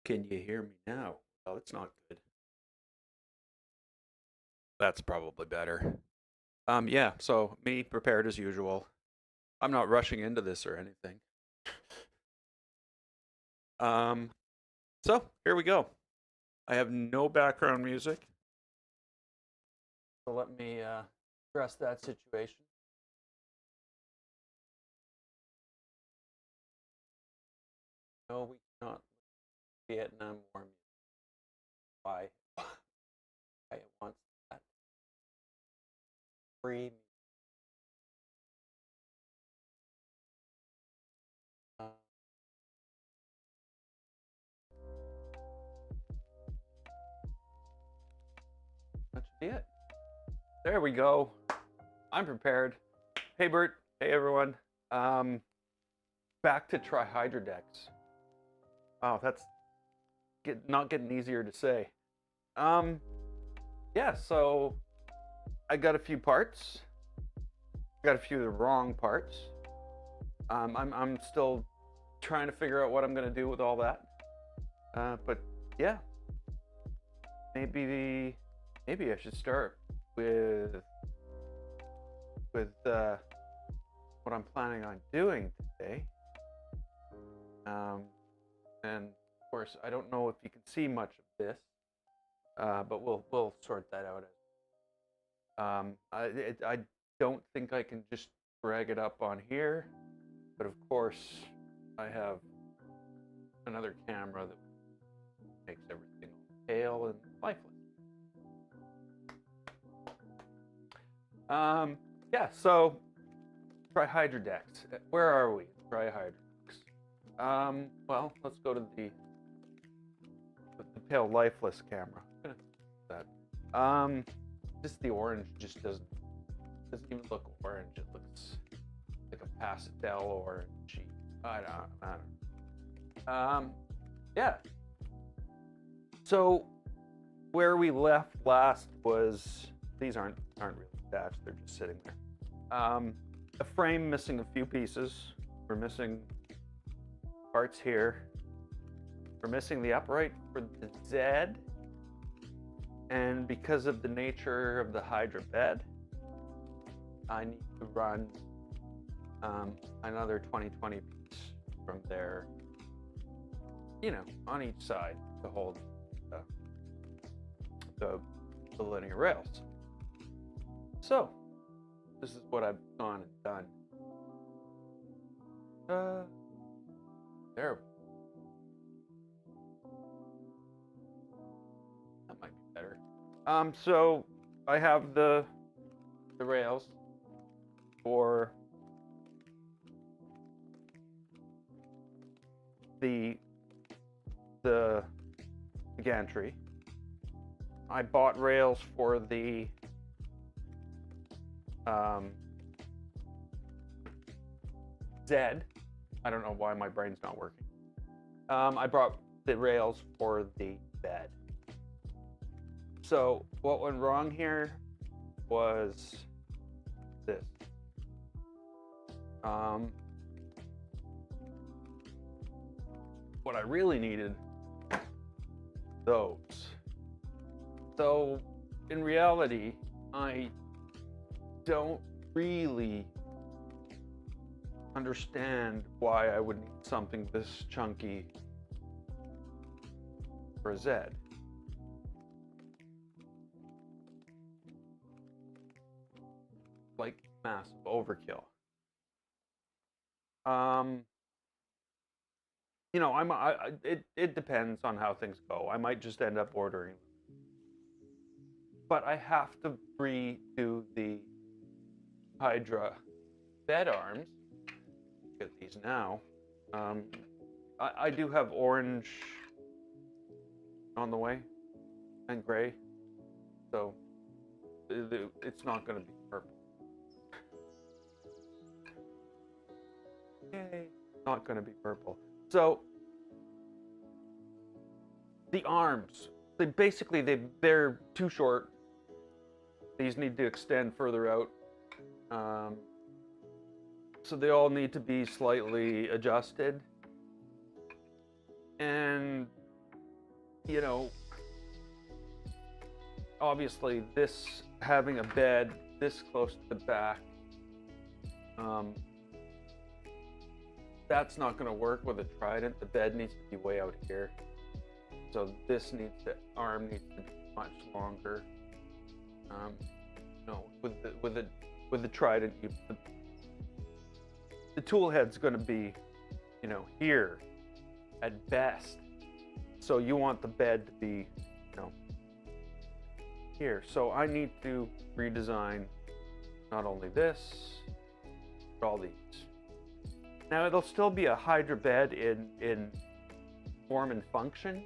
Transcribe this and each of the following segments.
Can you hear me now? Oh, it's not good. That's probably better. Yeah, so me prepared as usual. I'm not rushing into this or anything. Um, so here we go. I have no background music. So let me address that situation. No, we cannot Vietnam War music. Why? Why it wants that? Free. Uh, that should be it. There we go. I'm prepared. Hey Bert. Hey everyone. Um, Back to Trihydridex. Wow, that's not getting easier to say. Um, yeah, so I got a few parts. Got a few of the wrong parts. I'm still trying to figure out what I'm gonna do with all that. But yeah, maybe I should start with what I'm planning on doing today. And of course, I don't know if you can see much of this, but we'll sort that out. I don't think I can just drag it up on here, but of course, I have another camera that makes everything pale and lifeless. Yeah, so Trihydridex. Where are we? Trihydridex. Well, let's go to the pale lifeless camera. That. Just the orange just doesn't even look orange. It looks like a pastel orange. I don't. Yeah. So where we left last was these aren't really attached. They're just sitting there. A frame missing a few pieces. We're missing parts here. We're missing the upright for the Z. And because of the nature of the Hydra bed, I need to run another 2020 piece from there, on each side to hold the linear rails. So this is what I've gone and done. There. That might be better. So I have the rails for the gantry. I bought rails for the Z. I don't know why my brain's not working. I brought the rails for the bed. So what went wrong here was this. What I really needed, those. So in reality, I don't really understand why I would need something this chunky for a Z. Like massive overkill. It depends on how things go. I might just end up ordering, but I have to redo the Hydra bed arms. Get these now. I do have orange on the way and gray, so it's not going to be purple. Yay! Not going to be purple. So the arms, they're too short. These need to extend further out. So they all need to be slightly adjusted. And you know, obviously this having a bed this close to the back, that's not going to work with a Trident. The bed needs to be way out here. So this needs to, arm needs to be much longer. No, with the Trident, the tool head's going to be, you know, here at best. So you want the bed to be, you know, here. So I need to redesign not only this, but all these. Now it'll still be a Hydra bed in form and function.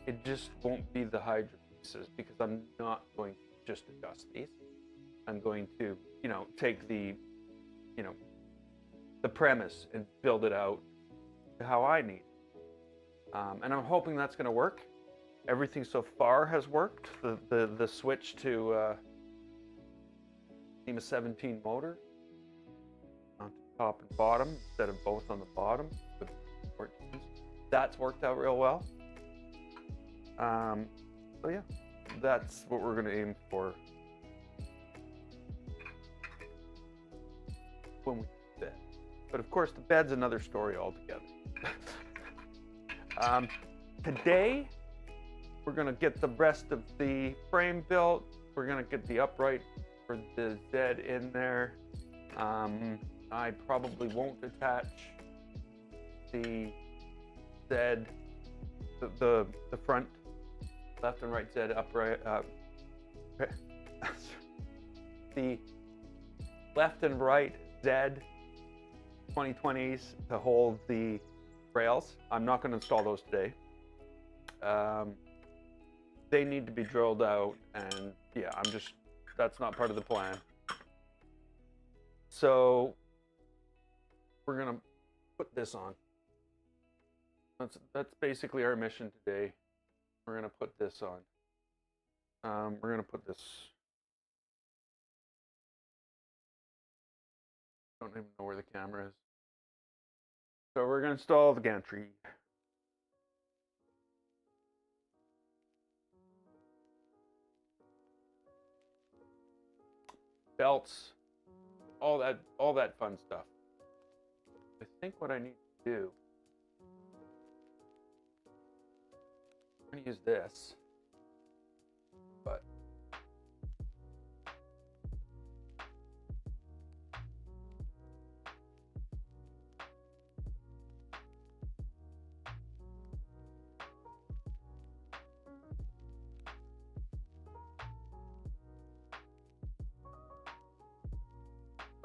It just won't be the Hydra pieces because I'm not going to just adjust these. I'm going to, you know, take the, you know, the premise and build it out to how I need. And I'm hoping that's going to work. Everything so far has worked. The switch to NEMA 17 motor on top and bottom instead of both on the bottom. That's worked out real well. So yeah, that's what we're going to aim for when we bed. But of course, the bed's another story altogether. Today, we're going to get the rest of the frame built. We're going to get the upright for the Z in there. I probably won't attach the Z, the front left and right Z upright, the left and right Z 2020s to hold the rails. I'm not going to install those today. They need to be drilled out, and yeah, that's not part of the plan. So we're gonna put this on. That's basically our mission today. We're gonna put this on. We're gonna put this. I don't even know where the camera is. So we're gonna install the gantry. Belts, all that fun stuff. I think what I need to do, I'm gonna use this, but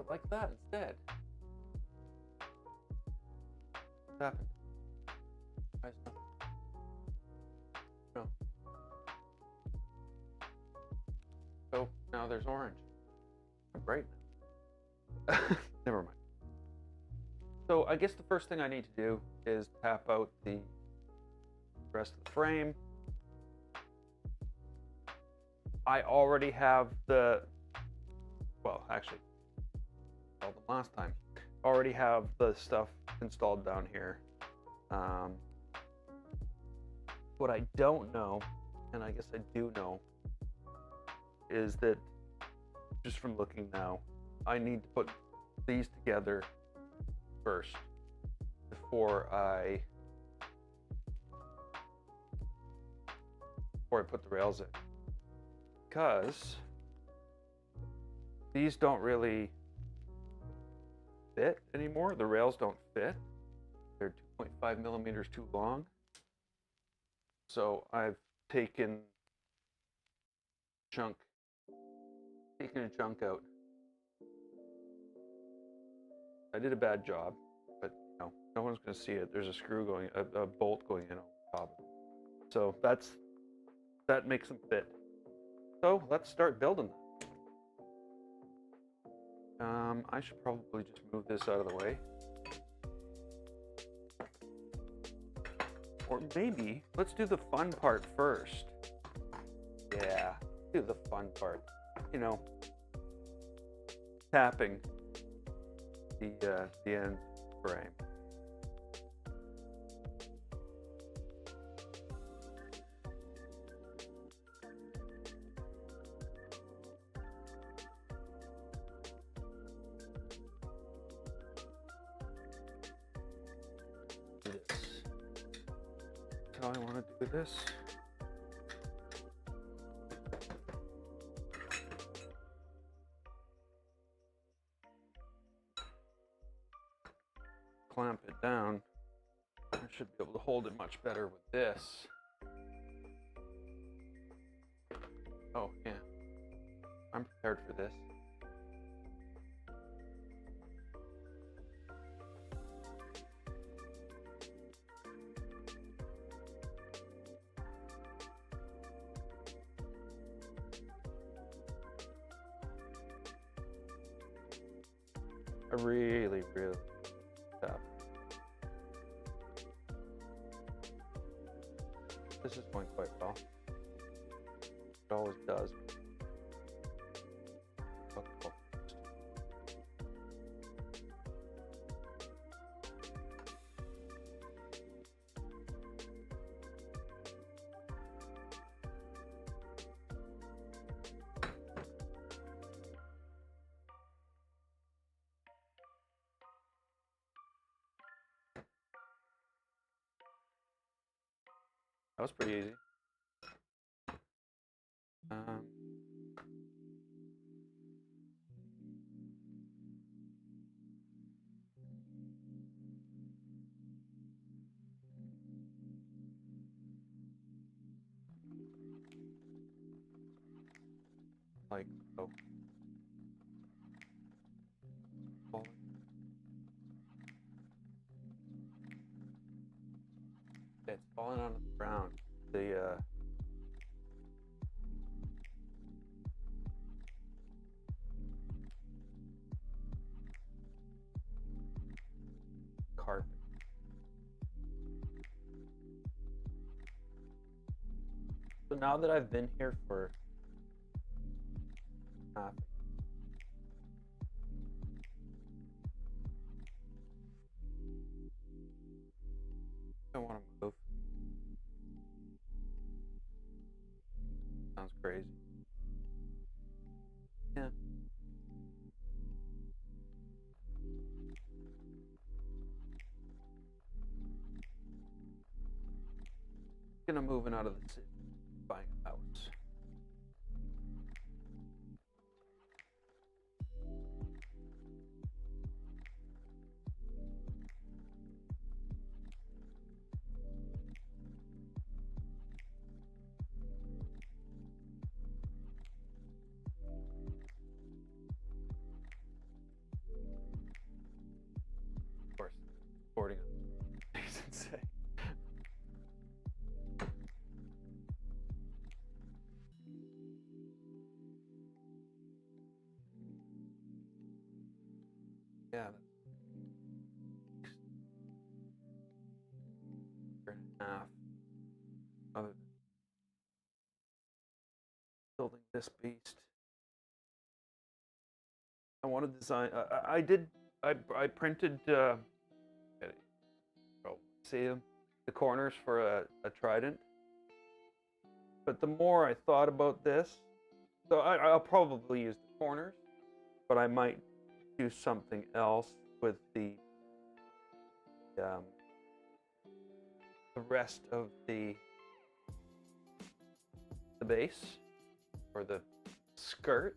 like that instead. What happened? Why is nothing? No. So now there's orange. Right now. Never mind. So I guess the first thing I need to do is tap out the rest of the frame. I already have actually, installed them last time. Already have the stuff installed down here. What I don't know, and I guess I do know, is that just from looking now, I need to put these together first before I put the rails in, because these don't really fit anymore. The rails don't fit. They're 2.5 millimeters too long. So I've taken a chunk out. I did a bad job, but no one's going to see it. There's a screw going, a bolt going in on top of it. So that makes them fit. So let's start building them. I should probably just move this out of the way. Or maybe, let's do the fun part first. Yeah, do the fun part. Tapping the end frame. how I want to do this. Clamp it down. I should be able to hold it much better with this. Oh, yeah. I'm prepared for this. I really tap. This is going quite well. It always does. That was pretty easy. Like so. It's falling on the ground. The carpet. So now that I've been here for half, I don't want to move. Sounds crazy. Yeah. Gonna moving out of the city, buying a house. Of course, boarding on. He's insane. Yeah. Half. Other than building this beast, I want to design. I printed. See the corners for a Trident. But the more I thought about this, so I'll probably use the corners, but I might do something else with the rest of the base or the skirt,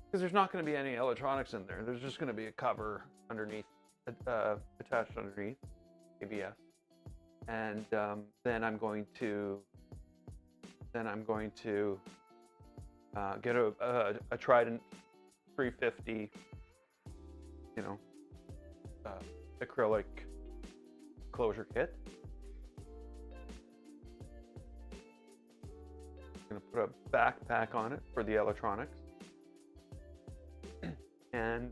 because there's not going to be any electronics in there. There's just going to be a cover underneath, attached underneath ABS, and then I'm going to get a Trident 350, acrylic closure kit. I'm going to put a backpack on it for the electronics. And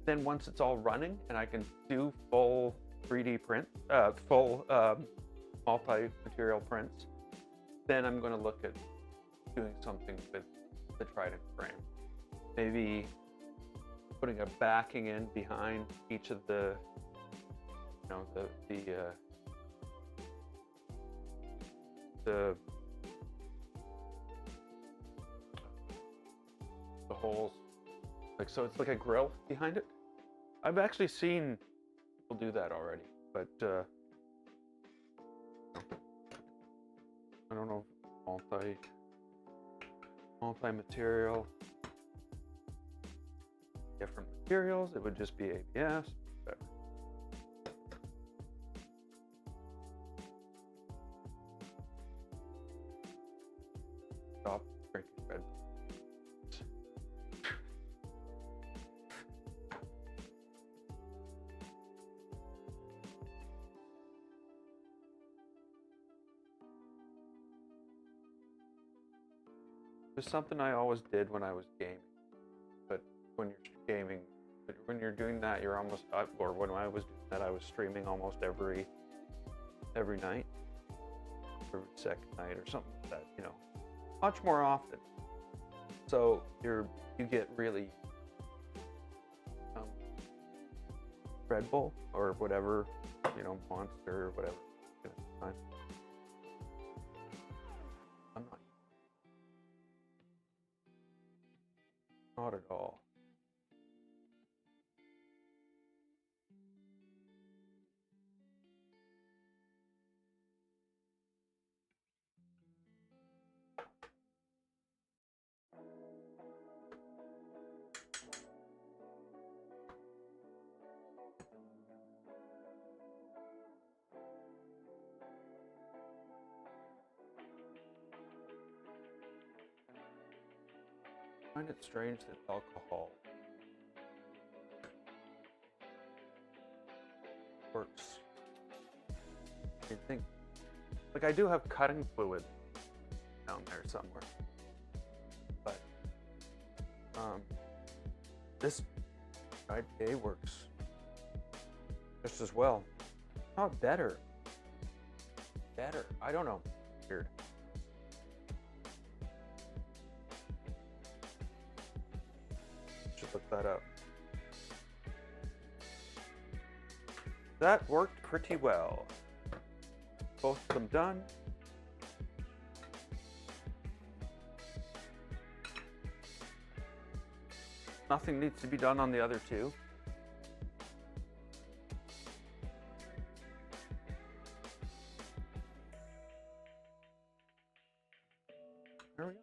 then once it's all running and I can do full 3D print, full multi-material prints, then I'm going to look at doing something with the Trident frame. Maybe putting a backing in behind each of the holes, like, so it's like a grill behind it. I've actually seen people do that already, but I don't know if multi-material, different materials, it would just be ABS. Whatever. Stop drinking Red Bull. It was something I always did when I was gaming, but when you're gaming, when you're doing that, you're almost, or when I was doing that, I was streaming almost every night, every second night or something like that, you know, much more often. So you get really Red Bull or whatever, you know, Monster or whatever. I'm not at all. I find it strange that alcohol works. You think, like, I do have cutting fluid down there somewhere, but this IPA works just as well. Not better. Better. I don't know. Weird. Should look that up. That worked pretty well. Both of them done. Nothing needs to be done on the other two. There we go.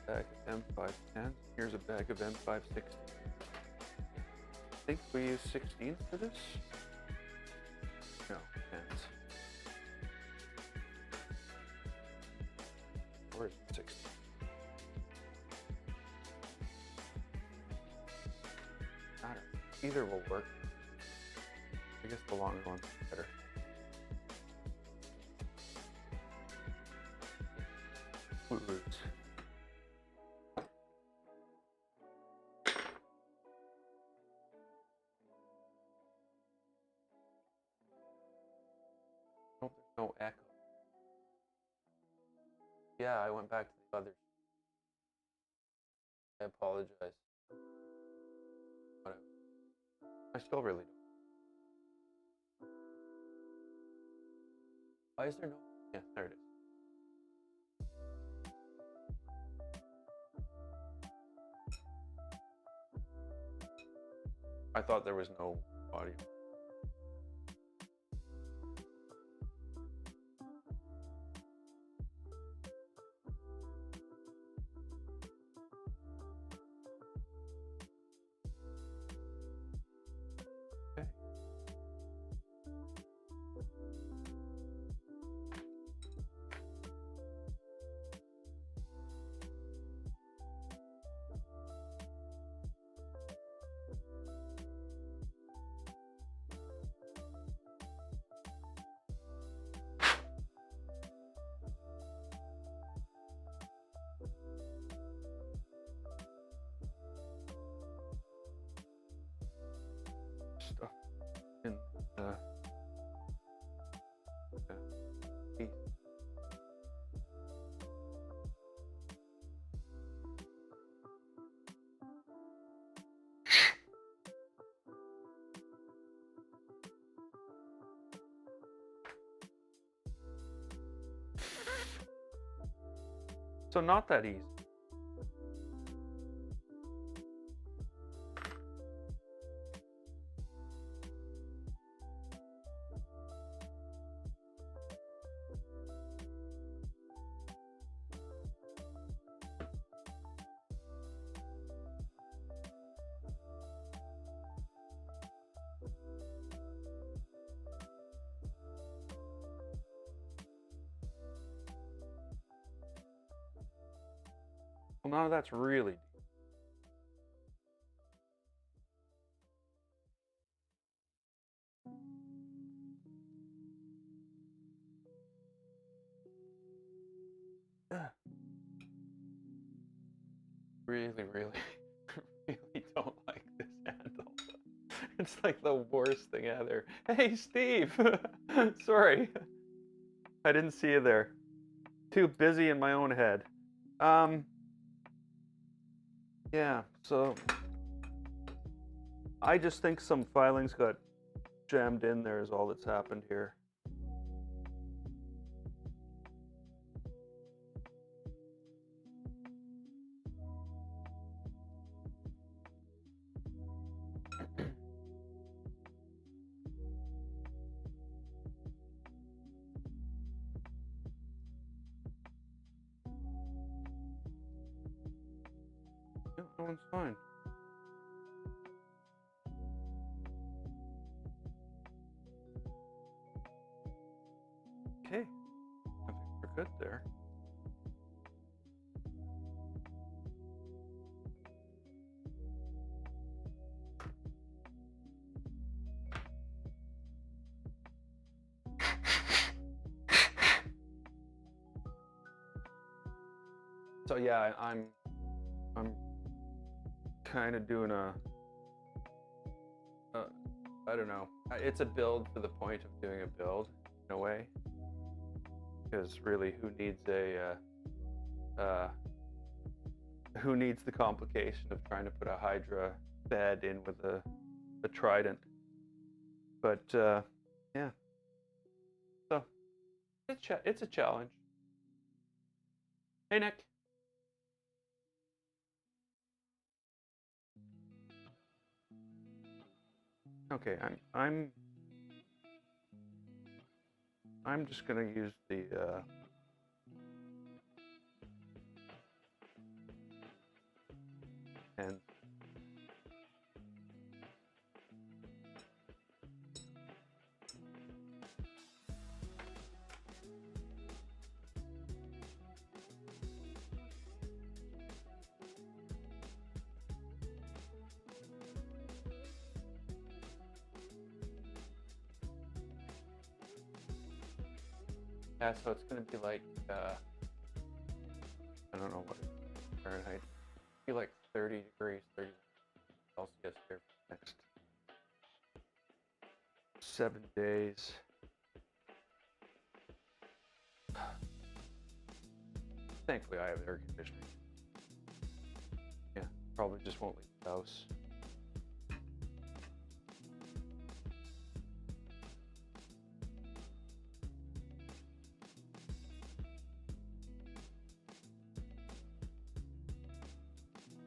Bag of M510. Here's a bag of M516. I think we use 16s for this. No, 10s. Or is it 16? Matter. Either will work. I guess the longer one's better. Woot roots. Hope there's no echo. Yeah, I went back to the others. I apologize. Whatever. I still really don't. Why is there no? Yeah, there it is. I thought there was no audio. Okay. So not that easy. Well, none of that's really deep. Really, really, really don't like this handle. It's like the worst thing ever. Hey, Steve! Sorry. I didn't see you there. Too busy in my own head. Yeah, so I just think some filings got jammed in there is all that's happened here. Yeah, that one's fine. Okay, I think we're good there. So yeah, I'm kind of doing a I don't know. It's a build for the point of doing a build in a way, because really, who needs the complication of trying to put a Hydra bed in with a Trident? But yeah, so it's a challenge. Hey, Nick. Okay, I'm just gonna use the and yeah, so it's gonna be like I don't know what Fahrenheit. It'll be like 30 degrees, 30 Celsius here for the next 7 days. Thankfully, I have air conditioning. Yeah, probably just won't leave the house.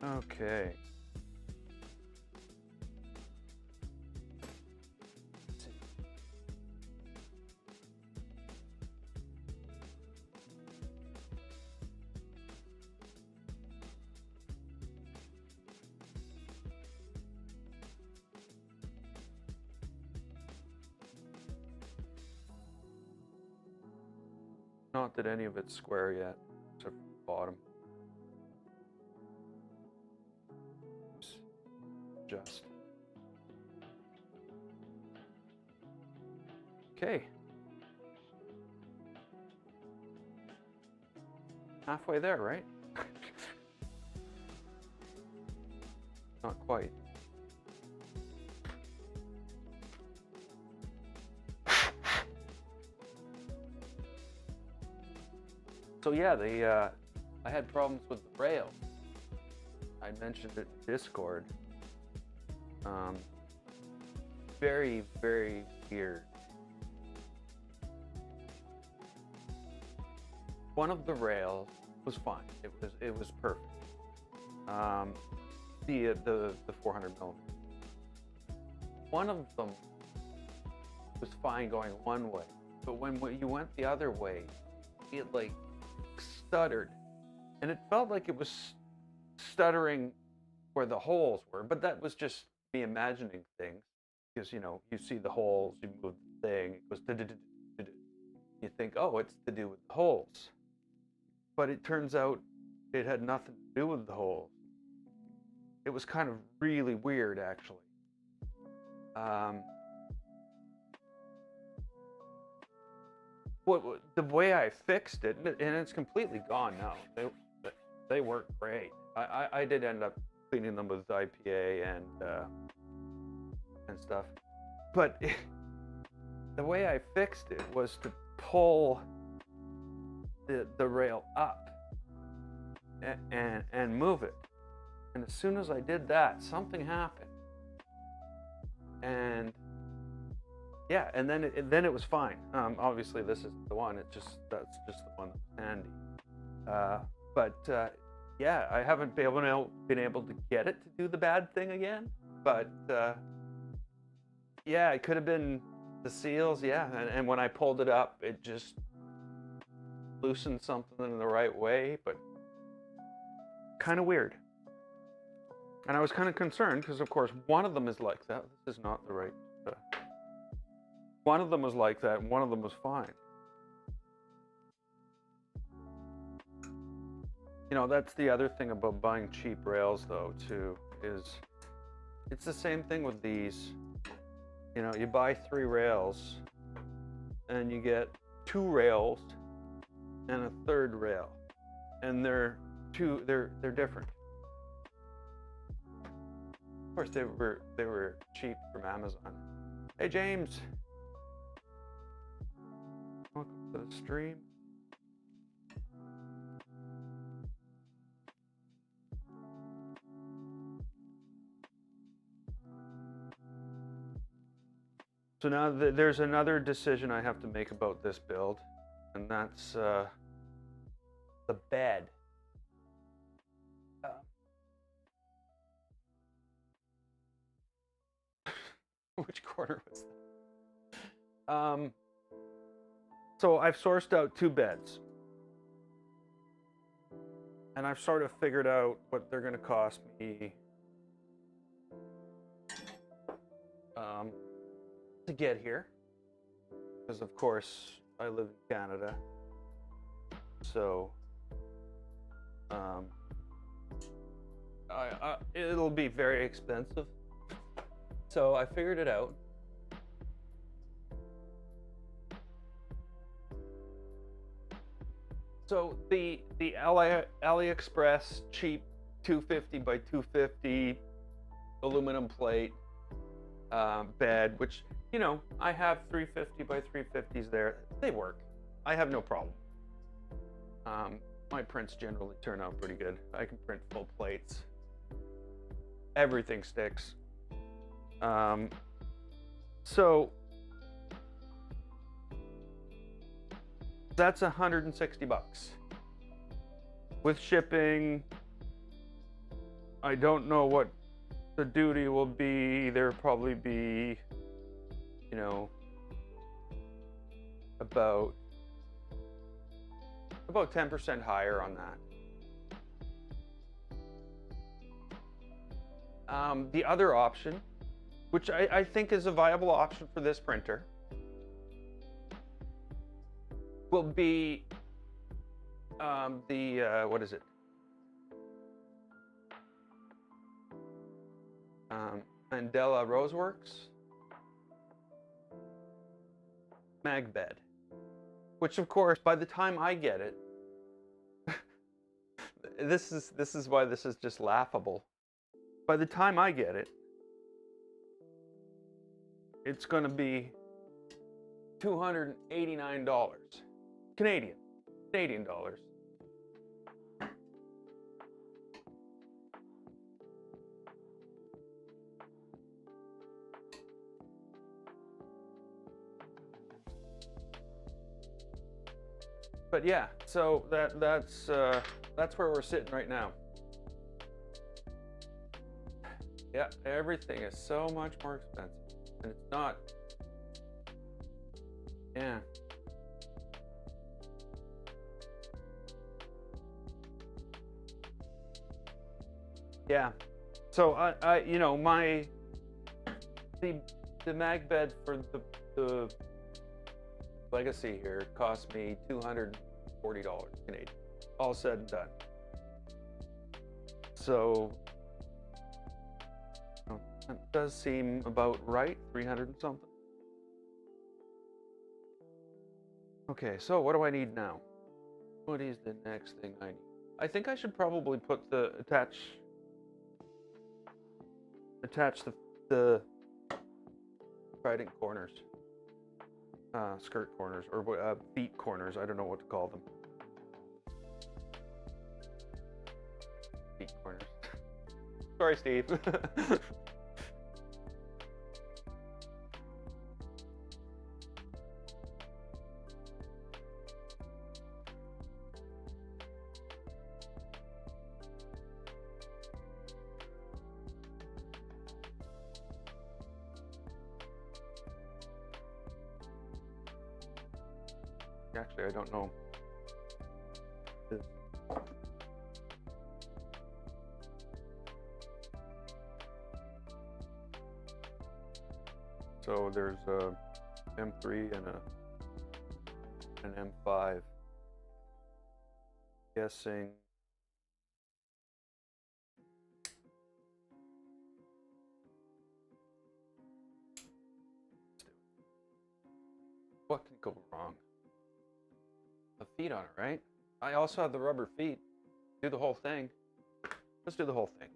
Okay. Not that any of it's square yet, except for the bottom. Just. Okay. Halfway there, right? Not quite. So yeah, I had problems with the rail. I mentioned it in Discord. Very, very weird. One of the rails was fine. It was perfect. The 400 millimeter. One of them was fine going one way, but when you went the other way, it like stuttered, and it felt like it was stuttering where the holes were, but that was just me imagining things, because you know, you see the holes, you move the thing, it goes you think, oh, it's to do with the holes, but it turns out it had nothing to do with the holes. It was kind of really weird, actually. The way I fixed it, and it's completely gone now. They work great. I did end up cleaning them with IPA and stuff, but the way I fixed it was to pull the rail up and move it. And as soon as I did that, something happened. And yeah, and then it was fine. Obviously, this isn't the one. That's just the one that's handy. But yeah, I haven't been able to get it to do the bad thing again. But yeah, it could have been the seals. Yeah, and when I pulled it up, it just loosened something in the right way, but kind of weird. And I was kind of concerned because, of course, one of them is like that. This is not the right. One of them was like that, and one of them was fine. You know, that's the other thing about buying cheap rails, though, too, is it's the same thing with these. You know, you buy 3 rails, and you get 2 rails and a 3rd rail, and they're different. Of course, they were cheap from Amazon. Hey, James. Welcome to the stream. So now there's another decision I have to make about this build, and that's the bed. Which corner was that? So I've sourced out 2 beds, and I've sort of figured out what they're going to cost me to get here, because of course I live in Canada, so it'll be very expensive. So I figured it out. So the AliExpress cheap 250 by 250 aluminum plate bed, which, you know, I have 350 by 350s there. They work. I have no problem. My prints generally turn out pretty good. I can print full plates. Everything sticks. So that's $160 with shipping. I don't know what the duty will be. There'll probably be, you know, about 10% higher on that. The other option, which I think is a viable option for this printer, will be what is it? Mandela Roseworks mag bed, which of course, by the time I get it, this is why this is just laughable. By the time I get it, it's going to be $289 Canadian dollars. But yeah, so that's where we're sitting right now. Yeah, everything is so much more expensive, and it's not. Yeah. Yeah. So I you know, the mag bed for the Legacy here cost me $240 Canadian, all said and done. So that does seem about right, 300 and something. Okay, so what do I need now? What is the next thing I need? I think I should probably put attach the Trident corners, skirt corners, or feet corners. I don't know what to call them. Feet corners. Sorry, Steve. Actually, I don't know. So there's a M3 and an M5. Guessing. What can go wrong? The feet on it, right? I also have the rubber feet. Do the whole thing. Let's do the whole thing.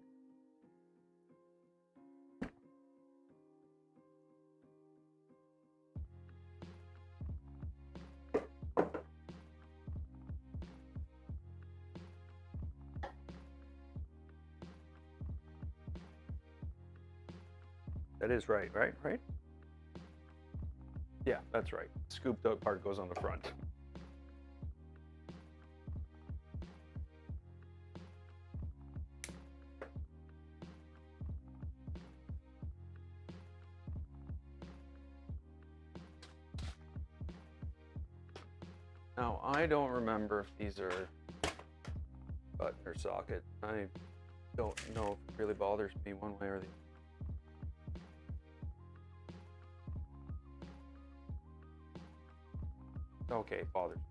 That is right, right? Yeah, that's right. Scooped out part goes on the front. Now, I don't remember if these are button or socket. I don't know if it really bothers me one way or the other. Okay, it bothers me.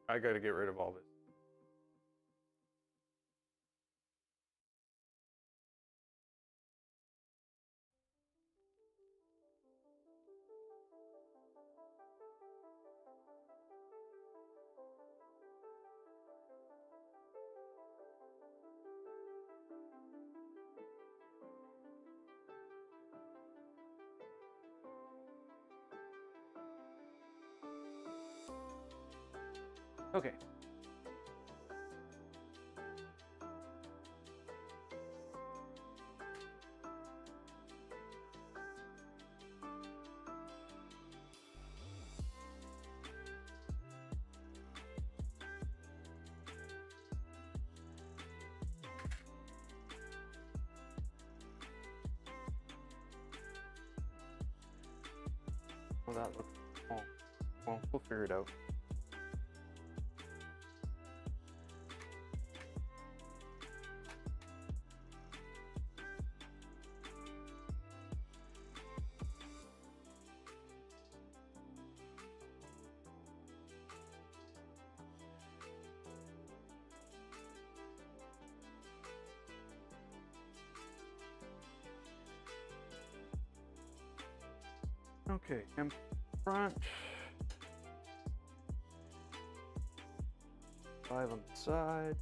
I gotta get rid of all this. Okay. Well, that looks small. Well, we'll figure it out. Okay, in front. 5 on the side.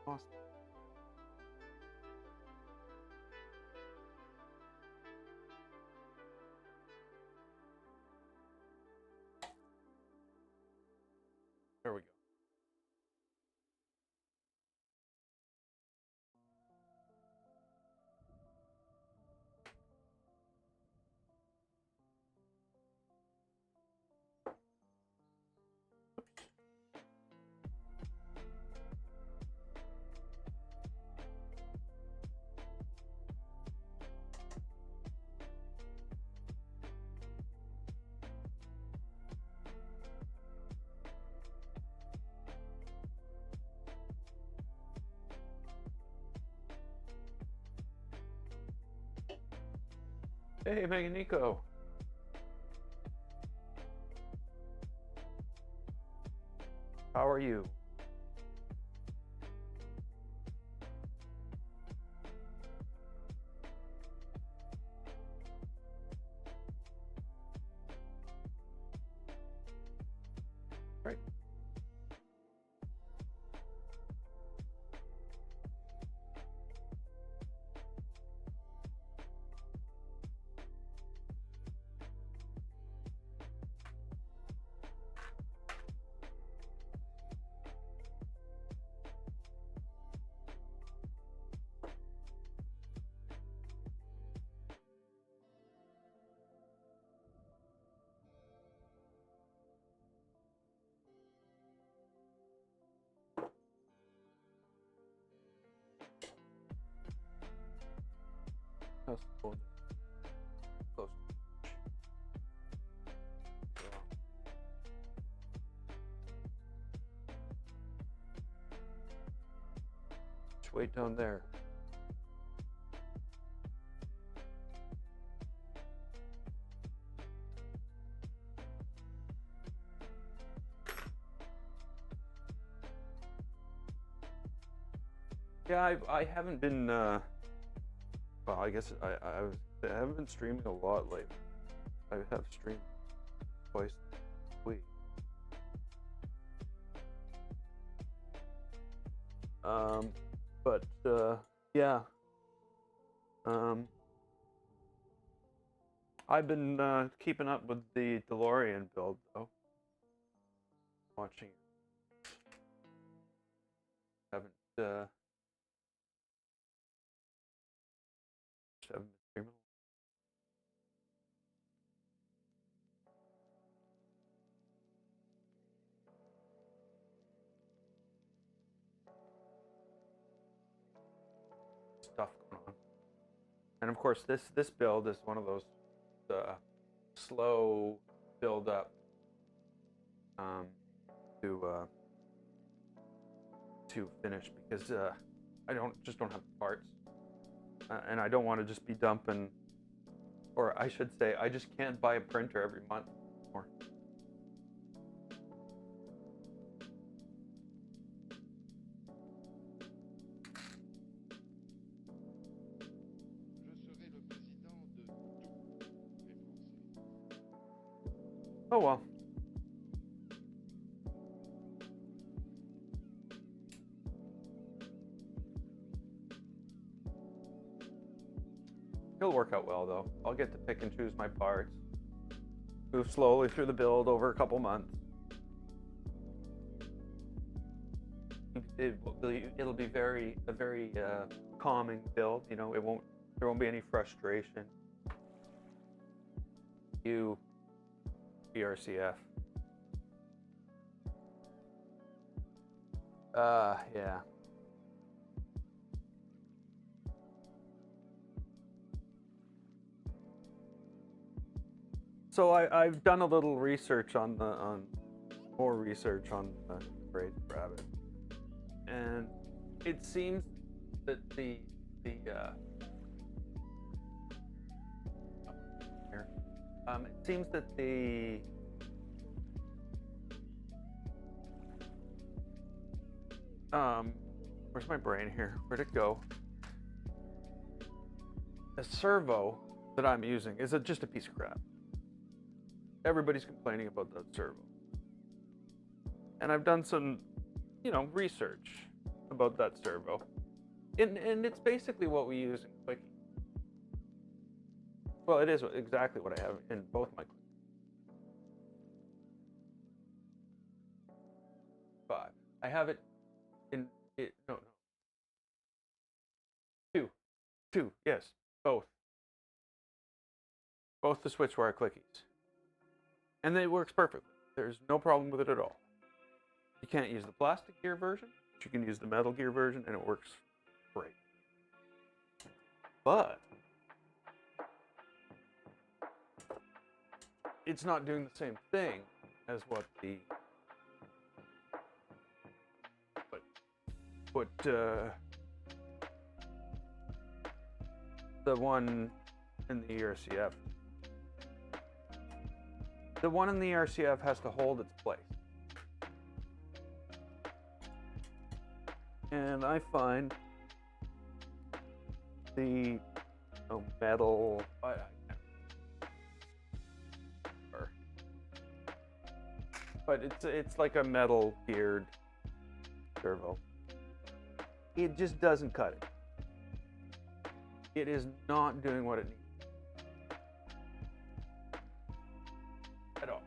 Awesome. There we go. Hey, Meganico. How are you? Great. How's it going? Close. Just wait down there. Yeah, I haven't been. Well, I guess I haven't been streaming a lot lately. I have streamed twice a week. But yeah. I've been keeping up with the DeLorean build though. Watching it. Haven't been streaming. Stuff going on. And of course this build is one of those slow build up to finish because I don't have the parts, and I don't want to just be dumping, or I should say I just can't buy a printer every month anymore. Oh well. It'll work out well though. I'll get to pick and choose my parts. Move slowly through the build over a couple months. It'll be a very calming build. You know, there won't be any frustration. You BRCF. Yeah. So I've done a little research on more research on the braided rabbit, and it seems that the it seems that the where's my brain here? Where'd it go? The servo that I'm using is just a piece of crap. Everybody's complaining about that servo. And I've done some, research about that servo. And it's basically what we use in Klicky. Well, it is exactly what I have in both my Klicky. 5. I have it in no. 2, yes, both. Both the switchwire Klickies. And it works perfectly. There's no problem with it at all. You can't use the plastic gear version, but you can use the metal gear version, and it works great. But it's not doing the same thing as what the one in the ERCF. The one in the ERCF has to hold its place. And I find the metal, but it's like a metal geared servo. It just doesn't cut it. It is not doing what it needs at all.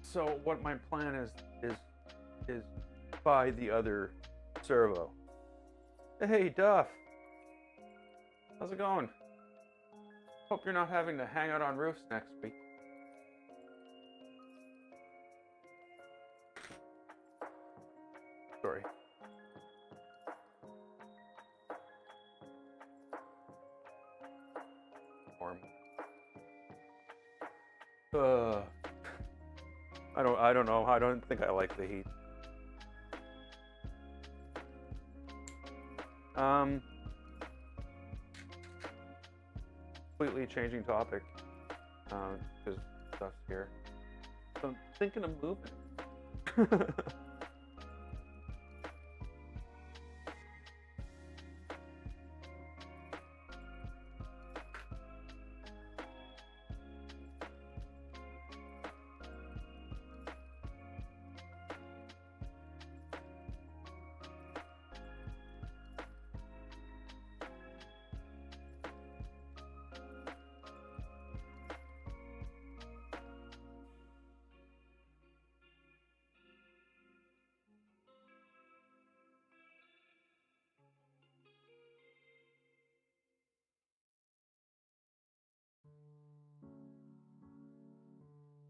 So what my plan is buy the other servo. Hey Duff, how's it going? Hope you're not having to hang out on roofs next week. Sorry. I don't know. I don't think I like the heat. Completely changing topic, because stuff's here. So I'm thinking of moving.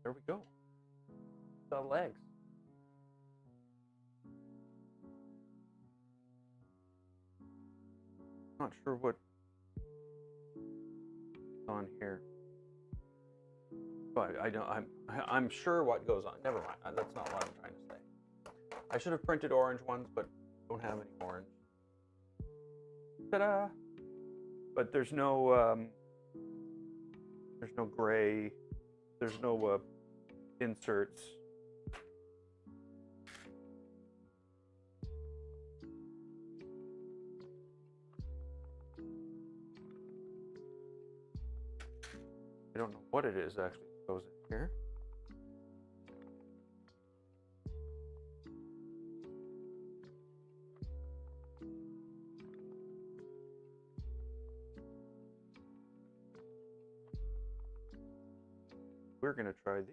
There we go. The legs. Not sure what's on here, but I'm sure what goes on. Never mind. That's not what I'm trying to say. I should have printed orange ones, but don't have any orange. Ta-da! But there's no gray. There's no inserts. I don't know what it is actually that goes in here. We're going to try these.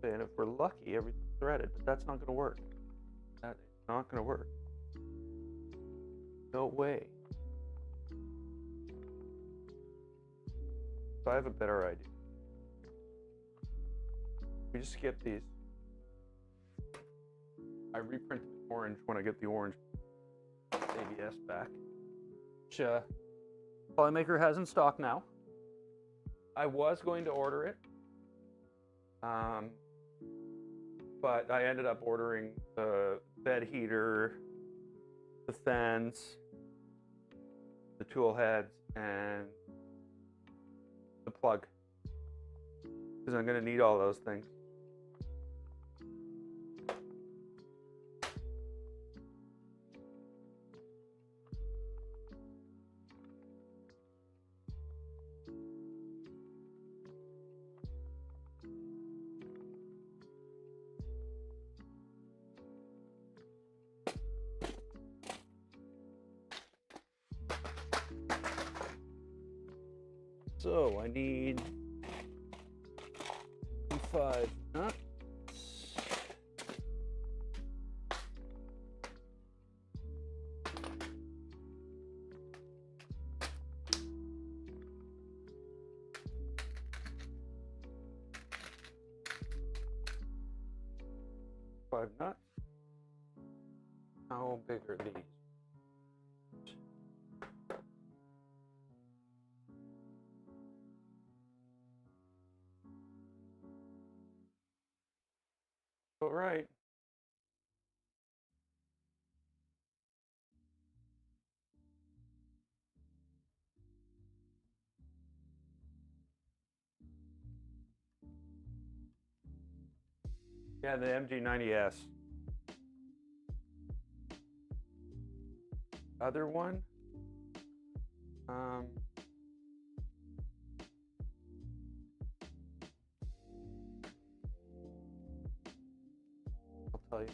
And if we're lucky, everything's threaded, but that's not going to work. That is not going to work. No way. So I have a better idea. We just skip these. I reprint orange when I get the orange ABS back, which Polymaker has in stock now. I was going to order it, but I ended up ordering the bed heater, the fans, the tool heads, and the plug, because I'm going to need all those things. So I need 5 nuts. Five nuts. How big are these? All right. Yeah, the MG90S. Other one? I'll tell you.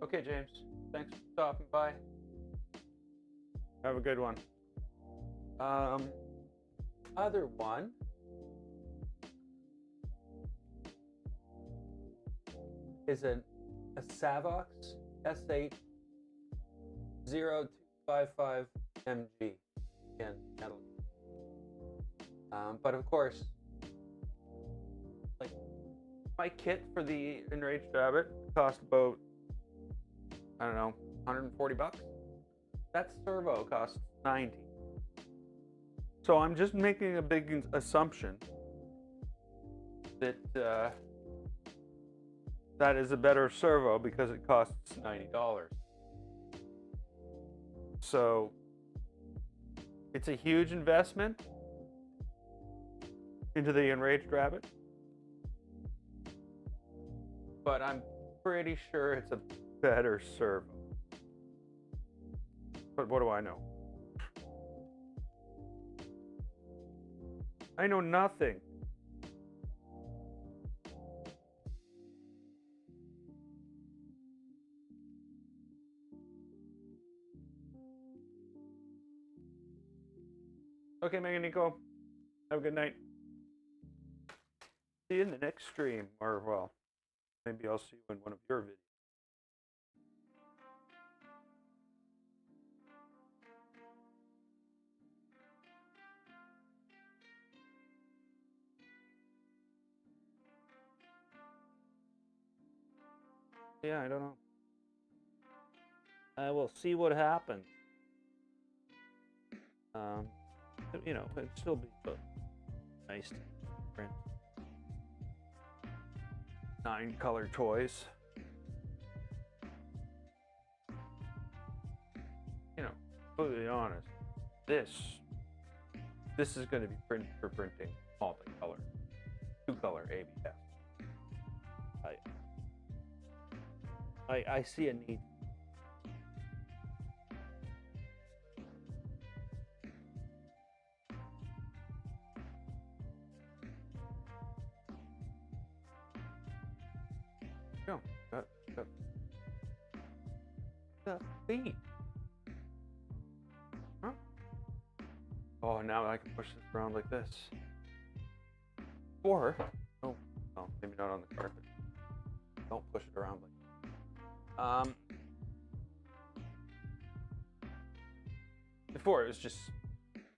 Okay, James. Thanks for stopping by. Have a good one. Other one. Is a Savox S8 0255 MG. Again, metal. But of course, like my kit for the Enraged Rabbit cost about, I don't know, 140 bucks. That servo costs 90. So I'm just making a big assumption that that is a better servo because it costs $90. So it's a huge investment into the Enraged Rabbit, but I'm pretty sure it's a better servo. But what do I know? I know nothing. Okay, Megan Nico, have a good night. See you in the next stream, or well, maybe I'll see you in one of your videos. Yeah, I don't know. I will see what happens. You know, it'd still be nice to print 9 color toys. You know, completely honest, this is going to be printed for printing multicolor, 2-color ABS. I see a need. No, the feet. Huh? Oh, now I can push this around like this. Or, oh, maybe not on the carpet. Don't push it around like that. Before it was just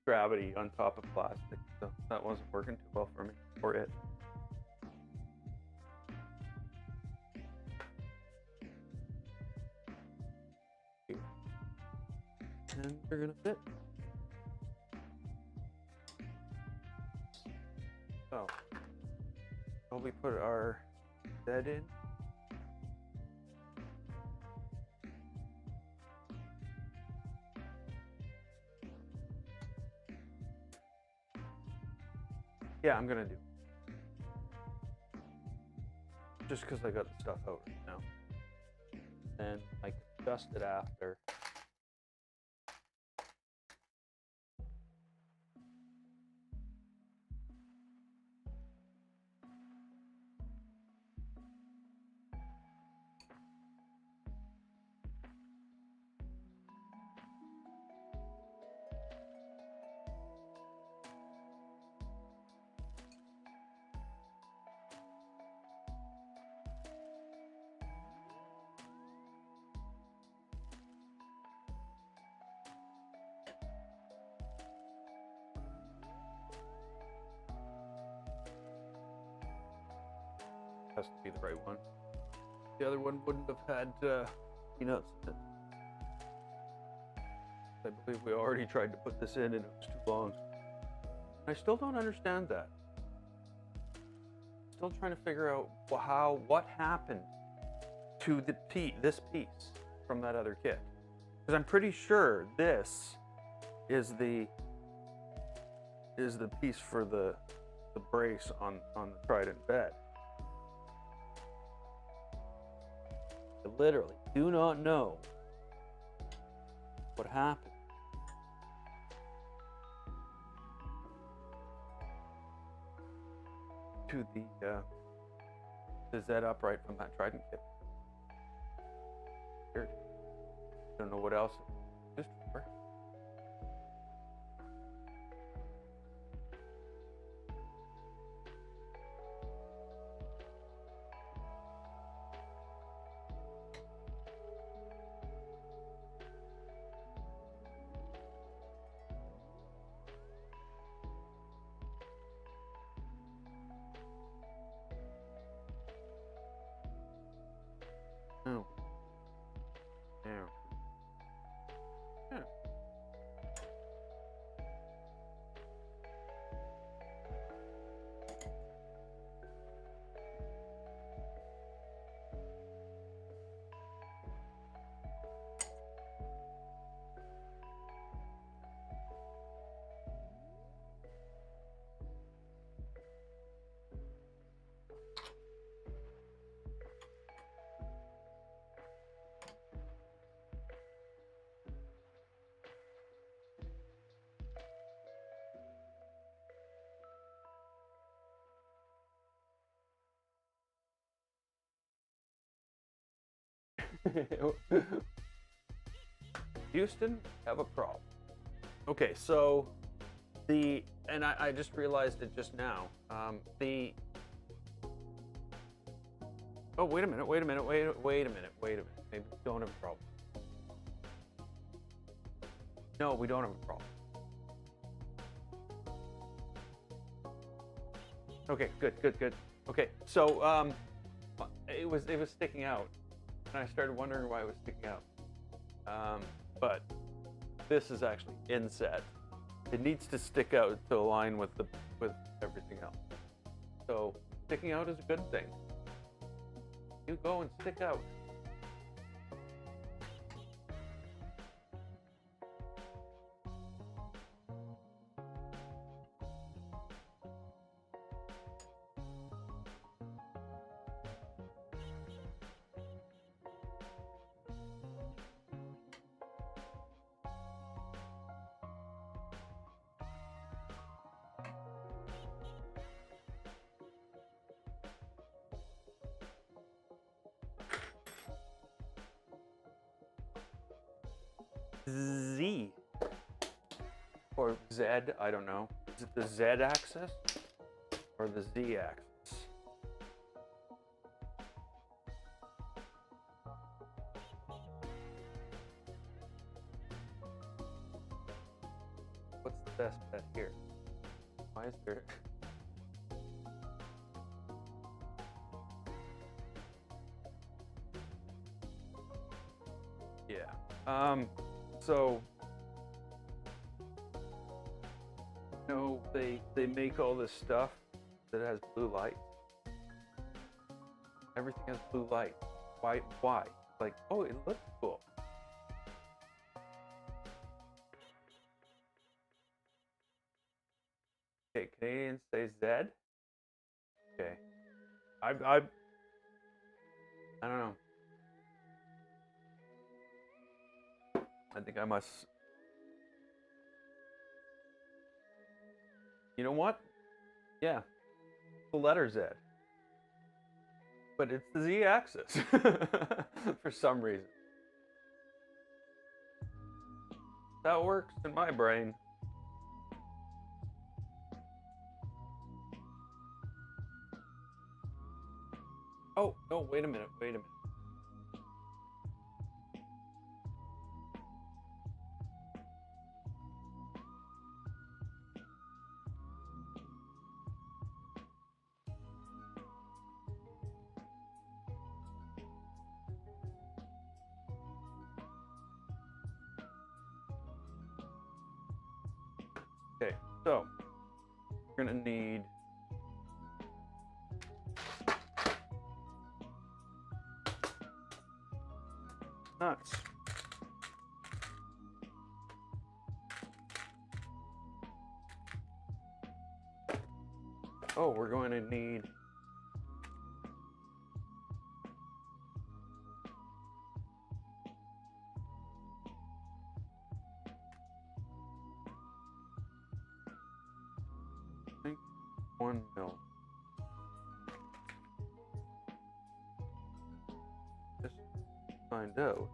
gravity on top of plastic, so that wasn't working too well for me or it. Here. and they're gonna fit. So, will we put our bed in? Yeah, I'm gonna do. Just because I got the stuff out right now. And I can adjust it after. Has to be the right one. The other one wouldn't have had peanuts in it. I believe we already tried to put this in and it was too long. I still don't understand that. Still trying to figure out what happened to this piece from that other kit. Because I'm pretty sure this is the piece for the brace on the Trident bed. I literally do not know what happened. To the Z upright from that Trident kit. Weird. Don't know what else it was used for. Oh. Yeah. Yeah. Houston, have a problem. Okay, so I just realized it just now. Oh, wait a minute. Maybe we don't have a problem. No, we don't have a problem. Okay, good. Okay, so it was sticking out, and I started wondering why it was sticking out. But this is actually inset. It needs to stick out to align with everything else. So sticking out is a good thing. You go and stick out. Z or Z, I don't know. Is it the Z axis or the Z axis? What's the best bet here? Why is there? Yeah. So they make all this stuff that has blue light. Everything has blue light. Why? Why? Like, oh, it looks cool. Okay, Canadians say Z. Okay. I don't know. I think I must. You know what? Yeah, the letter Z. But it's the Z-axis for some reason. That works in my brain. Oh, no, wait a minute, wait a minute. Okay, so we're gonna need nuts. Oh, we're going to need I think 1 mil. Just find out.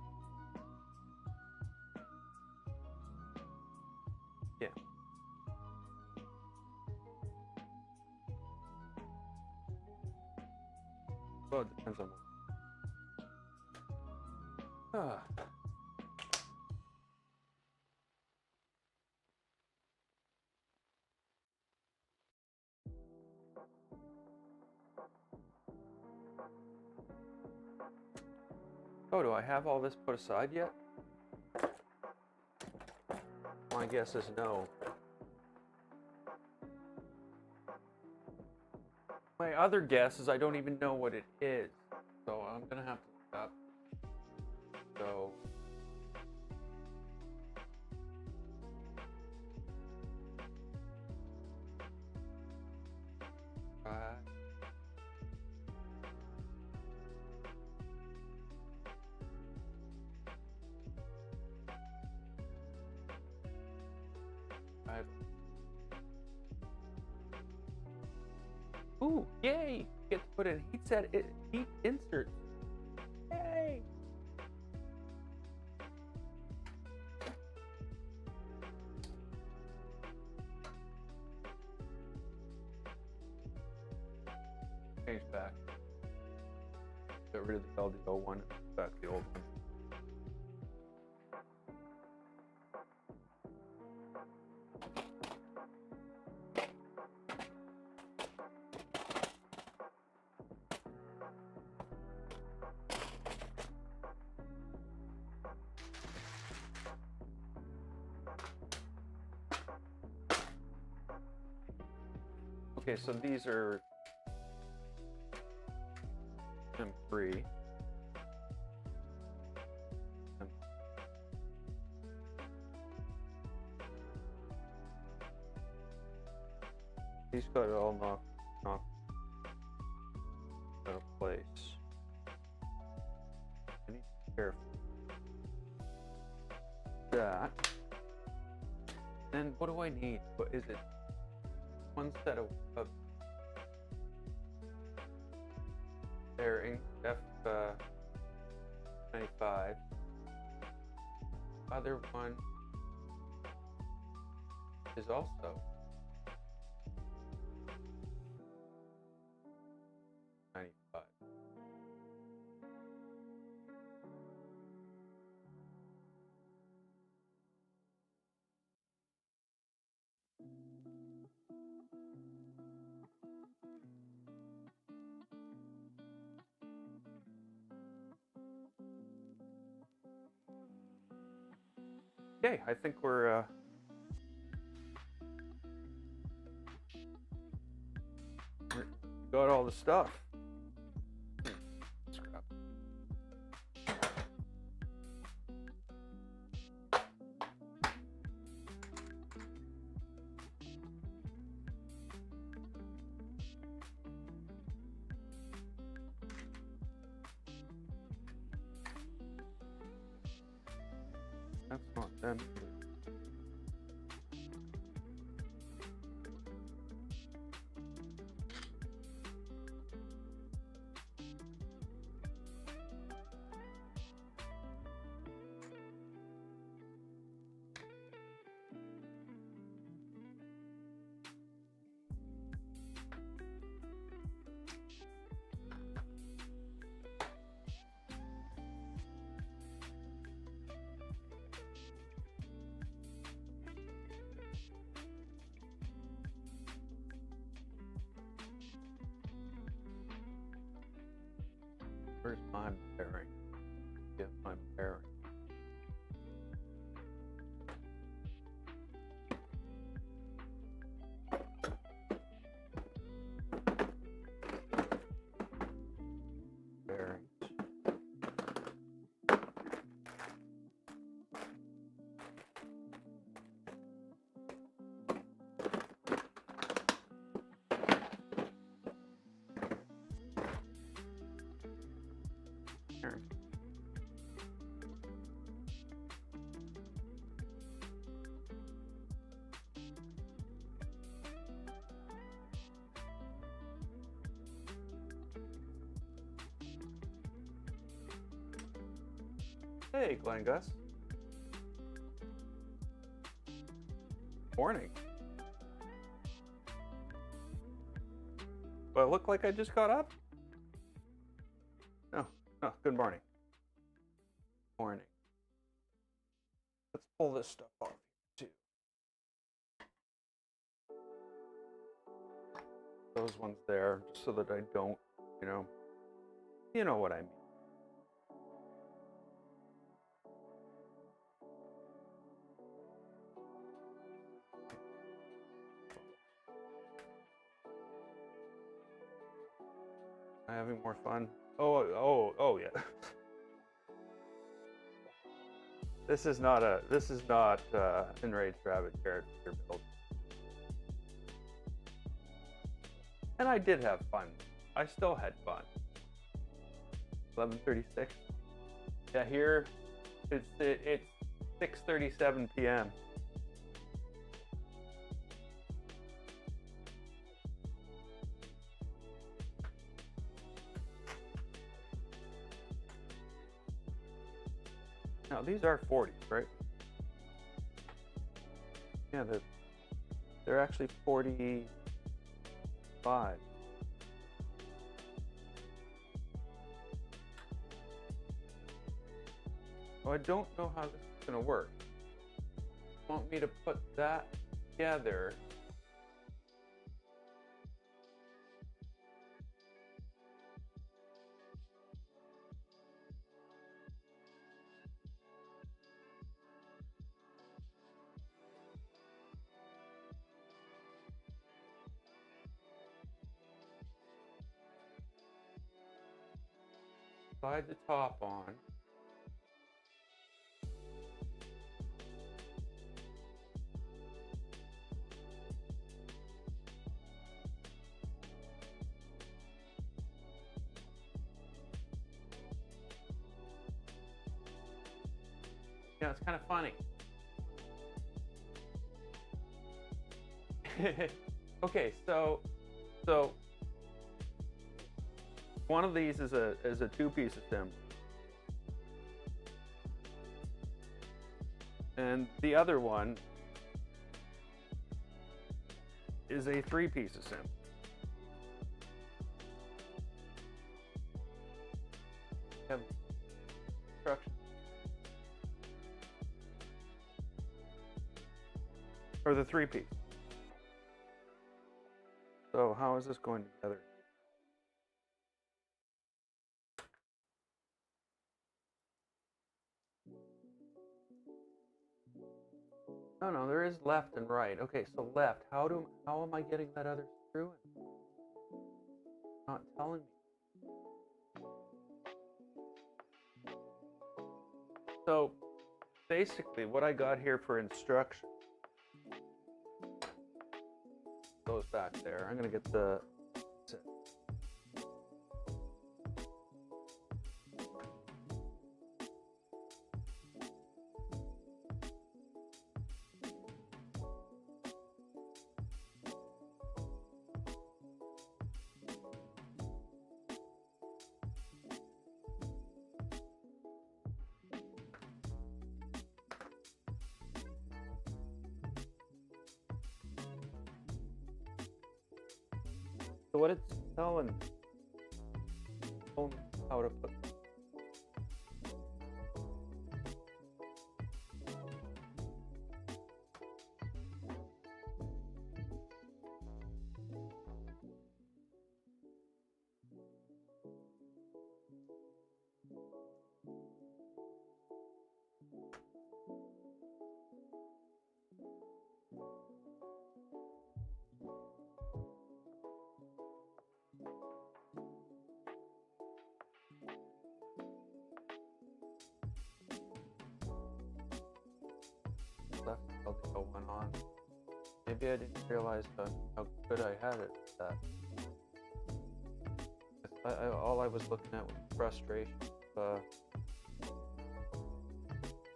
Yeah. Well, it depends on what. Oh, do I have all this put aside yet? My guess is no. My other guess is I don't even know what it is. So I'm gonna have to look up. So ooh, yay! Get to put in heat inserts. Yay! Change back. Get rid of the LDO one, back to the old one. Okay, so these are M3. These got it all knocked out of place. I need to be careful. That. Then what do I need? What is it? One set of bearings, F95. Other one is also 95. Okay, I think we're got all the stuff. Scrap. That's not them. Where's my bearing? Get my bearing. Bearings. Hey, Glenn Gus. Morning. Do I look like I just got up? No. Oh, good morning. Morning. Let's pull this stuff off too. Those ones there, just so that I don't, you know what I mean. Having more fun. Oh yeah. This is not Enraged Rabbit character build. And I did have fun. I still had fun. 11:36. Yeah, here it's 6:37 p.m. Now these are 40s, right? Yeah, they're actually 45. So I don't know how this is going to work. Want me to put that together? Slide the top on. Yeah, it's kind of funny. Okay, so one of these is a two-piece assembly, and the other one is a three-piece assembly. Have instructions. Or the three-piece. So how is this going together? No, there is left and right. Okay, so left. How am I getting that other screw in? Not telling me. So basically what I got here for instruction goes back there. I'm gonna get the so what it's telling me how to put left LDO went on. Maybe I didn't realize how good I had it at that. All I was looking at was frustration.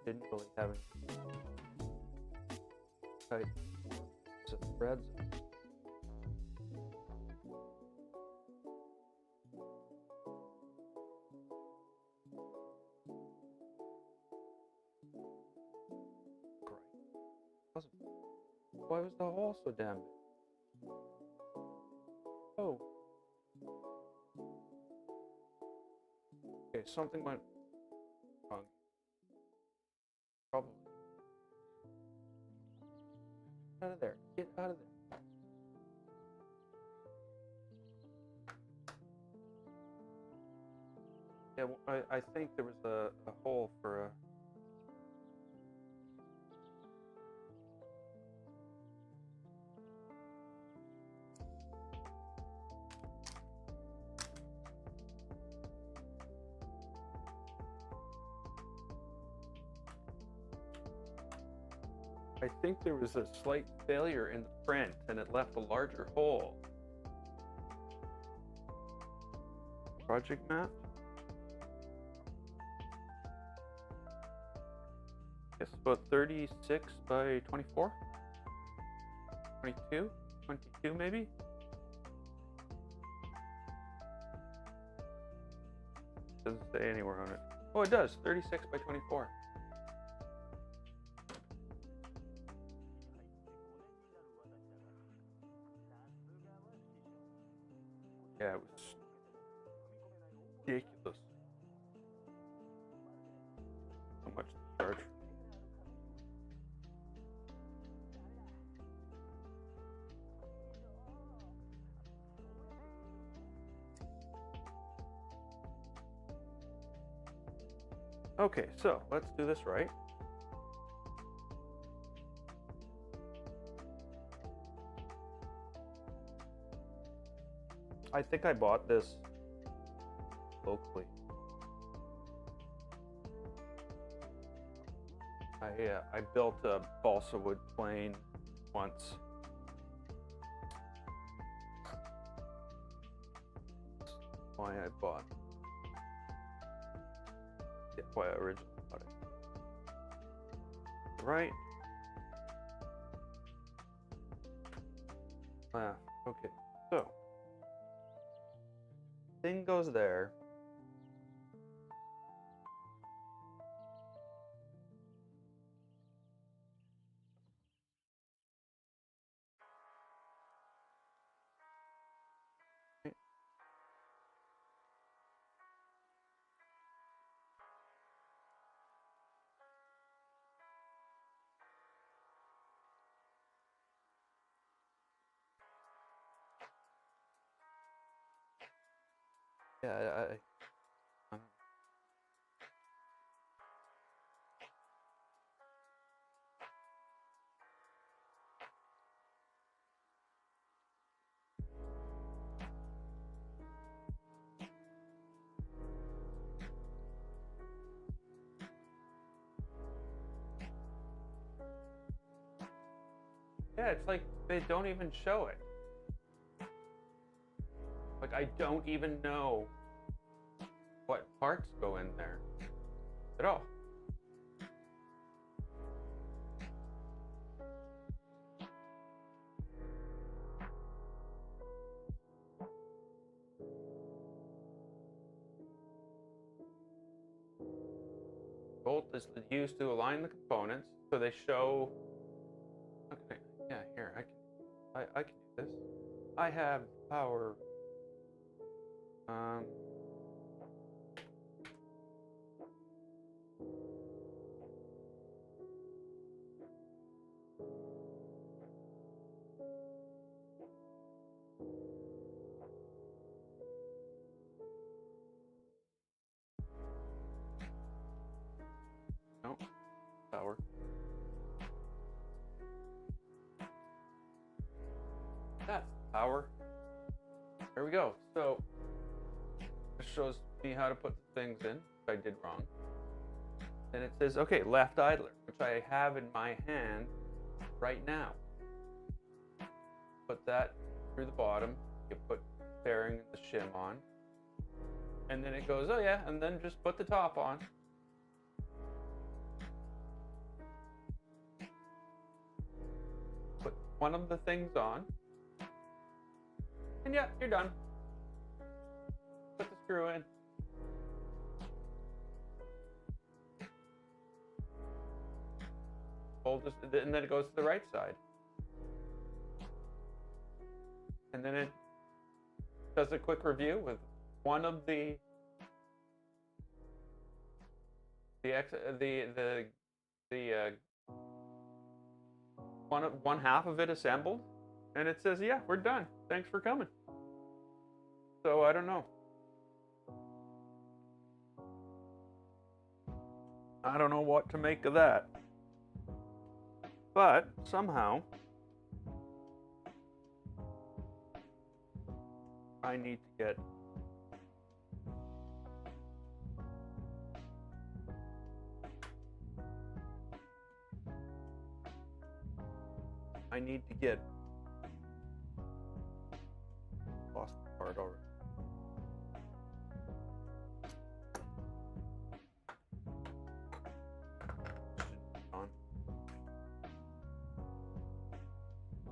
Didn't really have any tight threads. Why was the hole so damn big? Oh. Okay, something went wrong. Probably. Out of there. Get out of there. Yeah, well, I think there was a hole for a... I think there was a slight failure in the print and it left a larger hole. Project map? Yes, about 36 by 24? 22? 22 maybe? Doesn't say anywhere on it. Oh, it does, 36 by 24. Yeah, it was ridiculous. How much to charge? Okay, so let's do this right. I think I bought this locally. I built a balsa wood plane once. That's why I bought. Yeah, why I originally bought it. Right. Okay. So thing goes there. Yeah, Yeah, it's like they don't even show it. Like, I don't even know what parts go in there at all. Bolt is used to align the components, so they show. Okay, yeah, here I can do this. I have power. No, power. That's power. There we go. So it shows me how to put the things in, which I did wrong. Then it says, okay, left idler, which I have in my hand right now. Put that through the bottom. You put bearing and the shim on. And then it goes, oh yeah, and then just put the top on. Put one of the things on. And yeah, you're done. Put the screw in. And then it goes to the right side. And then it does a quick review with one of one half of it assembled, and it says, yeah, we're done. Thanks for coming. So I don't know. I don't know what to make of that. But somehow I need to get lost the part already.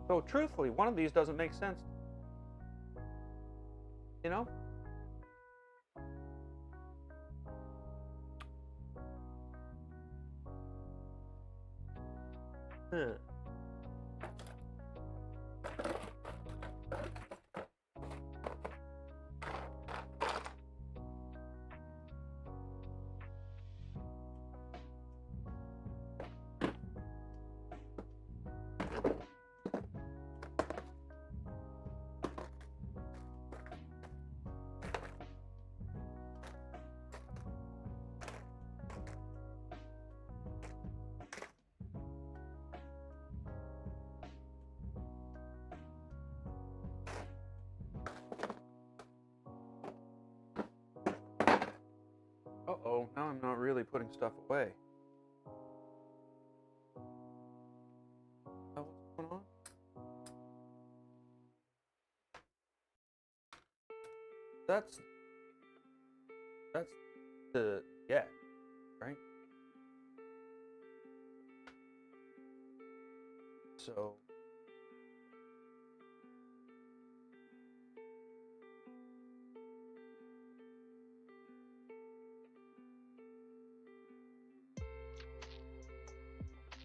So truthfully, one of these doesn't make sense. You know? Uh-oh, now I'm not really putting stuff away. Oh, what's going on? That's the, yeah, right? So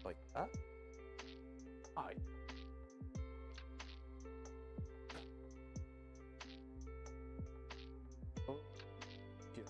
like that. Hi. Oh, yeah.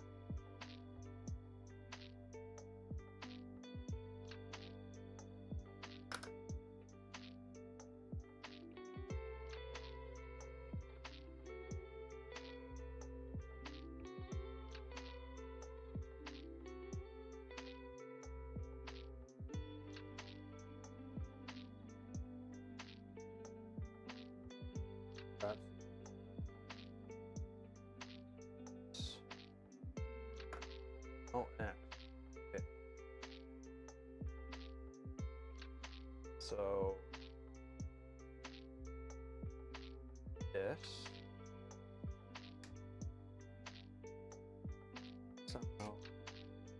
somehow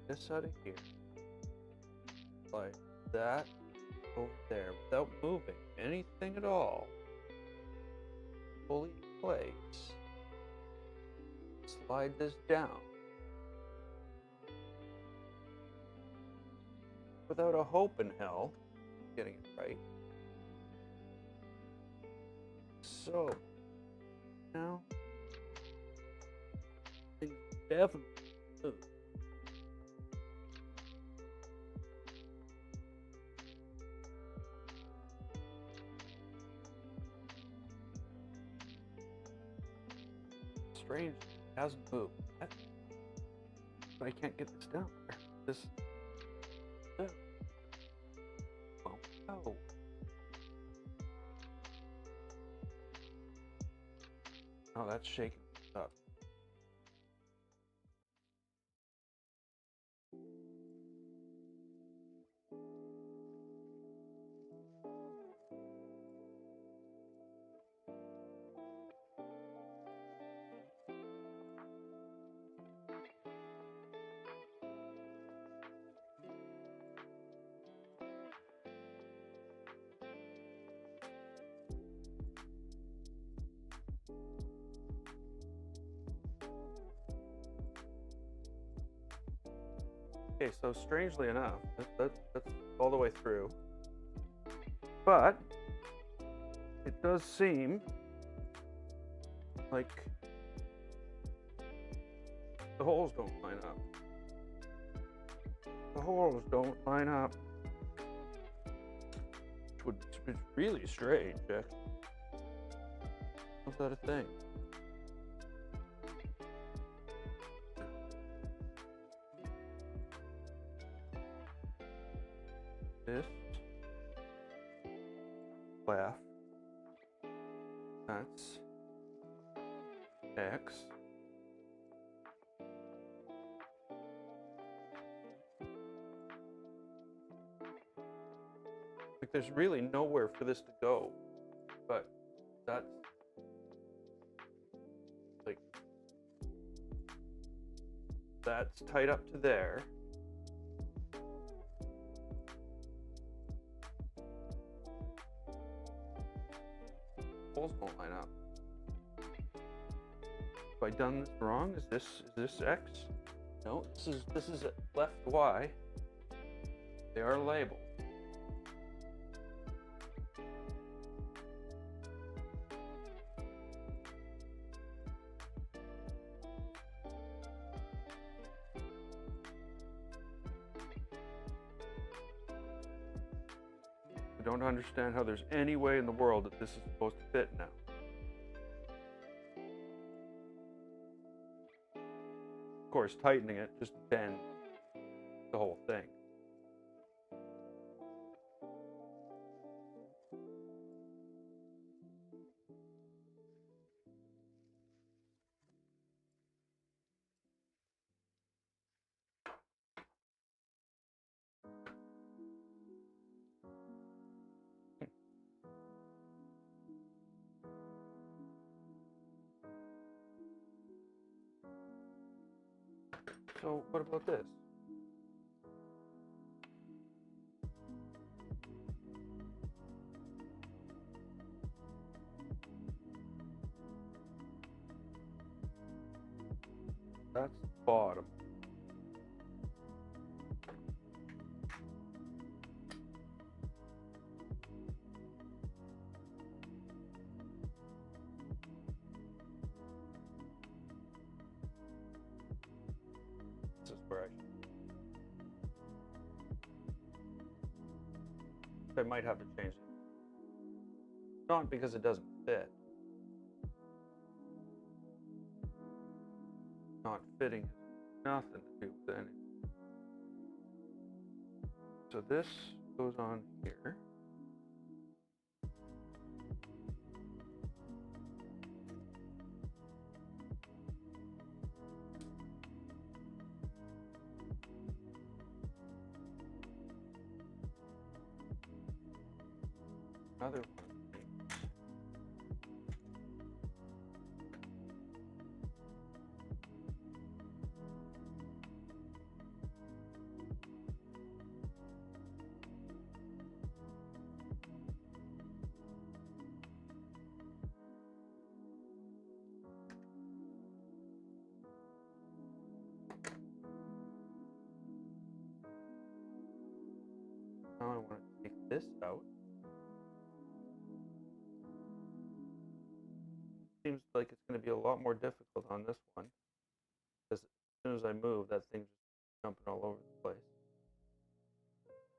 this out of here, like that over there, without moving anything at all, fully in place. Slide this down without a hope in hell getting it right. So now things definitely move. Strange, it hasn't moved. But I can't get this down there. This. Oh. Oh. Oh, that's shaking up. Okay, so strangely enough, that's all the way through. But it does seem like the holes don't line up. The holes don't line up. Which would be really strange, actually. How's that a thing? This left, that's X. Like there's really nowhere for this to go, but that's like, that's tied up to there. Holes don't line up. Have I done this wrong? Is this X? No, this is left Y. They are labeled. I don't understand how there's any way in the world that this is supposed to fit now. Of course, tightening it just bends the whole thing. So what about this? That's the bottom. This is where I might have to change it. Not because it doesn't fit. Not fitting has nothing to do with anything. So this goes on here. Another one. I want to take this out. Seems like it's going to be a lot more difficult on this one, because as soon as I move, that thing's just jumping all over the place.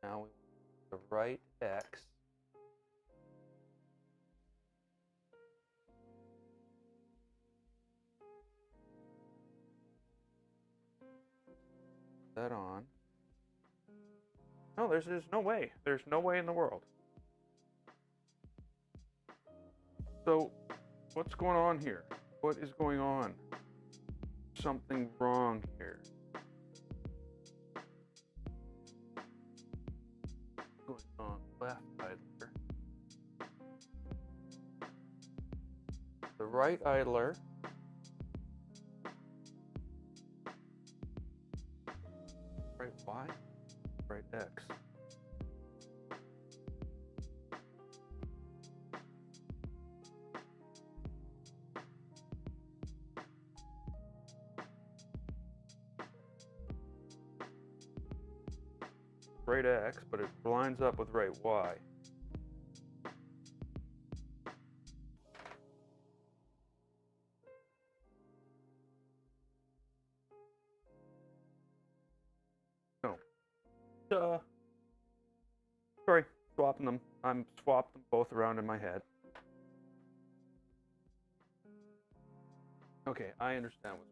Now we want the right X. That on. No, there's no way. There's no way in the world. So, what's going on here? What is going on? Something wrong here. What's going on? Left idler. The right idler. Right Y? Right X. Right X, but it lines up with right Y. No. Sorry, swapping them. I'm swapped them both around in my head. Okay, I understand what's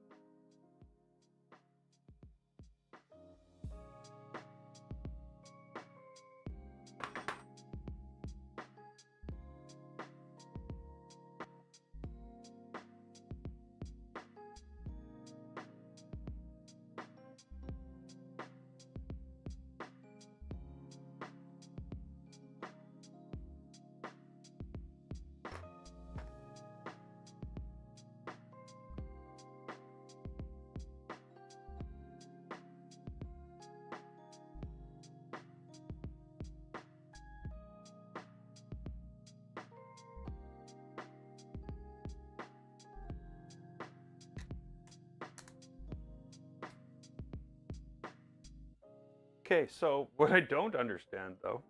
okay, so what I don't understand though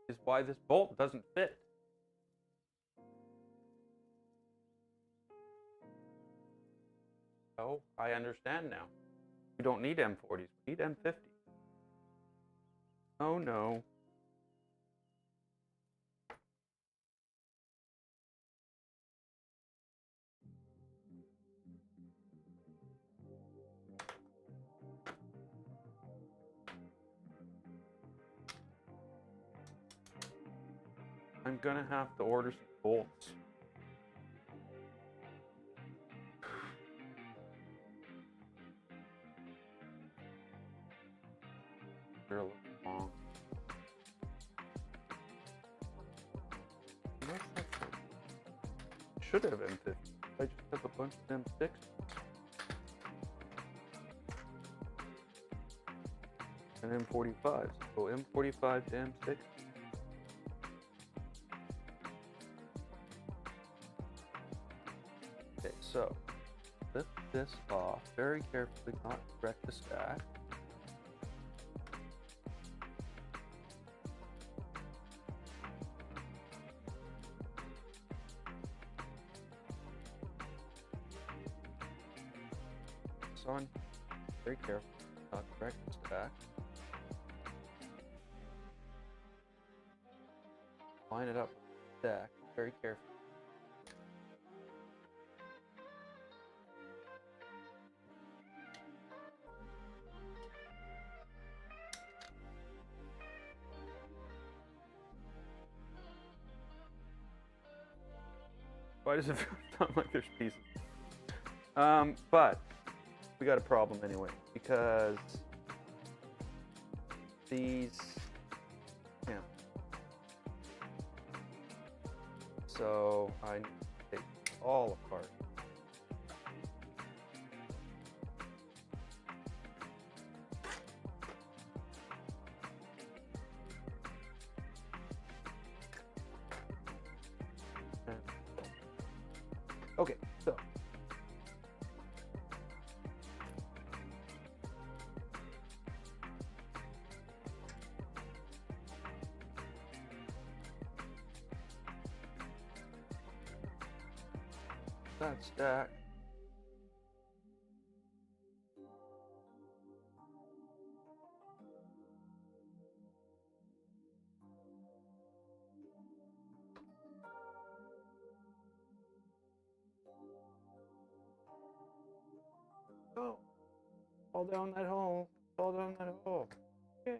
is why this bolt doesn't fit. Oh, I understand now. We don't need M40s, we need M50s. Oh no. I'm gonna have to order some bolts. They're a little long. Should have M50. I just have a bunch of M6. And M45s. So M45 to M6. Okay, so lift this off very carefully, not wreck the stack. This on very carefully, not wreck the stack. Line it up with the stack very carefully. Why does it sound like there's pieces? But we got a problem anyway, because these, yeah. So I need to take it all apart. Okay, so that stack. Go. Fall down that hole. Fall down that hole. Okay.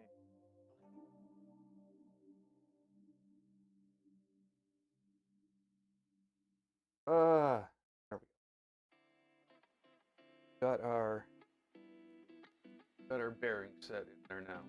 There we go. Got our bearing set in there now.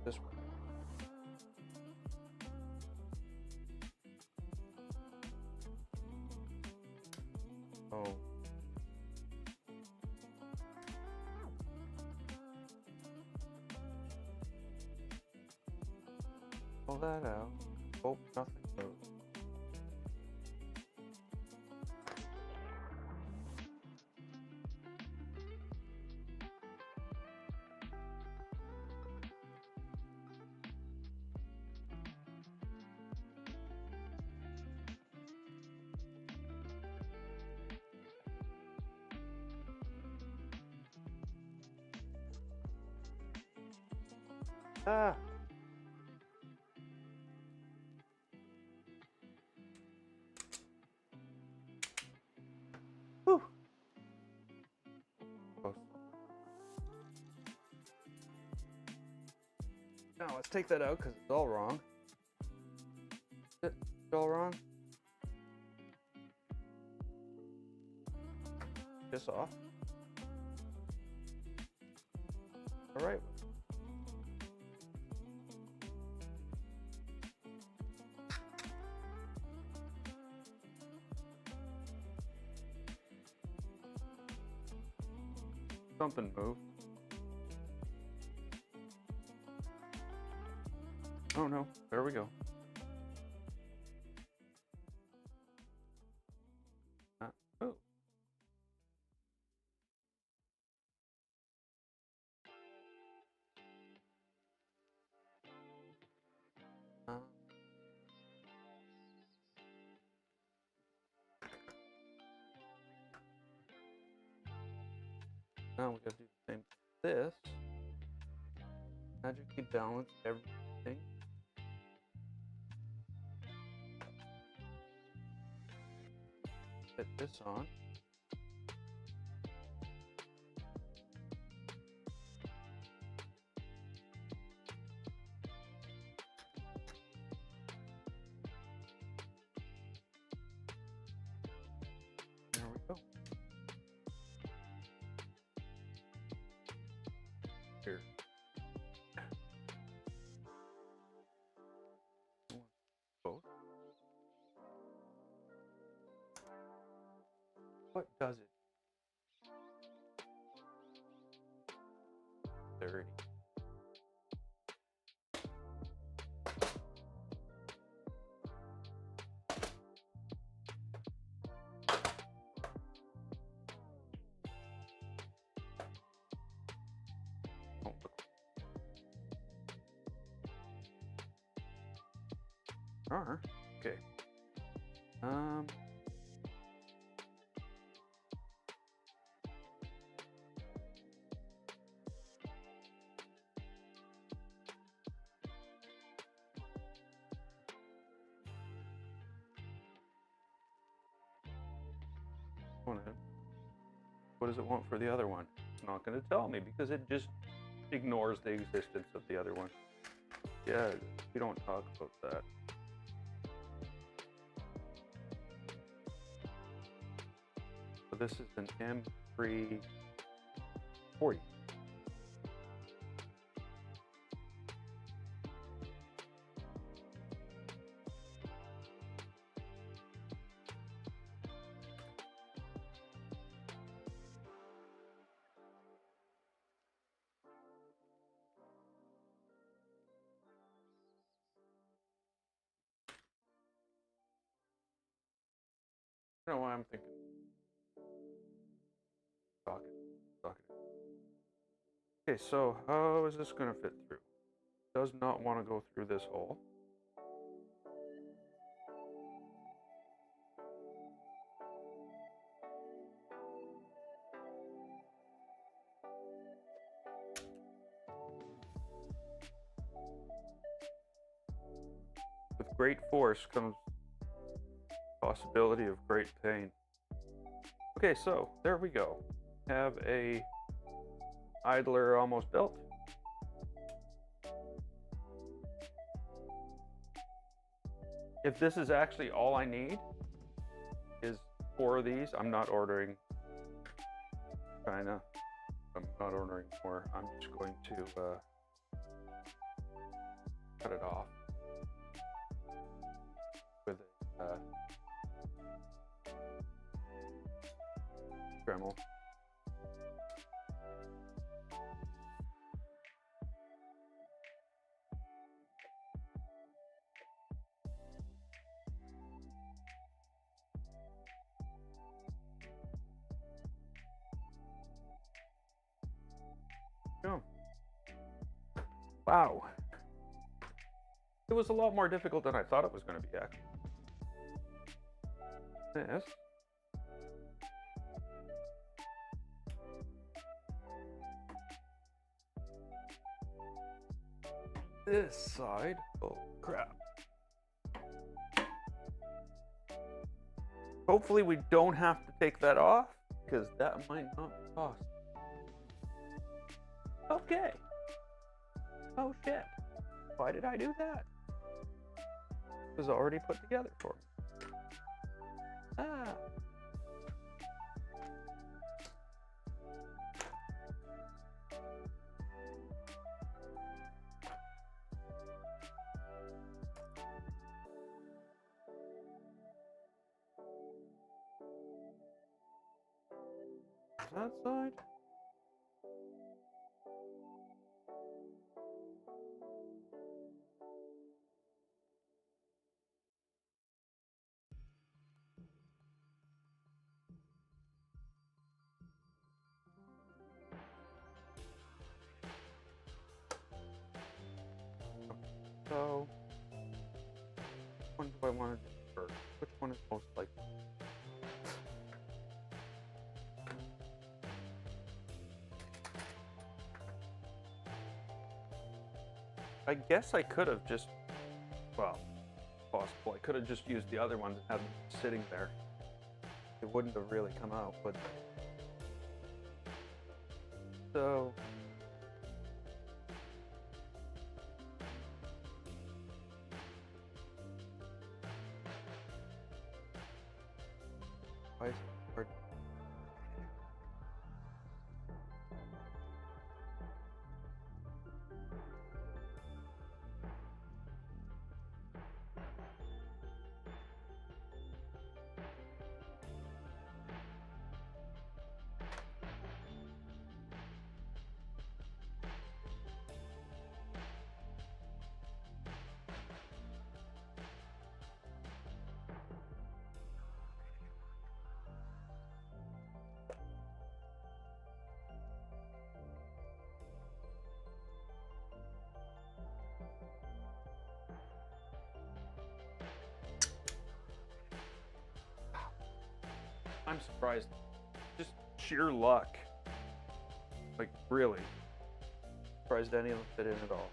This one. Oh. Pull that out. Oh, nothing moved. Ah. Whew. Close. Now let's take that out because it's all wrong. It's all wrong. This off. All right. Something moved. Oh no, there we go. Oh. Now we gotta do the same with this. Magically balance everything. Fit this on. There we go. Here. Both. What does it? 30. Oh, okay. What does it want for the other one? It's not going to tell me because it just ignores the existence of the other one. Yeah, we don't talk about that. So this is an M340. don't know why I'm thinking. Socket. Okay, so how is this going to fit through? Does not want to go through this hole. With great force comes possibility of great pain. Okay, so there we go. Have a idler almost built. If this is actually all I need, is 4 of these. I'm not ordering China. I'm not ordering more. I'm just going to cut it off with a Dremel. Oh. Wow. It was a lot more difficult than I thought it was going to be, actually. This side, oh crap. Hopefully we don't have to take that off, because that might not be possible. Okay. Oh shit. Why did I do that? It was already put together for me. Ah. That side. So, which one do I want to do first? Which one is most likely? I guess I could have just, well, possible. I could have just used the other ones and had them sitting there. It wouldn't have really come out, but so. Why is it hard? I'm surprised. Just sheer luck. Like, really. Surprised any of them fit in at all.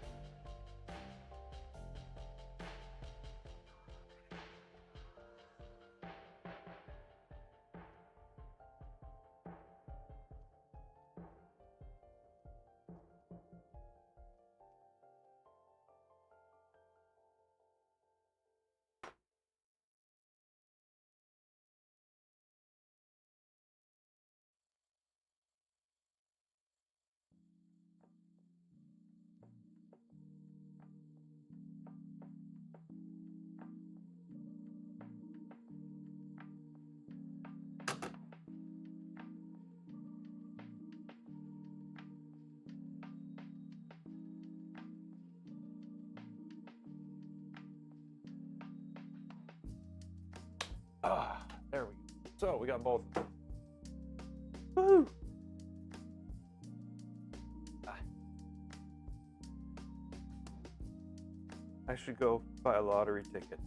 Ah, there we go. So we got both. Woo! I should go buy a lottery ticket.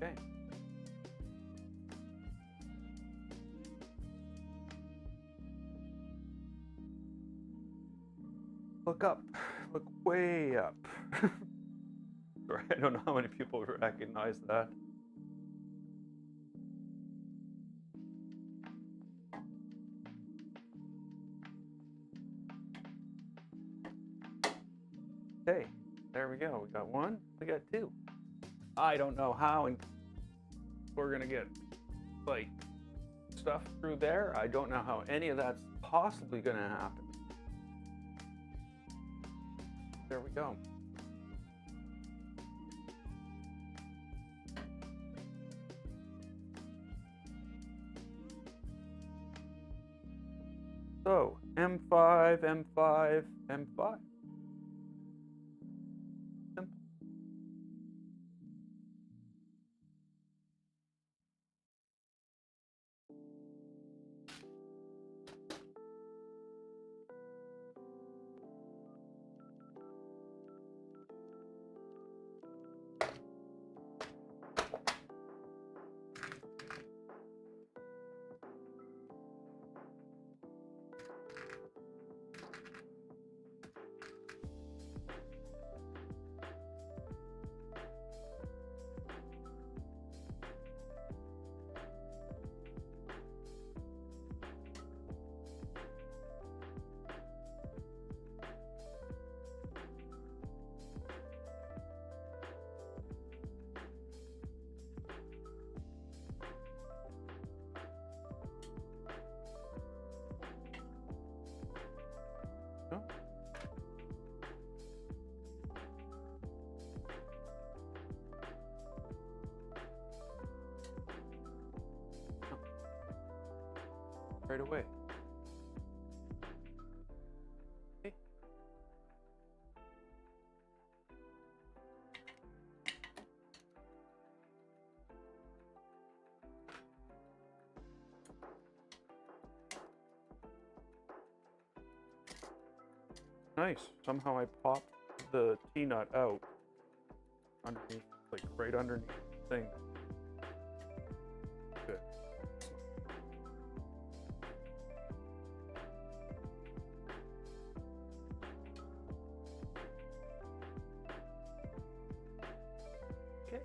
Okay. Look up. Look way up. Sorry, I don't know how many people recognize that. Okay, there we go. We got one, we got two. I don't know how and we're gonna get like stuff through there. I don't know how any of that's possibly gonna happen. There we go. So M5, M5, M5. Simple. Oh. Right away. Okay. Nice. Somehow I popped the T-nut out underneath, like right underneath the thing. Good. Okay.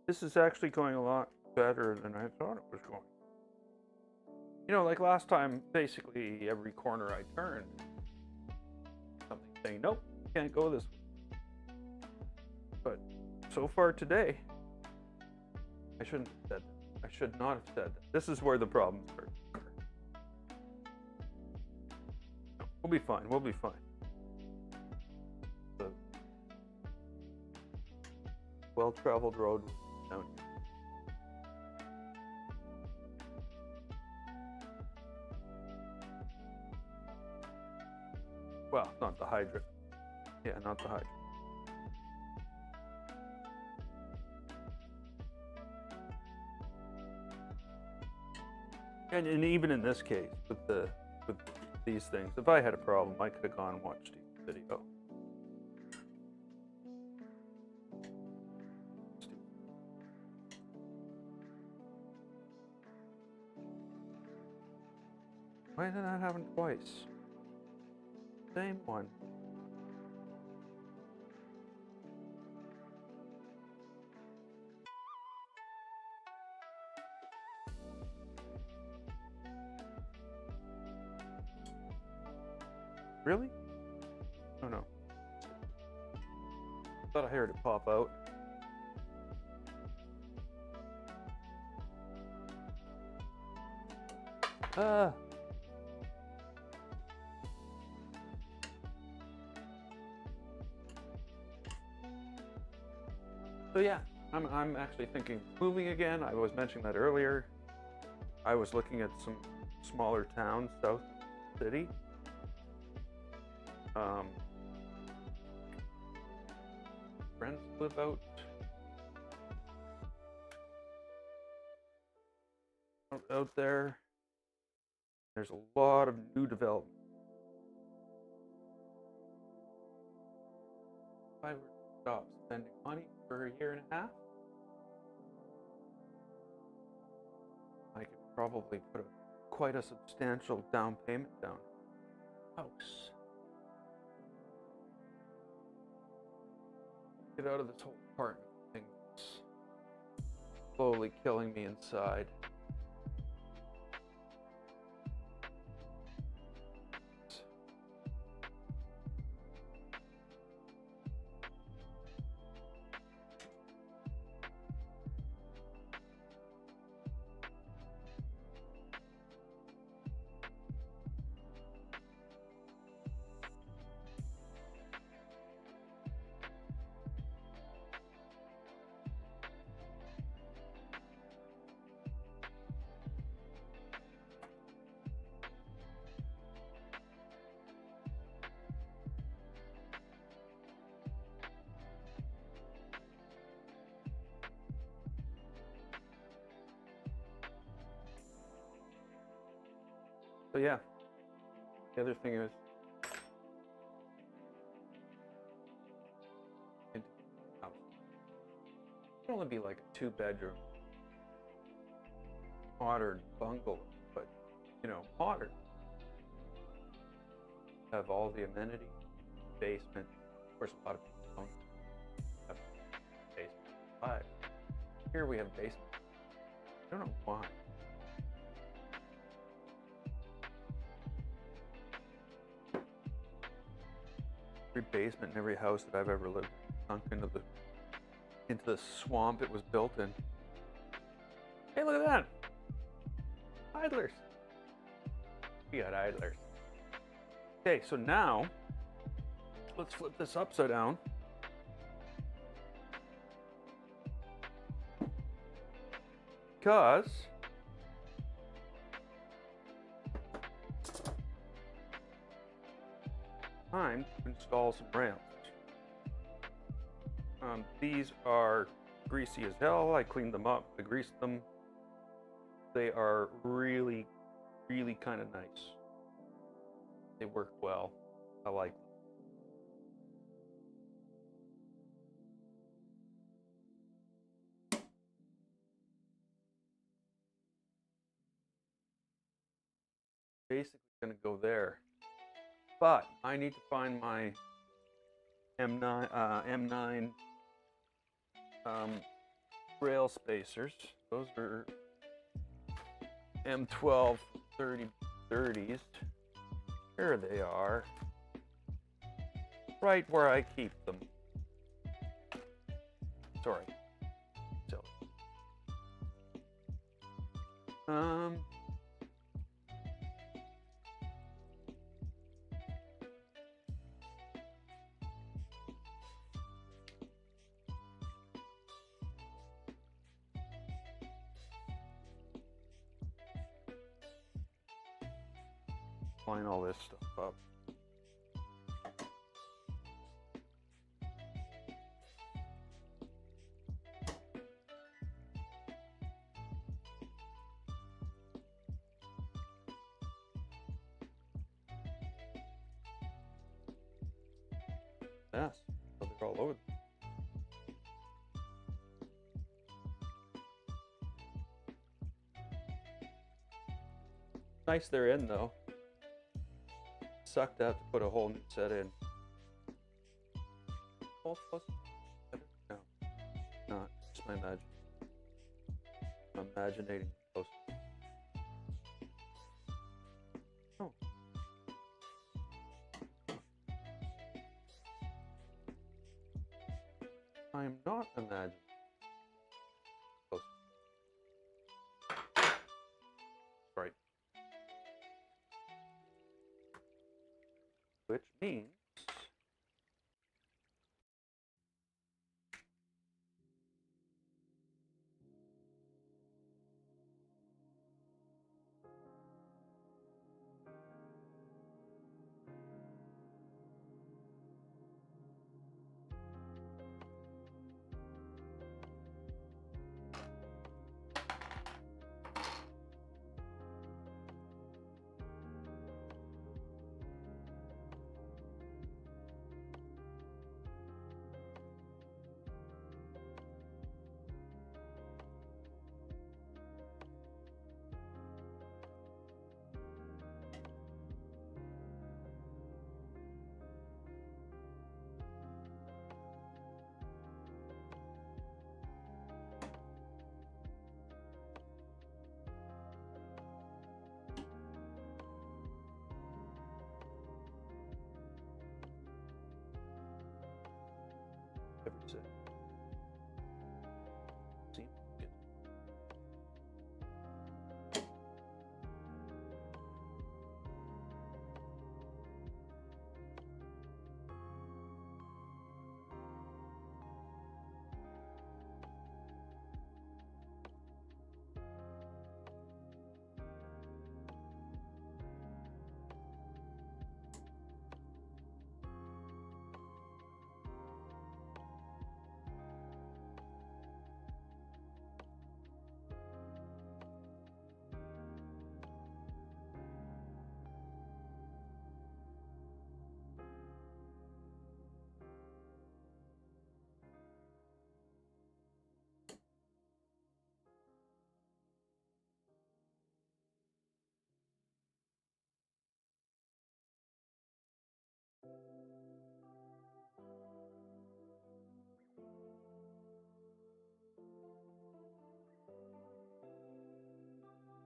This is actually going a lot better than I thought it was going. You know, like last time, basically every corner I turned, something saying, nope, can't go this way. But so far today, I shouldn't have said that. I should not have said that. This is where the problems start. We'll be fine. We'll be fine. The well-traveled road down here. Well, not the Hydra. Yeah, not the Hydra. And even in this case, with the these things. If I had a problem, I could have gone and watched the video. Why did that happen twice? Same one. Really? Oh no. Thought I heard it pop out. So yeah, I'm actually thinking moving again. I was mentioning that earlier. I was looking at some smaller towns south of the city. Friends live out there. There's a lot of new development. If I were to stop spending money for a year and a half, I could probably put quite a substantial down payment down. House. Get out of this whole apartment thing. It's slowly killing me inside. So yeah, the other thing is it can only be like a 2-bedroom modern bungalow, but you know, modern. Have all the amenities, basement. Of course, a lot of people don't have basement, but here we have basement. I don't know why. Every basement in every house that I've ever lived in sunk into the swamp it was built in. Hey, look at that! Idlers. We got idlers. Okay, so now let's flip this upside down. Because time to install some rails. These are greasy as hell. I cleaned them up, I greased them. They are really, really kind of nice. They work well. I like them. Basically gonna go there. But I need to find my M9 rail spacers. Those are M12 30/30s. Here they are. Right where I keep them. Sorry. Silly. Line all this stuff up. mess. So they're all over. Nice they're in though. Sucked to have to put a whole new set in. All plus. No, not just my imagination. I'm imaginating close. Oh. I am not imagining. Close. Right. Which means every set. See? Good.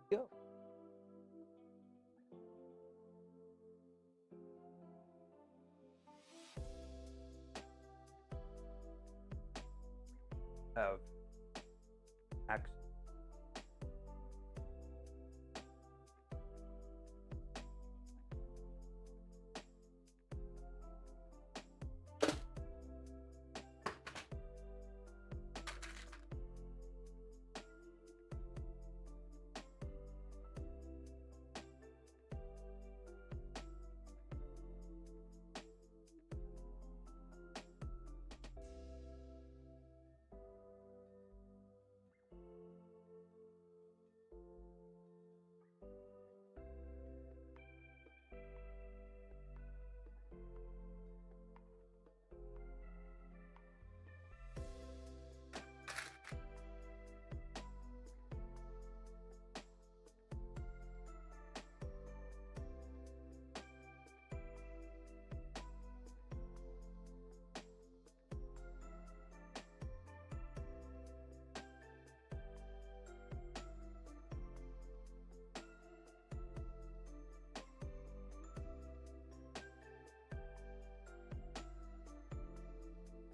Go. Have access.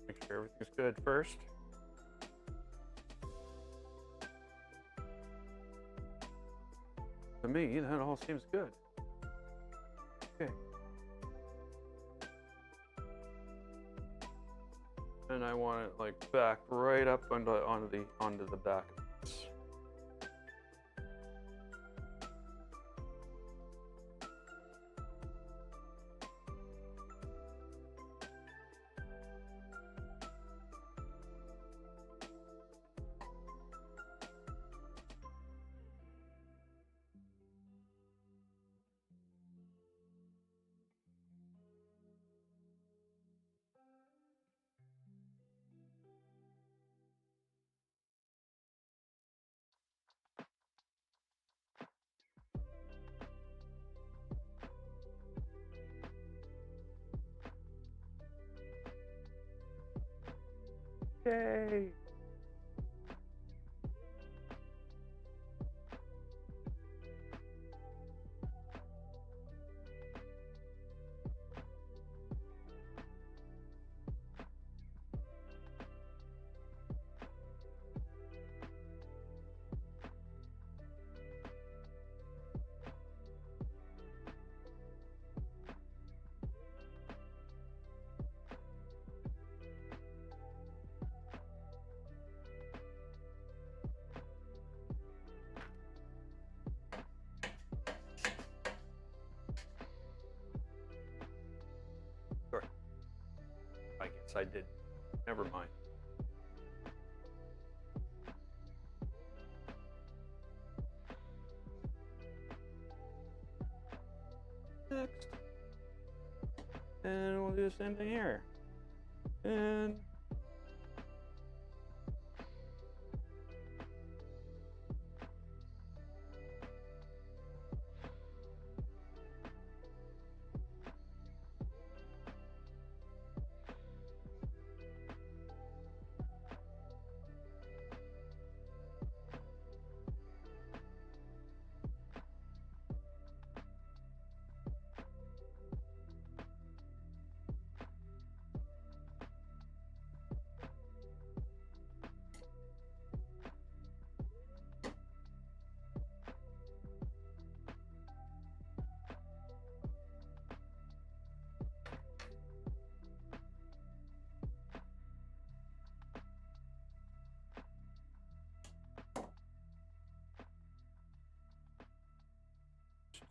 Make sure everything's good first. To me, that all seems good. Okay. And I want it like backed right up onto the back of this. Yay! Sure. I guess I did. Never mind. Next. And we'll do the same thing here. And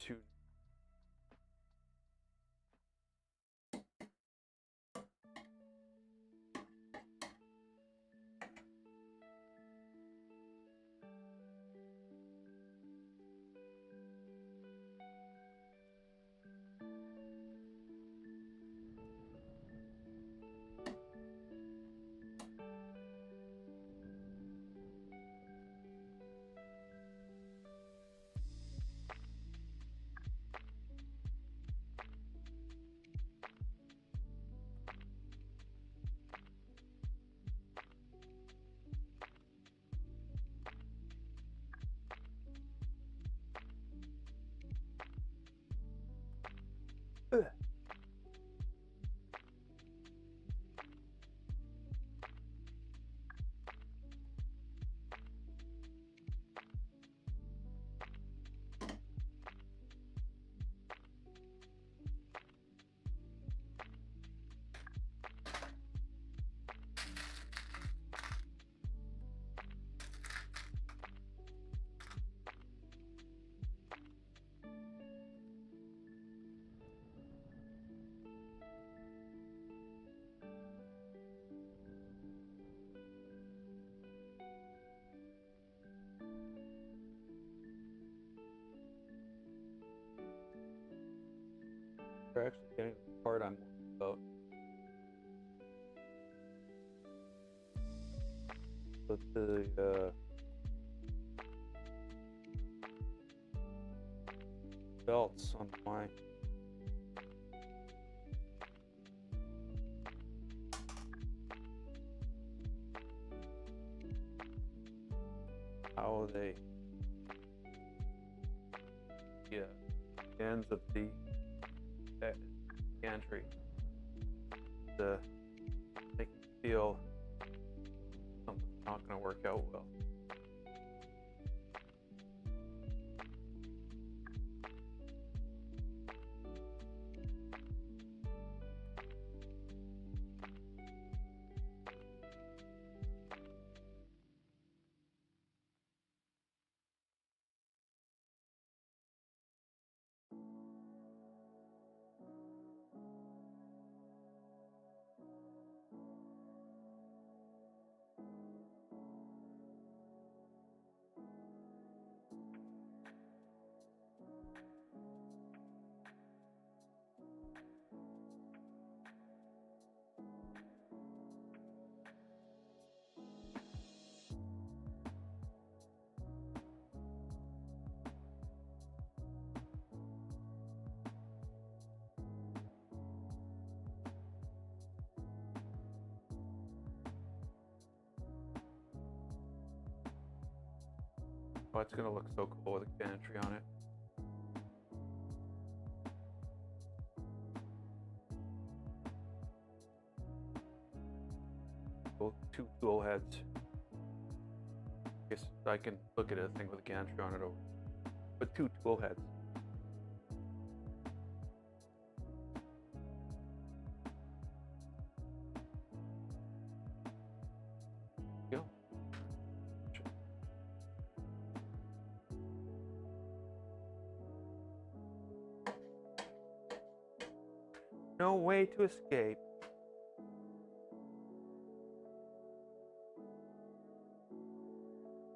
two. Ugh. They're actually getting the part I'm worried about. But the belts on my how they ends of the gantry to make me feel something's not going to work out well. Oh, it's gonna look so cool with a gantry on it. Cool. 2 tool heads. Guess I can look at a thing with a gantry on it over. But 2 tool heads. Go. No way to escape.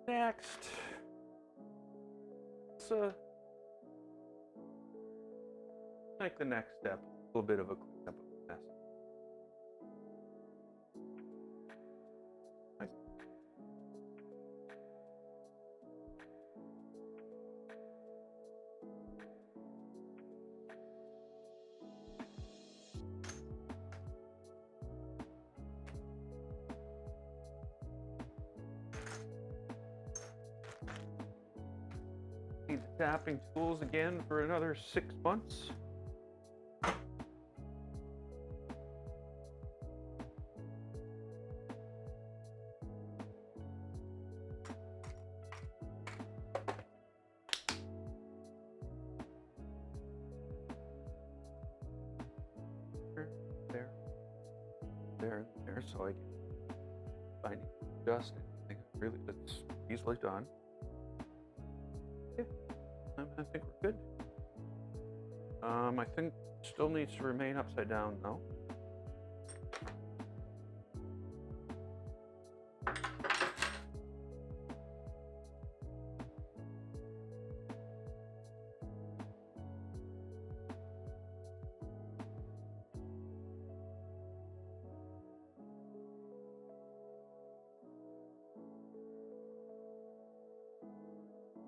Next. So, like the next step, a little bit of a cleanup of the mess. Need the tapping tools again for another 6 months. There, so I can find just anything really that's easily done. Yeah, I think we're good. I think still needs to remain upside down though.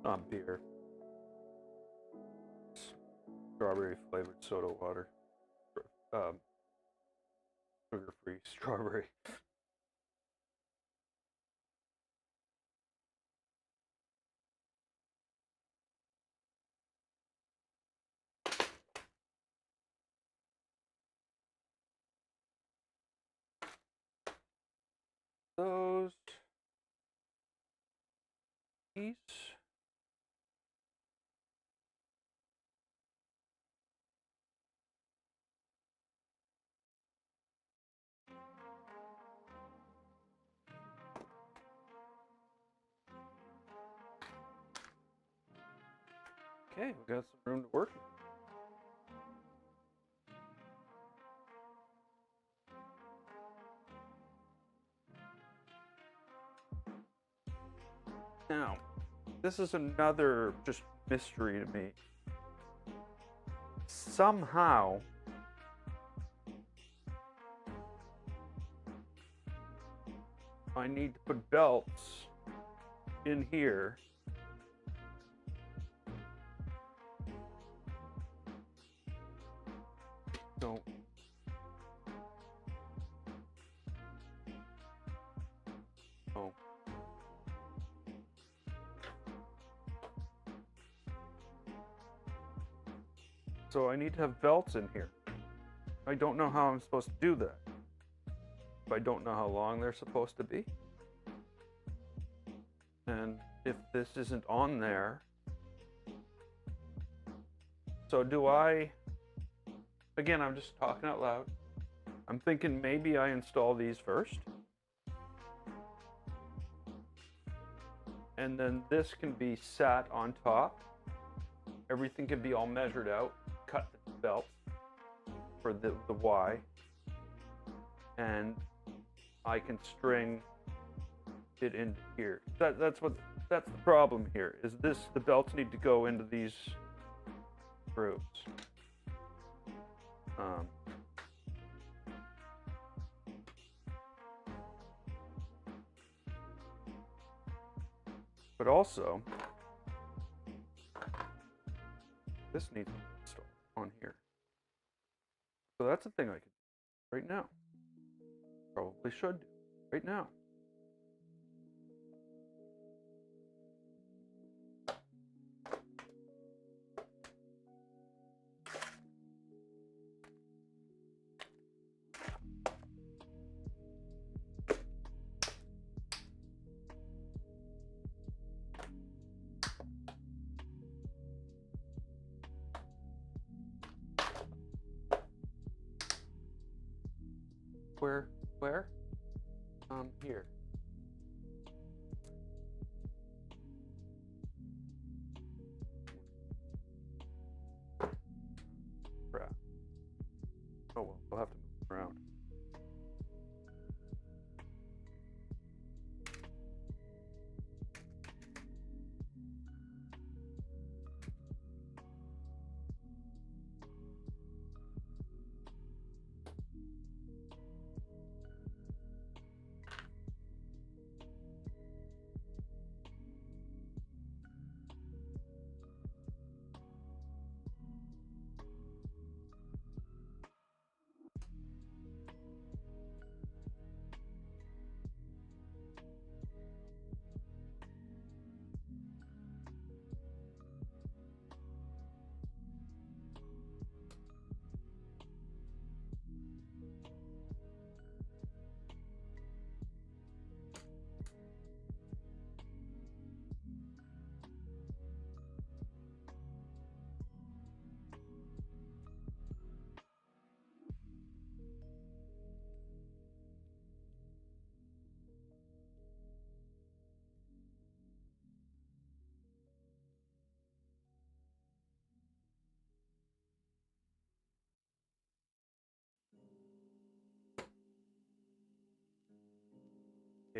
Not beer. Strawberry flavored soda water. Sugar-free strawberry. These. Okay, we got some room to work. Now, this is another just mystery to me. Somehow, I need to put belts in here. So, oh. So I need to have belts in here. I don't know how I'm supposed to do that. I don't know how long they're supposed to be. And if this isn't on there, so do I, again, I'm just talking out loud. I'm thinking maybe I install these first. And then this can be sat on top. Everything can be all measured out, cut the belt for the Y. And I can string it into here. That's the problem here, is the belts need to go into these grooves. But also, this needs to be installed on here. So that's a thing I can do right now. Probably should do right now. Where? Here. Crap. Oh well, we'll have to move around.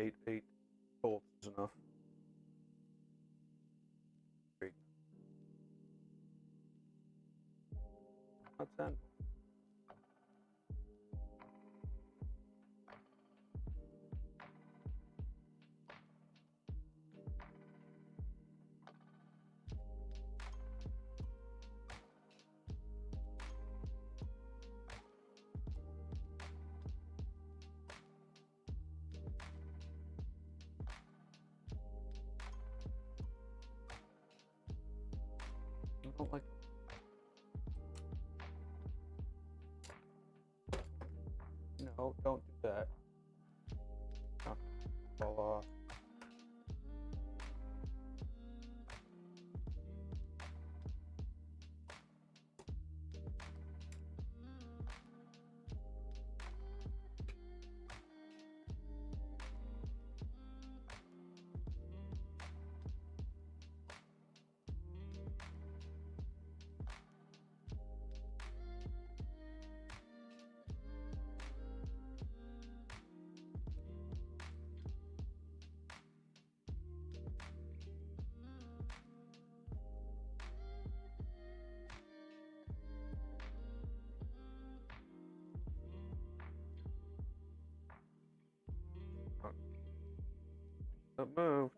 Eight bolts is enough. Great. That's that. I don't like. No, don't do that. Oh, fall off. It moved.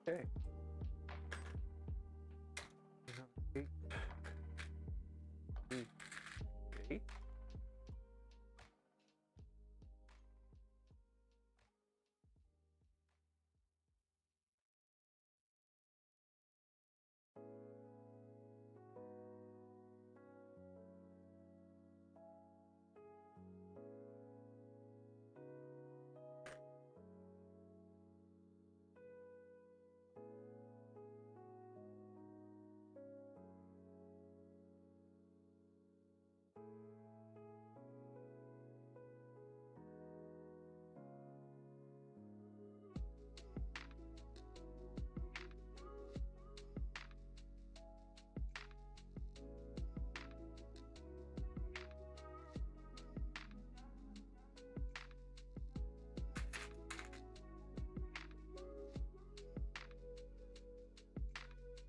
Okay. Eight. Eight.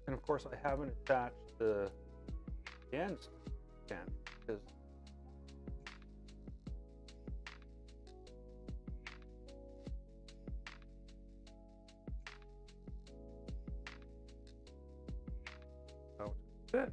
And of course, I haven't attached the ends again because how it's fit.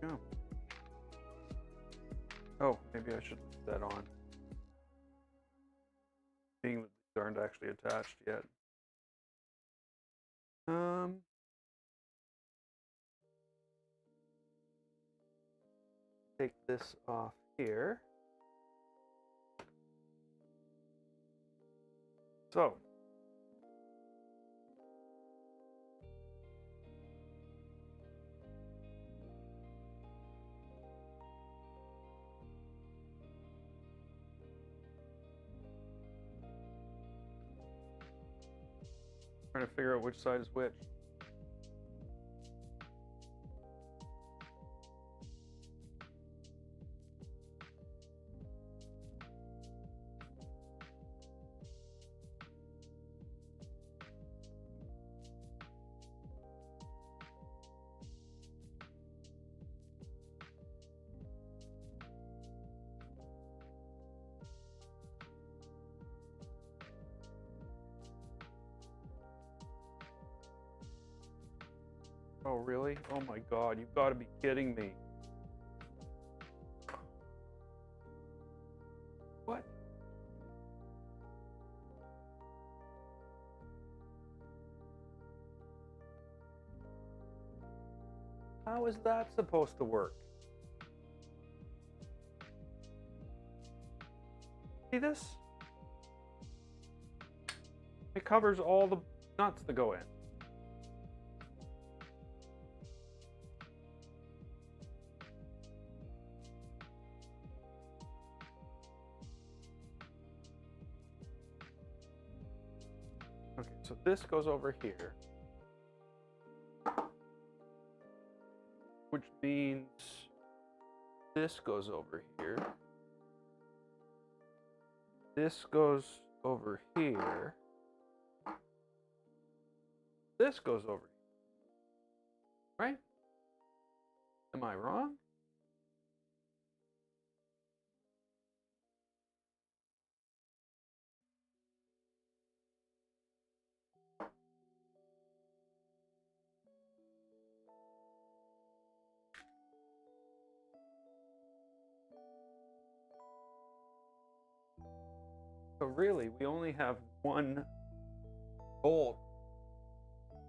go. Oh, maybe I should leave that on. Being that these aren't actually attached yet. Take this off here. So, trying to figure out which side is which. Oh, really? Oh my God, you've got to be kidding me. What? How is that supposed to work? See this? It covers all the nuts that go in. Okay, so this goes over here, which means this goes over here. This goes over here. This goes over here. Right? Am I wrong? So really, we only have one bolt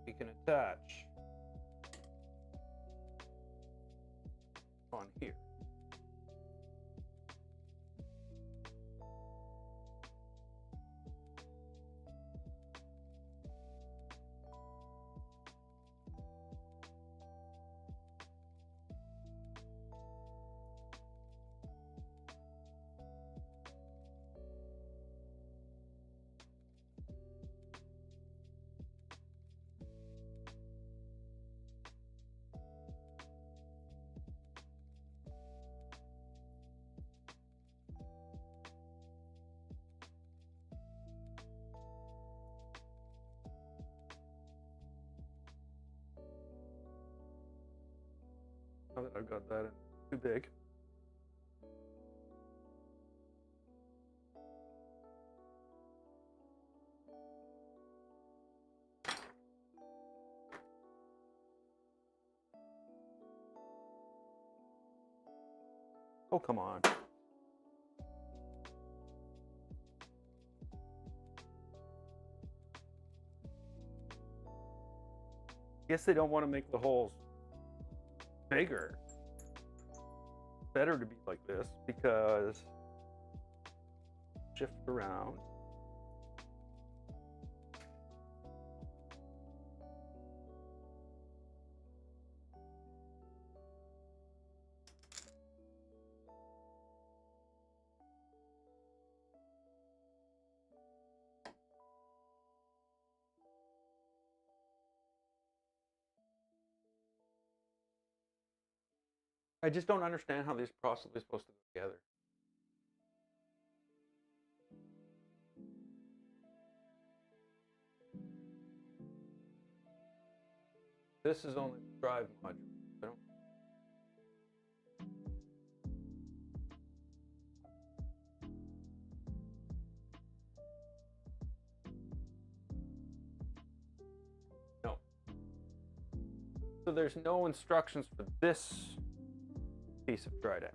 we can attach on here. Now that I've got that in too big. Oh, come on. Guess they don't want to make the holes bigger. Better to be like this because shift around. I just don't understand how these are possibly supposed to go together. This is only the drive module. I don't... No. So there's no instructions for this piece of Trident.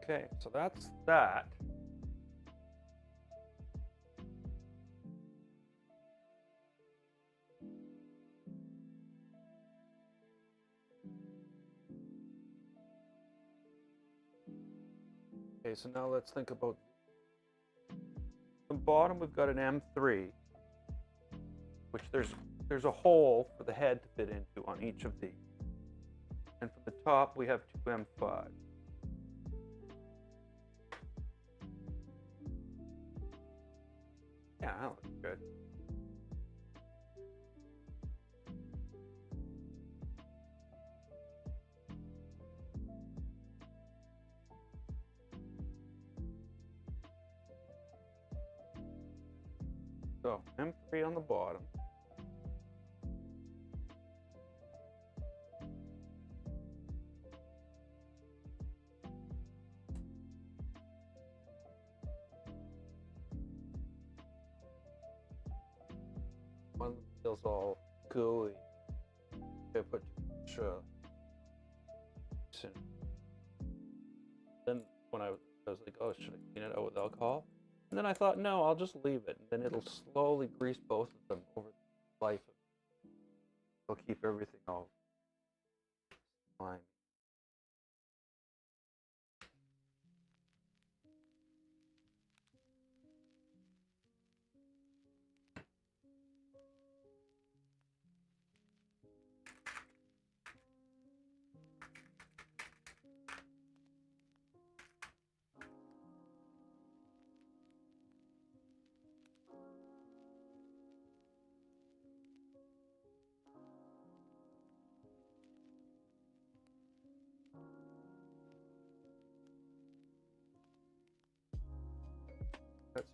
Okay, so that's that. Okay, so now let's think about the bottom. We've got an M3, which there's a hole for the head to fit into on each of these. And from the top, we have two M5s. Yeah, that looks good. So M3 on the bottom. One feels all gooey. I put too much in. Then when I was like, oh, should I clean it out with alcohol? And then I thought, no, I'll just leave it. And then it'll slowly grease both of them over the life of it. It'll keep everything all slimy. That's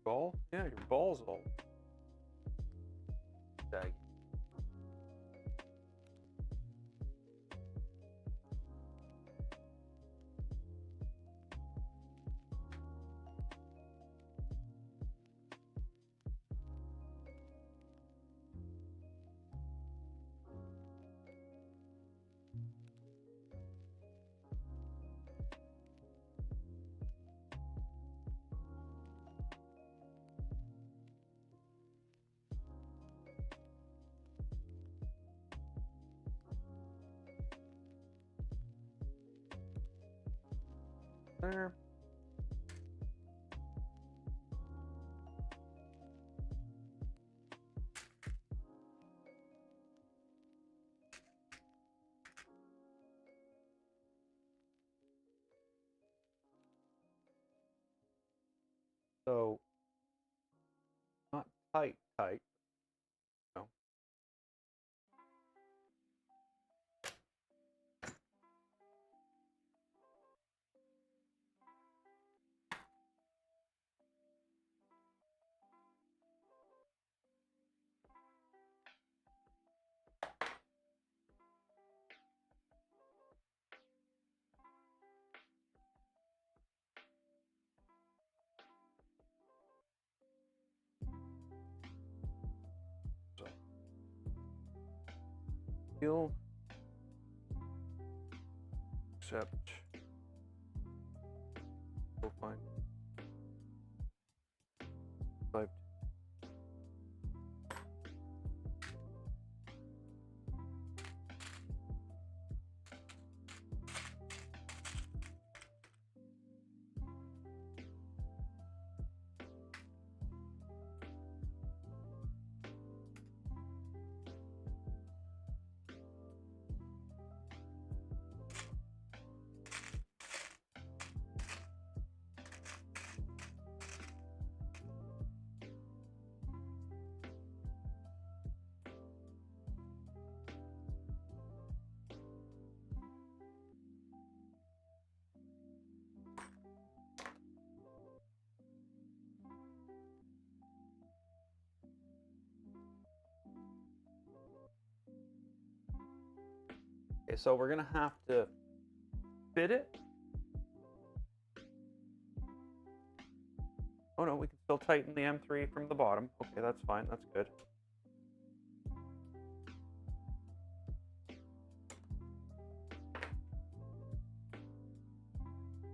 ball? Yeah, your ball's all saggy. There. So not tight, no. So feel, except we'll find 5. Okay, so we're gonna have to fit it. Oh no, we can still tighten the M3 from the bottom. Okay, that's fine, that's good.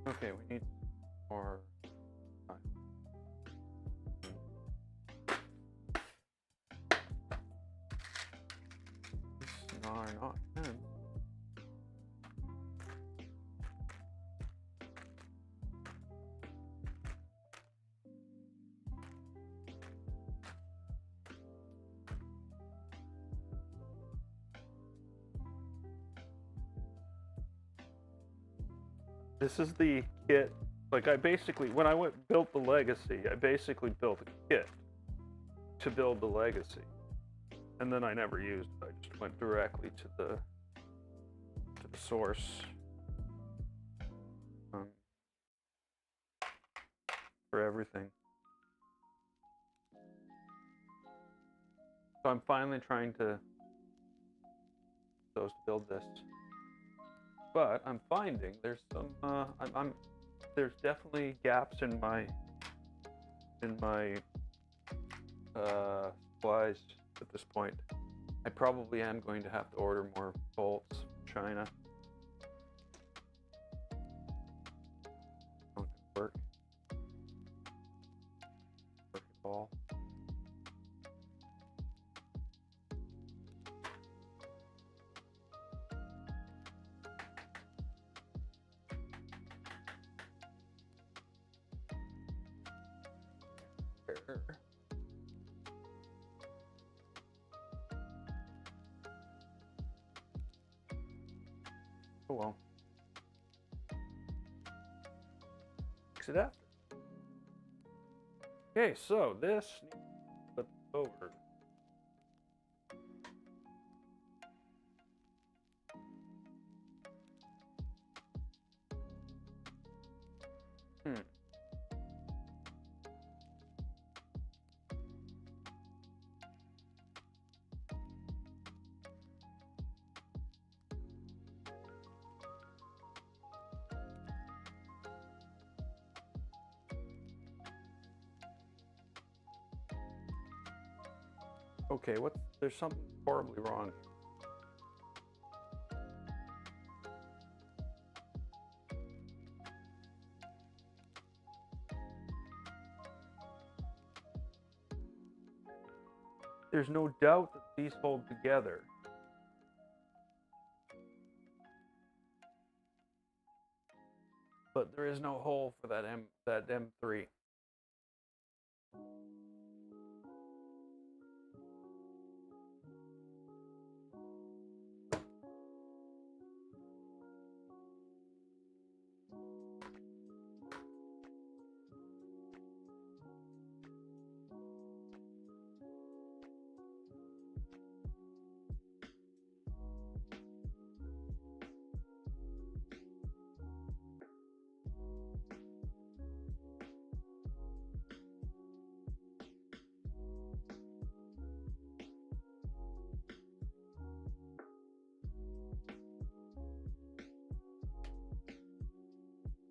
Okay, we need more. These are not 10. This is the kit. Like, I basically, when I built the Legacy, I basically built a kit to build the Legacy. And then I never used it. I just went directly to the source for everything. So I'm finally trying to build this. But I'm finding there's some there's definitely gaps in my supplies at this point. I probably am going to have to order more bolts from China. Not gonna work at all. Oh well. Fix it after. Okay, so this needs to flip over. Okay, there's something horribly wrong. There's no doubt that these hold together. But there is no hole for that M3.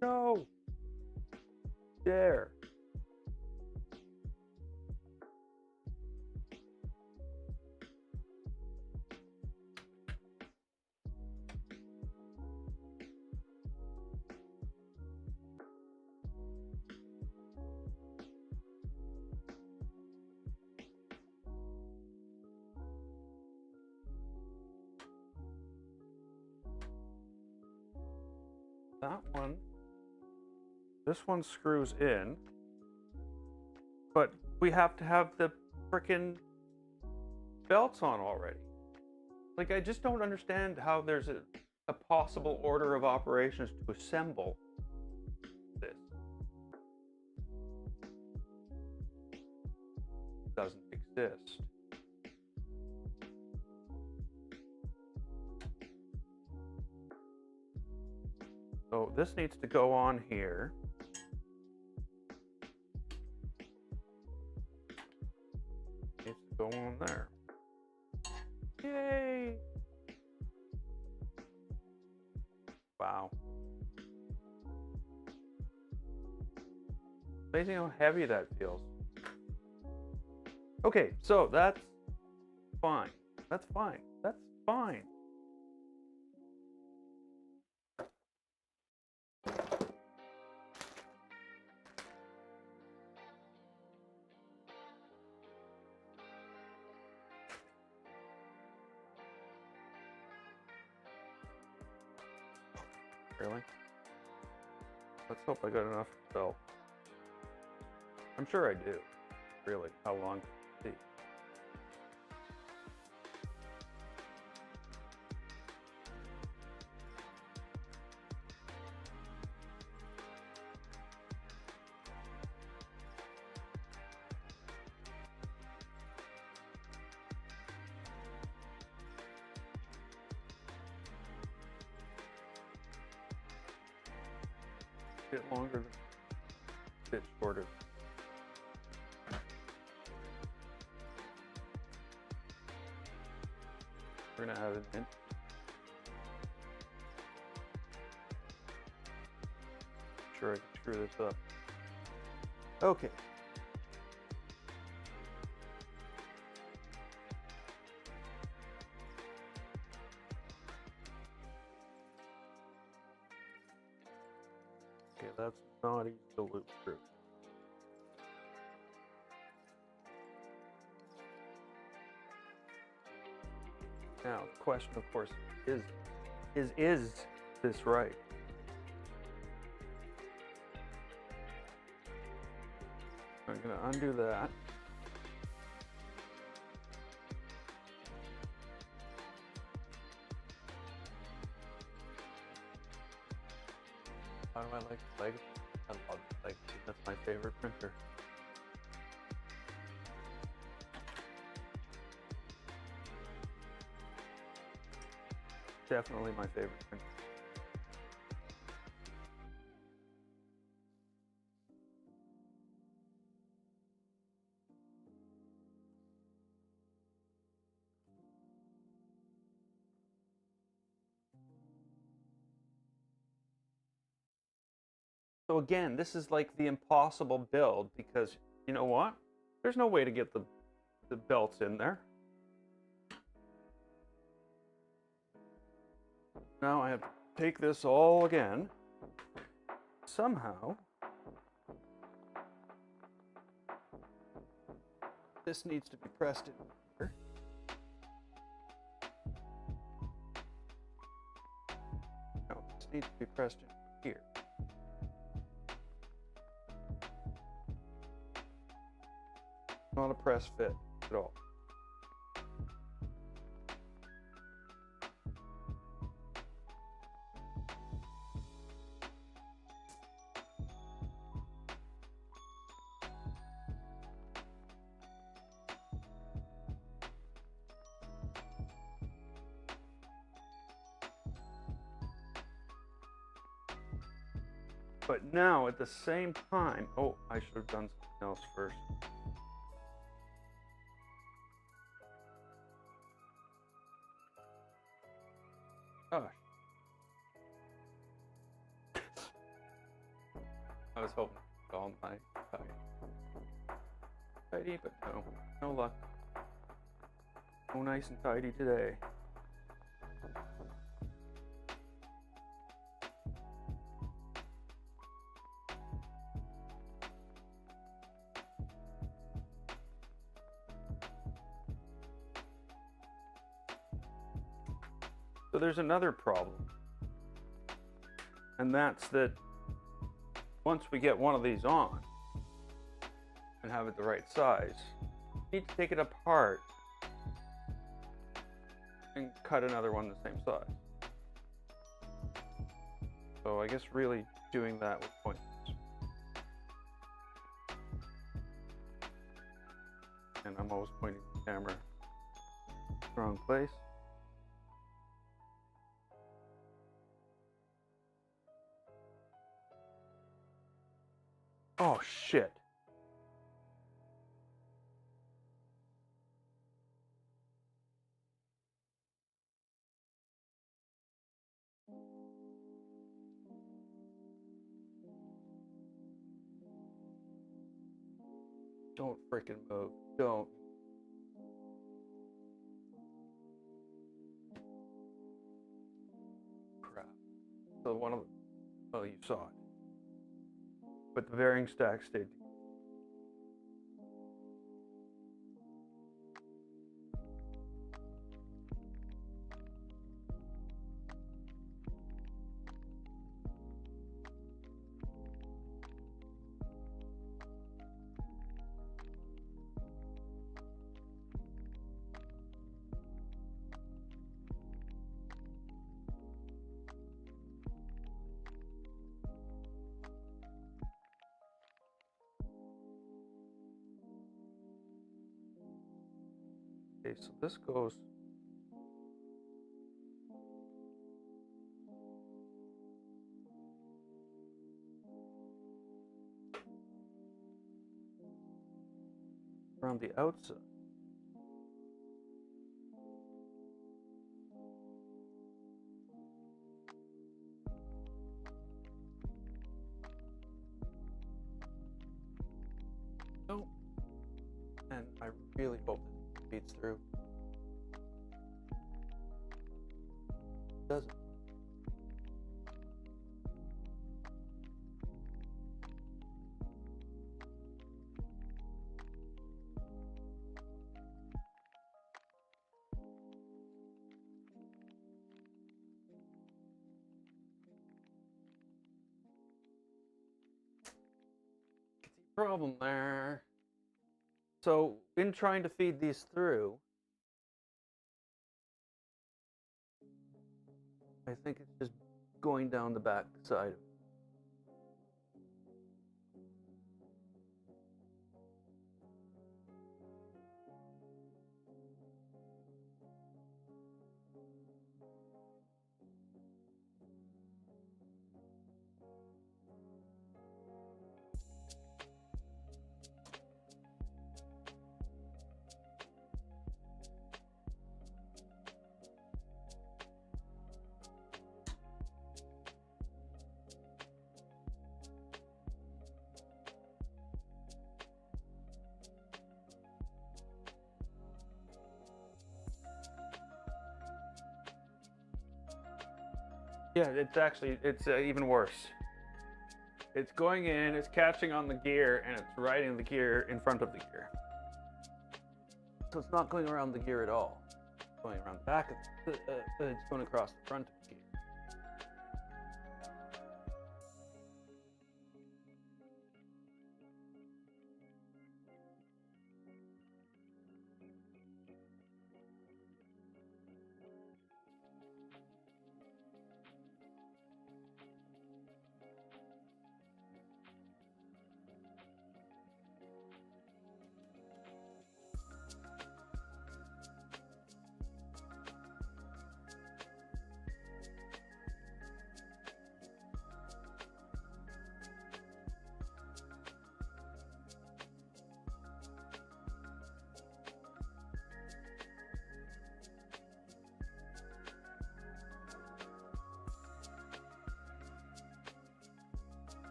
No! There. That one. This one screws in. But we have to have the frickin' belts on already. Like, I just don't understand how there's a possible order of operations to assemble this. It doesn't exist. So this needs to go on here. Needs to go on there. Yay! Wow. Amazing how heavy that feels. Okay, so that's fine. That's fine. That's fine. Really? Let's hope I got enough belt. I'm sure I do. Really, how long? See. A bit longer, a bit shorter. We're gonna add an inch. Sure, I can screw this up. Okay. Okay, that's not easy to loop through. Now, the question, of course, is this right? I'm going to undo that. How do I like Legacy? I love Legacy. That's my favorite printer. Definitely my favorite printer. So again, this is like the impossible build because you know what? There's no way to get the belts in there. Now I have to take this all again. Somehow, this needs to be pressed in here. No, this needs to be pressed in here. Not a press fit at all. But now at the same time, oh, I should have done something else first. Gosh. I was hoping to all my tidy, but no luck. No nice and tidy today. So there's another problem, and that's that once we get one of these on and have it the right size, we need to take it apart and cut another one the same size. So I guess really doing that was pointless. And I'm always pointing the camera in the wrong place. Oh shit. Don't freaking move. Don't. Crap. So one of the, oh, you saw it. But the bearing stack stayed. Okay, so this goes around the outside. Oh, and I really hope this feeds through. It doesn't. Problem there. So in trying to feed these through, I think it's just going down the back side. Yeah, it's even worse. It's going in, it's catching on the gear, and it's riding the gear in front of the gear. So it's not going around the gear at all. It's going around the back of it's going across the front of the gear.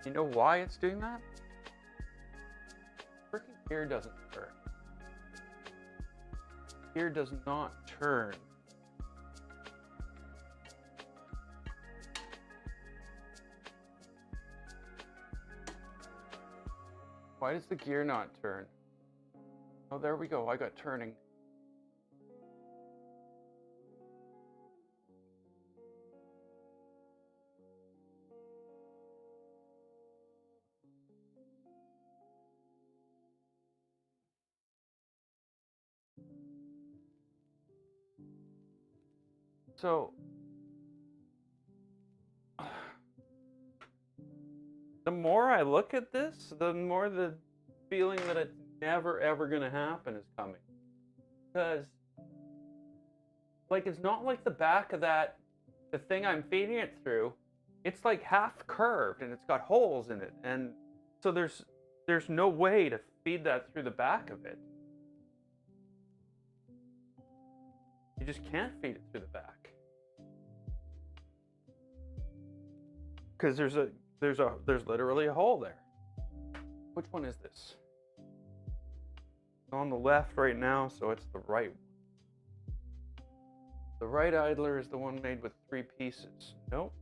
You know why it's doing that? Freaking gear doesn't turn. Gear does not turn. Why does the gear not turn? Oh, there we go. I got turning. So, the more I look at this, the more the feeling that it's never ever going to happen is coming. Because, like, it's not like the back of that, the thing I'm feeding it through, it's like half curved and it's got holes in it. And so there's no way to feed that through the back of it. You just can't feed it through the back. Because there's literally a hole there. Which one is this? on the left right now, so it's the right one. The right idler is the one made with 3 pieces. Nope.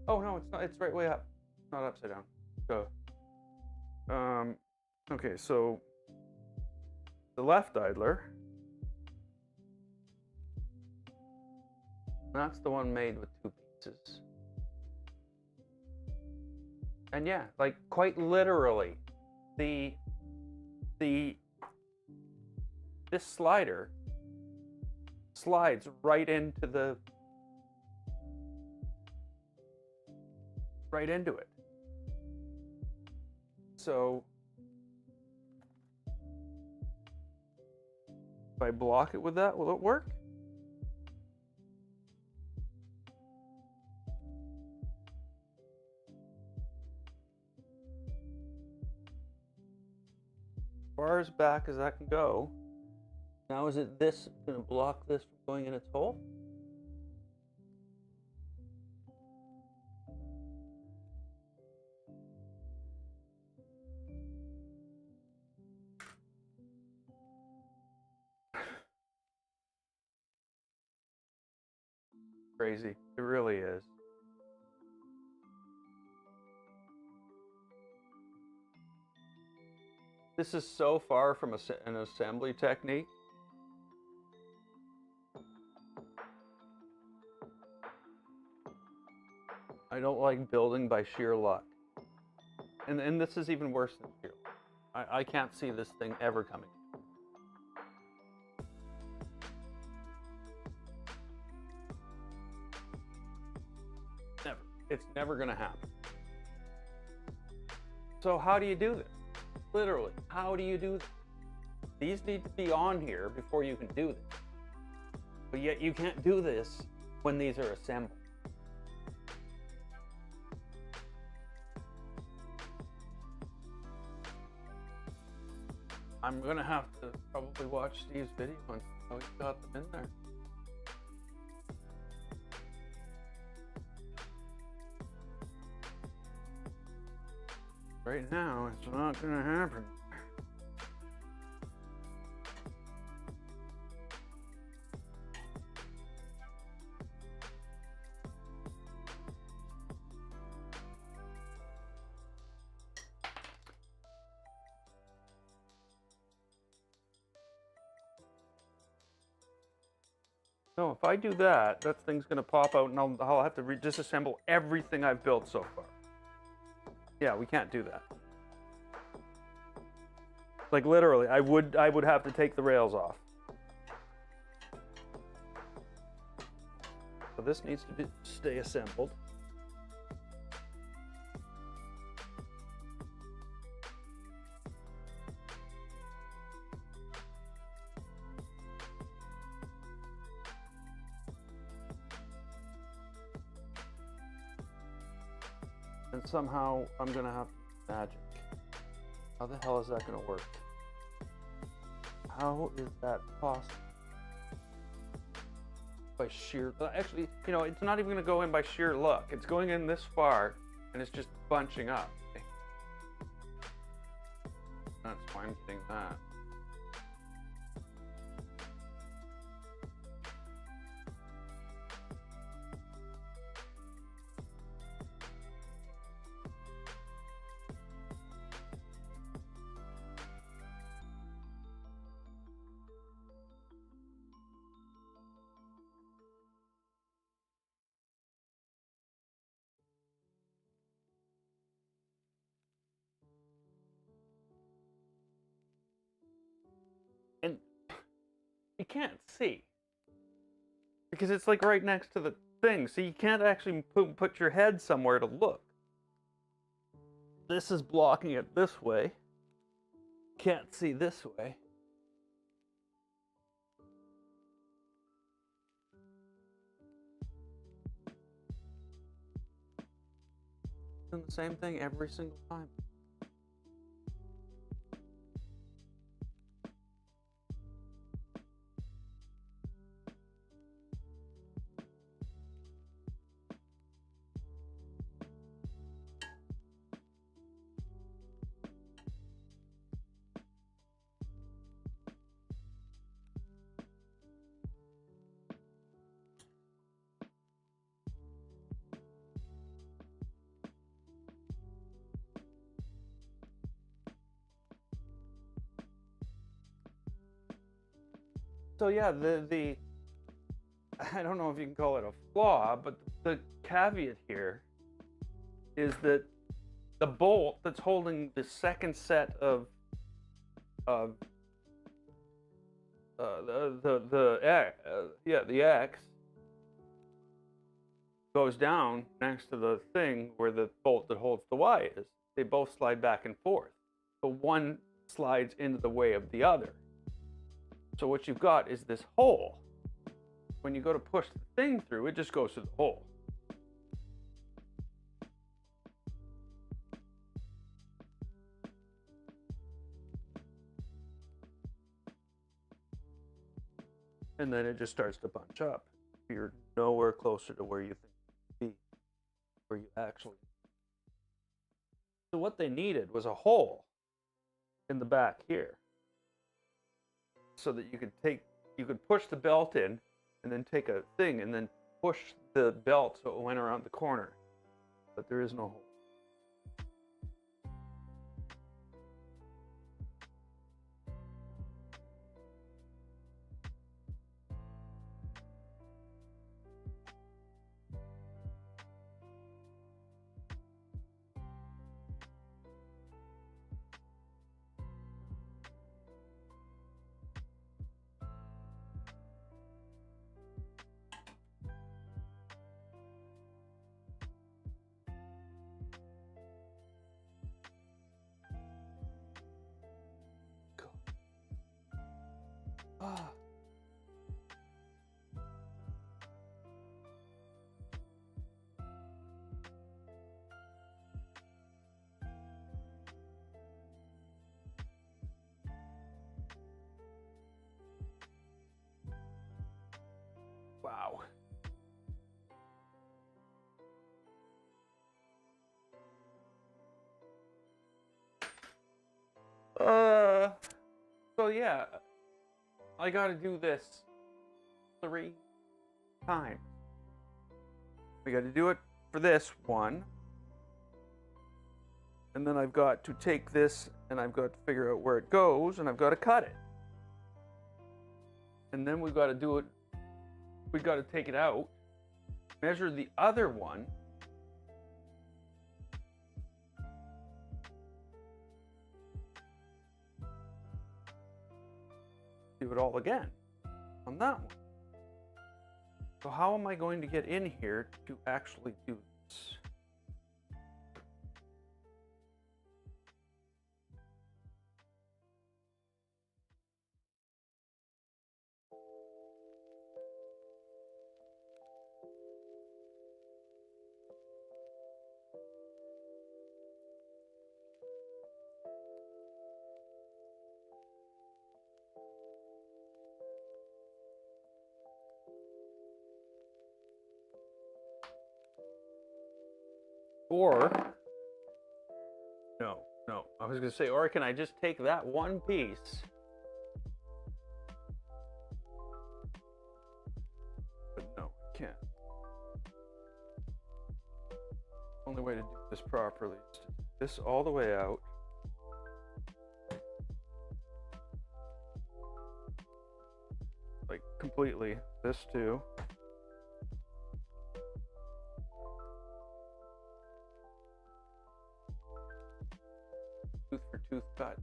Oh no, it's not. It's right way up. It's not upside down. So, okay, so the left idler, that's the one made with 2 pieces. And yeah, like quite literally, this slider slides right into it. So if I block it with that, will it work? As far as back as that can go. Now is it this going to block this from going in its hole? Crazy. It really is. This is so far from an assembly technique. I don't like building by sheer luck. And this is even worse than sheer luck. I can't see this thing ever coming. Never. It's never going to happen. So how do you do this? Literally, how do you do this? These need to be on here before you can do this. But yet you can't do this when these are assembled. I'm gonna have to probably watch Steve's video and see how he got them in there. Right now, it's not gonna happen. No, if I do that, that thing's gonna pop out and I'll have to disassemble everything I've built so far. Yeah, we can't do that. Like literally, I would have to take the rails off. So this needs to stay assembled. And somehow I'm gonna have magic. How the hell is that gonna work? How is that possible? By sheer, actually, you know, it's not even gonna go in by sheer luck. It's going in this far and it's just bunching up. That's why I'm getting that. And you can't see because it's like right next to the thing, so you can't actually put your head somewhere to look. This is blocking it this way. Can't see this way. Doing the same thing every single time. So yeah, the I don't know if you can call it a flaw, but the caveat here is that the bolt that's holding the second set of the X goes down next to the thing where the bolt that holds the Y is. They both slide back and forth. So one slides into the way of the other. So what you've got is this hole. When you go to push the thing through, it just goes through the hole. And then it just starts to bunch up. You're nowhere closer to where you think you be, where you actually. So what they needed was a hole in the back here, so that you could push the belt in, and then take a thing and then push the belt so it went around the corner. But there is no hole. Ah. Wow. So yeah, I gotta do this 3 times. We gotta do it for this one. And then I've got to take this and I've got to figure out where it goes and I've got to cut it. And then we've got to do it, we've got to take it out, measure the other one, do it all again on that one. So how am I going to get in here to actually do this? Or, no, I was going to say, or can I just take that one piece, but no, I can't. Only way to do this properly is to do this all the way out. Like completely, this too. Tooth for tooth cut.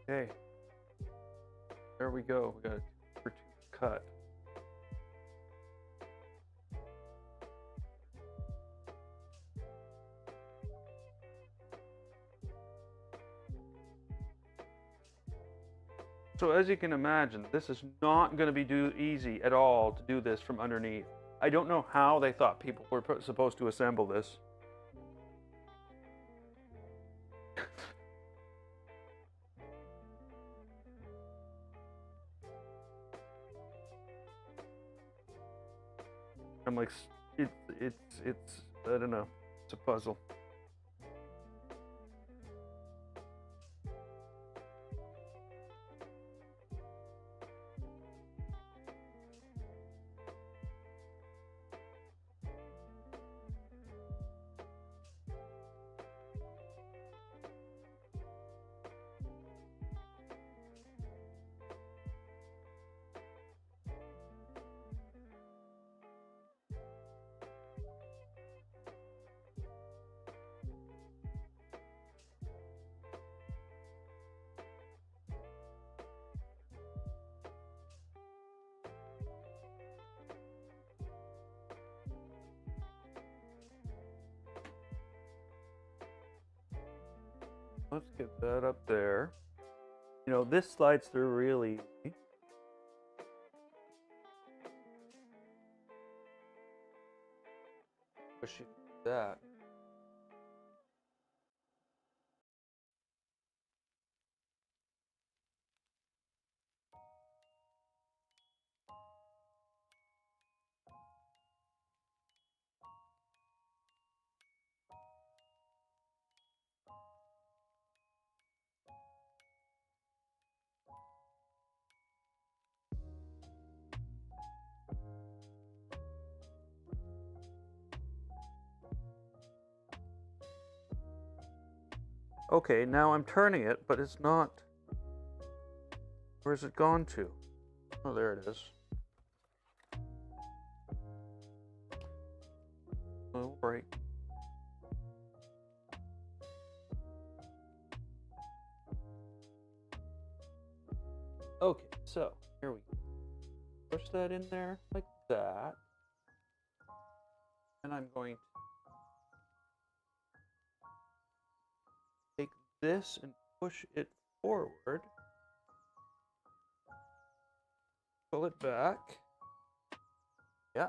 Okay. There we go. We got a 2x2 cut. So as you can imagine, this is not going to be easy at all to do this from underneath. I don't know how they thought people were supposed to assemble this. I'm like, it's, I don't know, it's a puzzle. Let's get that up there. You know, this slides through really easy. Push it that. Okay, now I'm turning it, but it's not. Where's it gone to? Oh, there it is. Little break. Okay, so here we go. Push that in there like that. And I'm going to take this and push it forward. Pull it back. Yeah,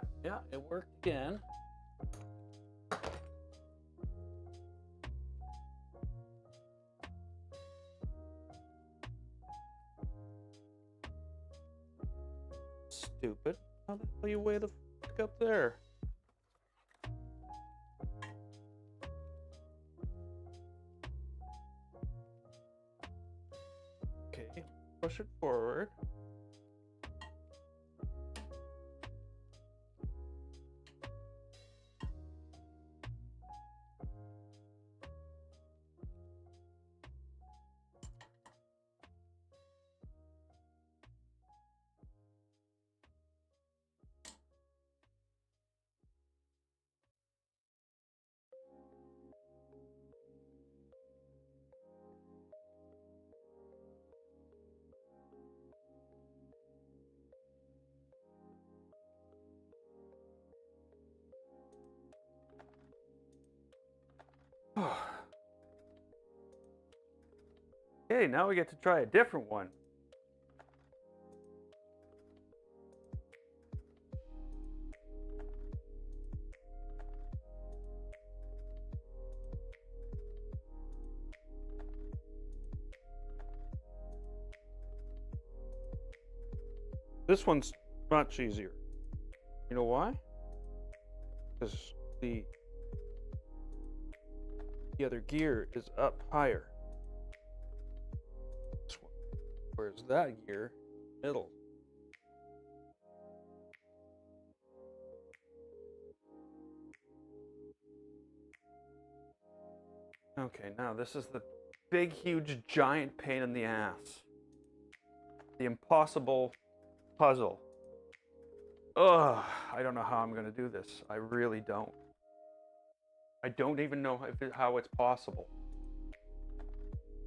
it worked again. Stupid. How the hell you way the fuck up there? Okay, push it forward. Okay, now we get to try a different one. This one's much easier. You know why? Because the other gear is up higher. This one. Whereas that gear, middle. Okay, now this is the big, huge, giant pain in the ass. The impossible puzzle. Ugh, I don't know how I'm going to do this. I really don't. I don't even know how it's possible.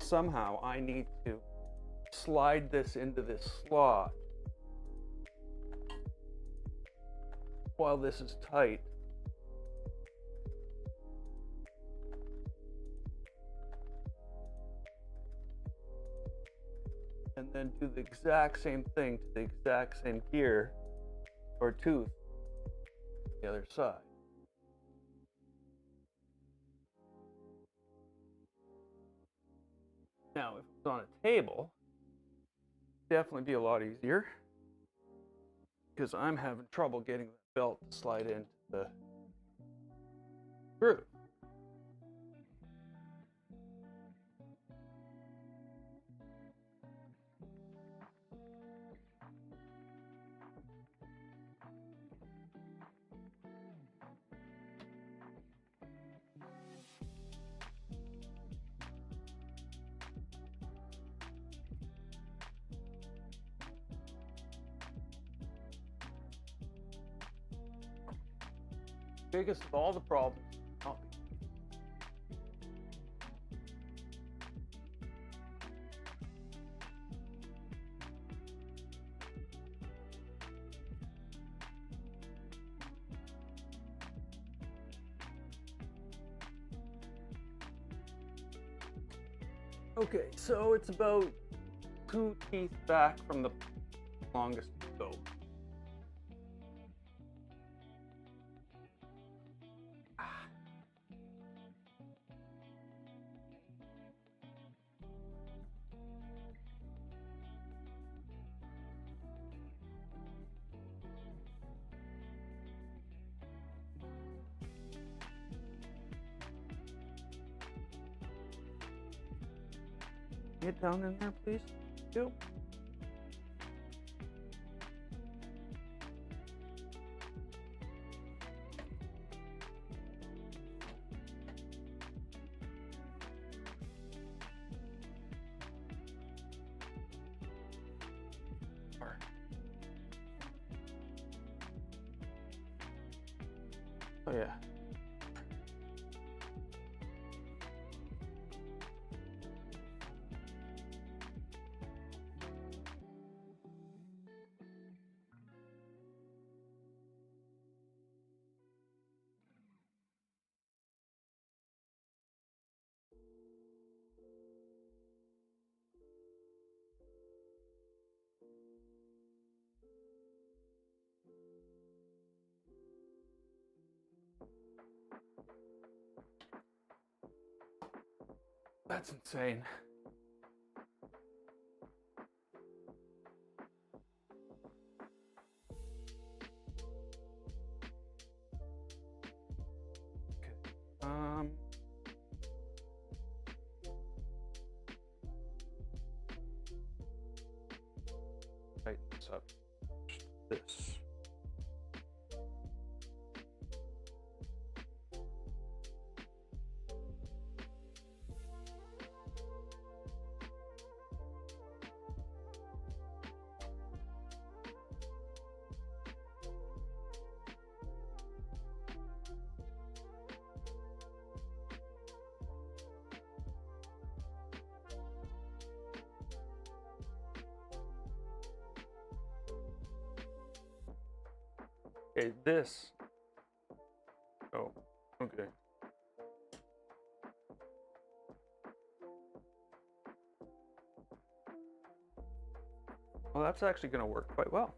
Somehow I need to slide this into this slot while this is tight. And then do the exact same thing to the exact same gear or tooth the other side. Now, if it's on a table, definitely be a lot easier because I'm having trouble getting the belt to slide into the groove. Biggest of all the problems. Okay, so it's about 2 teeth back from the longest to go. Get down in there, please. Go. Oh yeah. That's insane. Okay. Tighten this up. This. Okay, this. Oh, okay. Well, that's actually going to work quite well.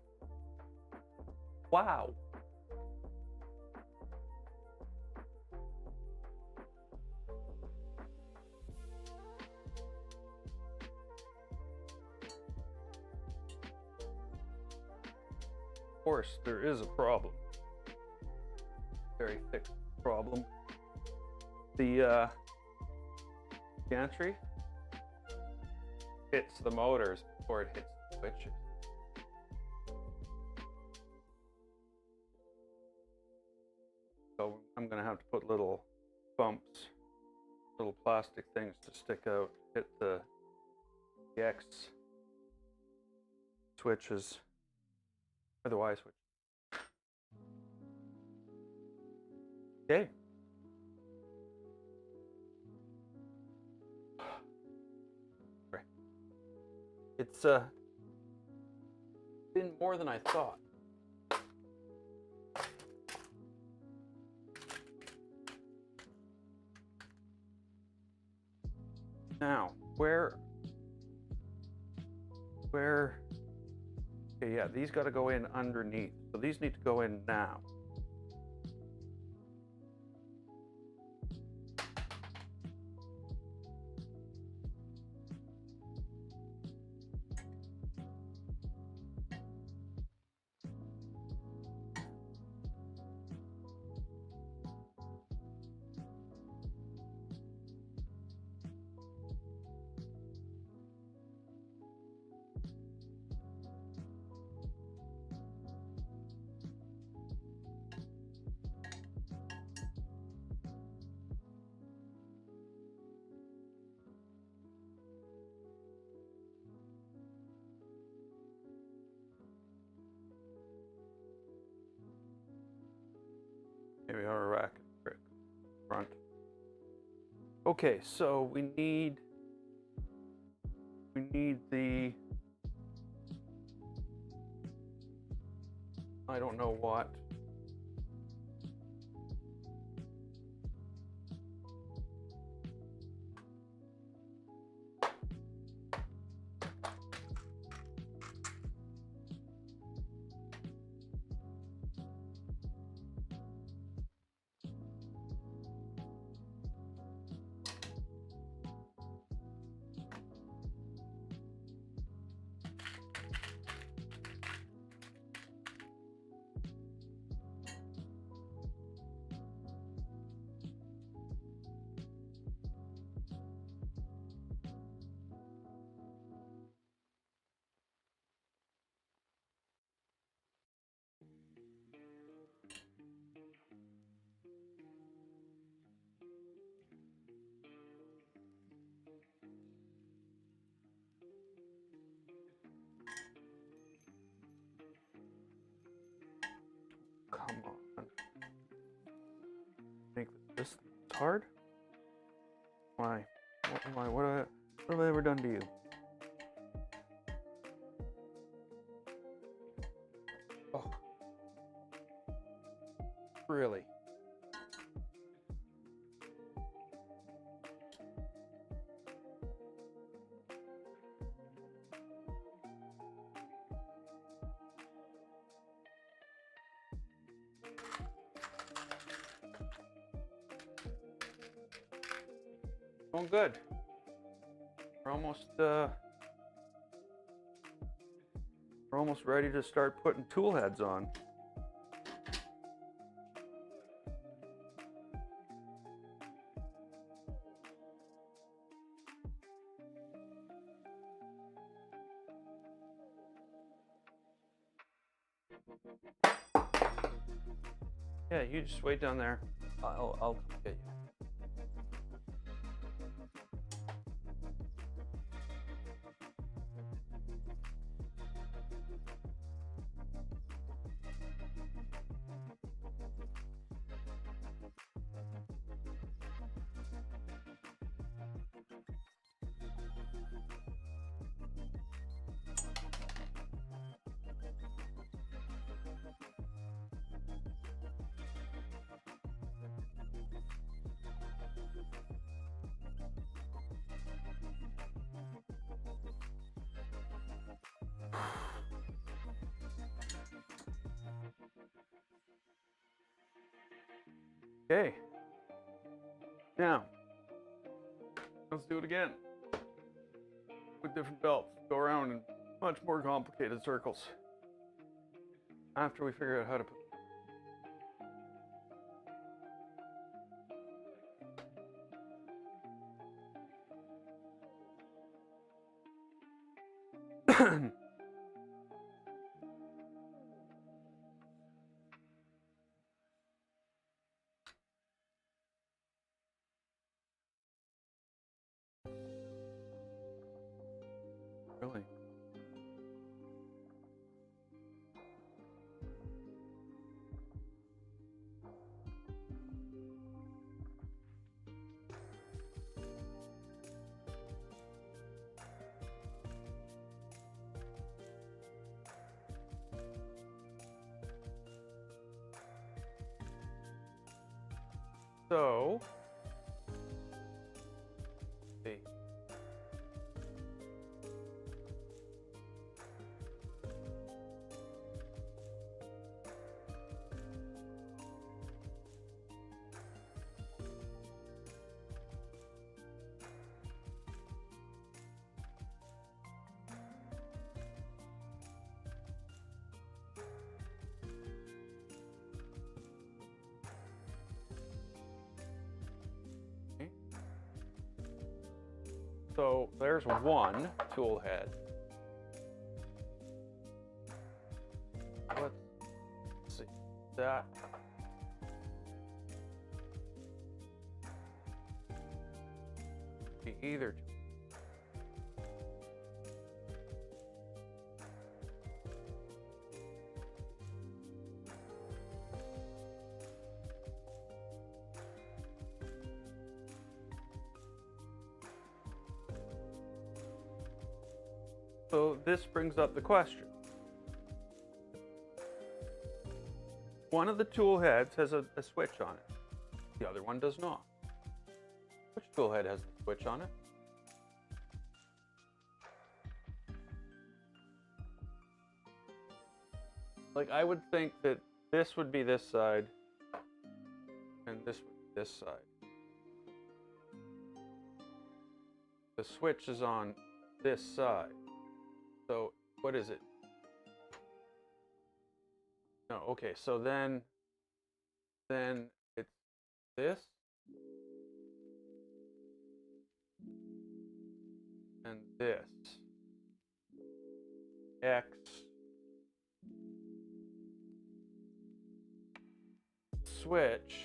Wow. Of course, there is a problem. Very thick problem. The gantry hits the motors before it hits the switches. So I'm going to have to put little bumps, little plastic things to stick out, hit the X switches, or the Y switch. Okay. Right. It's been more than I thought. Now, where, okay, yeah, these got to go in underneath. So these need to go in now. Maybe our rack front. Okay, so we need the, I don't know what. Come on. Make this hard? Why? Why? What have I ever done to you? Oh. Really? Going good. We're almost ready to start putting tool heads on. Yeah, you just wait down there. I'll come get you. Okay. Now, let's do it again. With different belts. Go around in much more complicated circles. After we figure out how to put Really? So, let's see. So there's one tool head. Let's see that. Be either. So this brings up the question. One of the tool heads has a switch on it. The other one does not. Which tool head has the switch on it? Like, I would think that this would be this side and this would be this side. The switch is on this side. So what is it? No, okay, so then it's this and this. X switch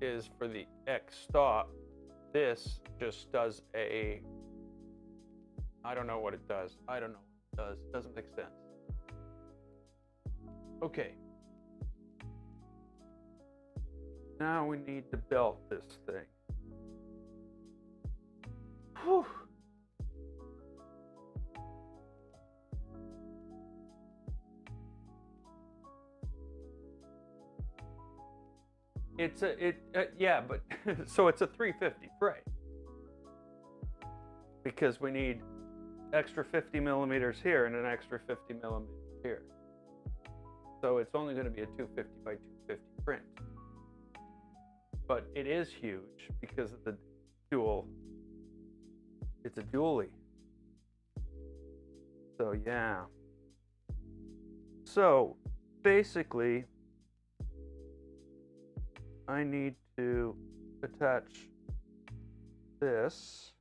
is for the X stop. This just does a, I don't know what it does. I don't know what it does. It doesn't make sense. Okay. Now we need to belt this thing. Whew. It's yeah, but so it's a 350 fray because we need extra 50 millimeters here and an extra 50 millimeters here. So it's only going to be a 250 by 250 print, but it is huge because of the dual. It's a dually. So yeah. So basically, I need to attach this.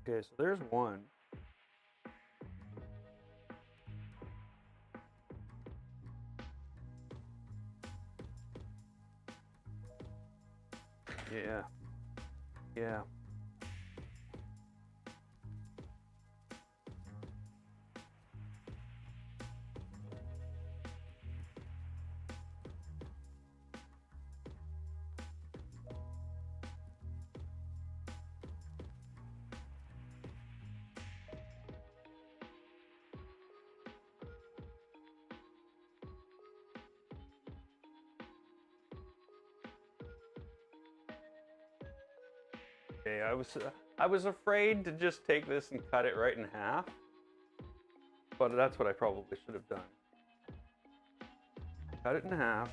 Okay, so there's one. Yeah. Yeah. Okay, I was afraid to just take this and cut it right in half, but that's what I probably should have done. Cut it in half.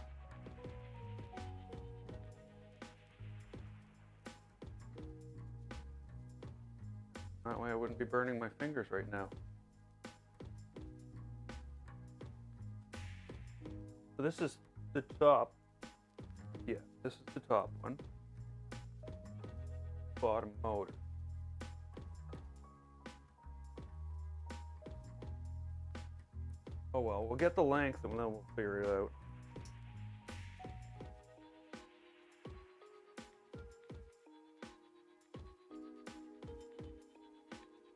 That way I wouldn't be burning my fingers right now. So this is the top. Yeah, this is the top one. Bottom motor. Oh well, we'll get the length and then we'll figure it out.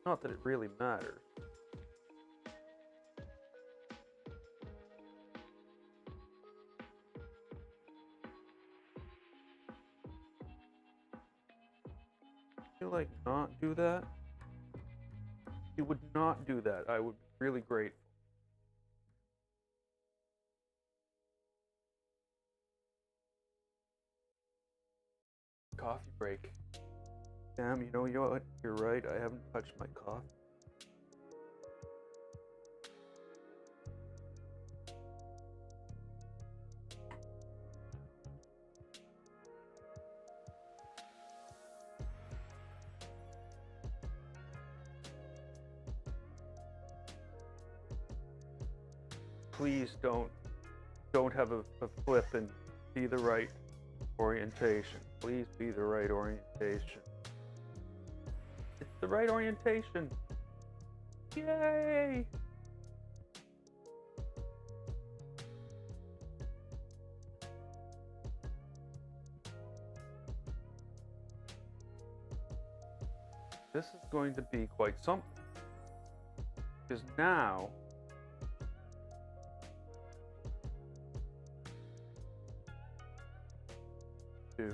Not that it really matters. You like not do that? If you would not do that, I would be really grateful. Coffee break. Damn, you know what? You're right. I haven't touched my coffee. Please don't have a flip and be the right orientation. Please be the right orientation. It's the right orientation. Yay! This is going to be quite something. Because now do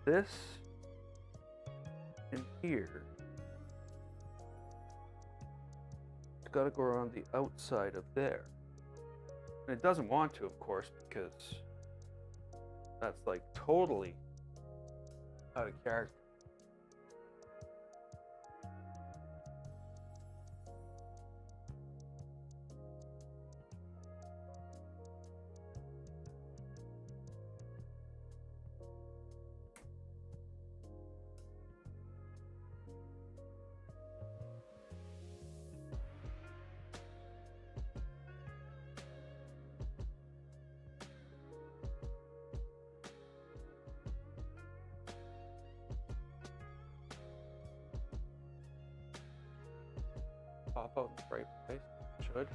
this in here. It's got to go around the outside of there. And it doesn't want to, of course, because that's like totally out of character. Pop out in the right place. It should.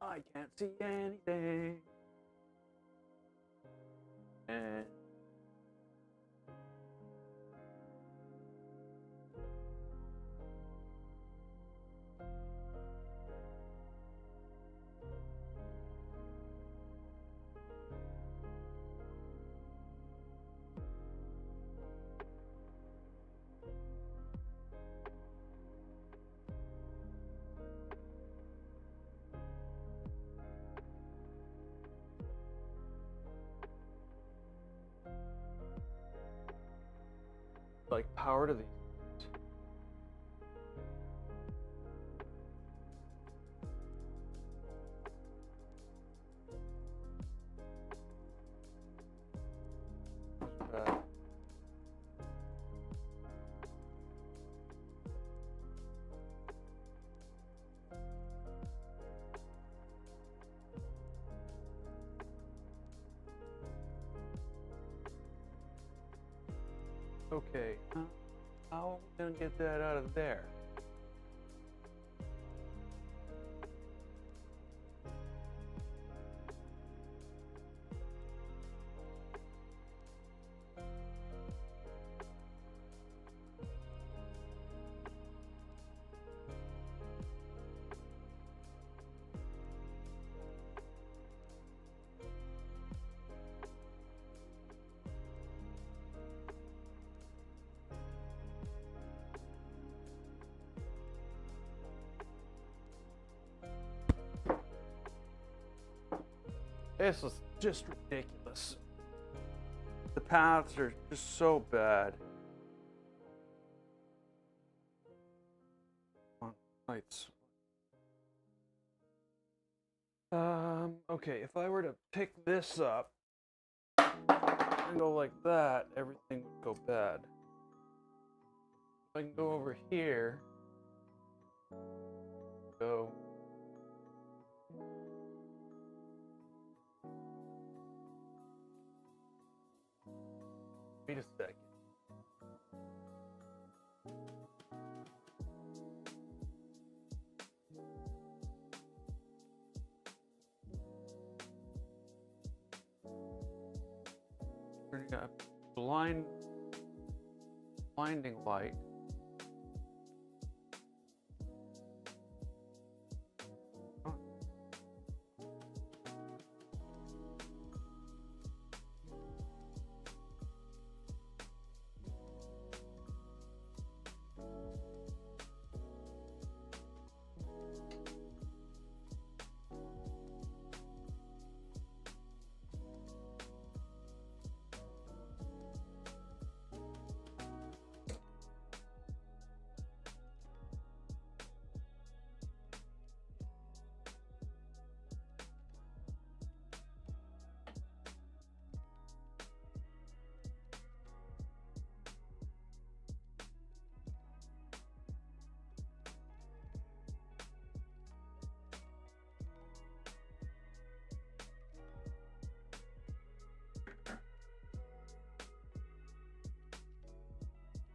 I can't see anything. And like power to these. Okay, how are we gonna get that out of there? This is just ridiculous. The paths are just so bad. Lights. Okay, if I were to pick this up and go like that, everything would go bad. If I can go over here, go. Wait a second. Turning up blinding light.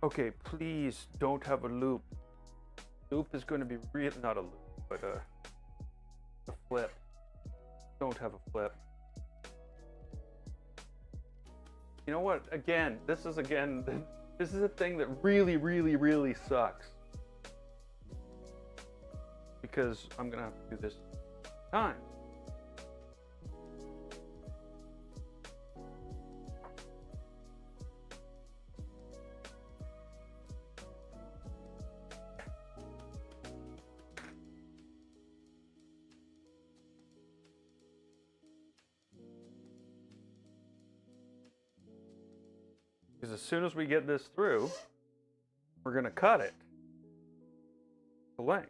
Okay, please don't have a loop. Loop is going to be real, not a loop, but a flip. Don't have a flip. You know what? Again, this is a thing that really, really, really sucks. Because I'm going to have to do this time. Because as soon as we get this through, we're going to cut it to length.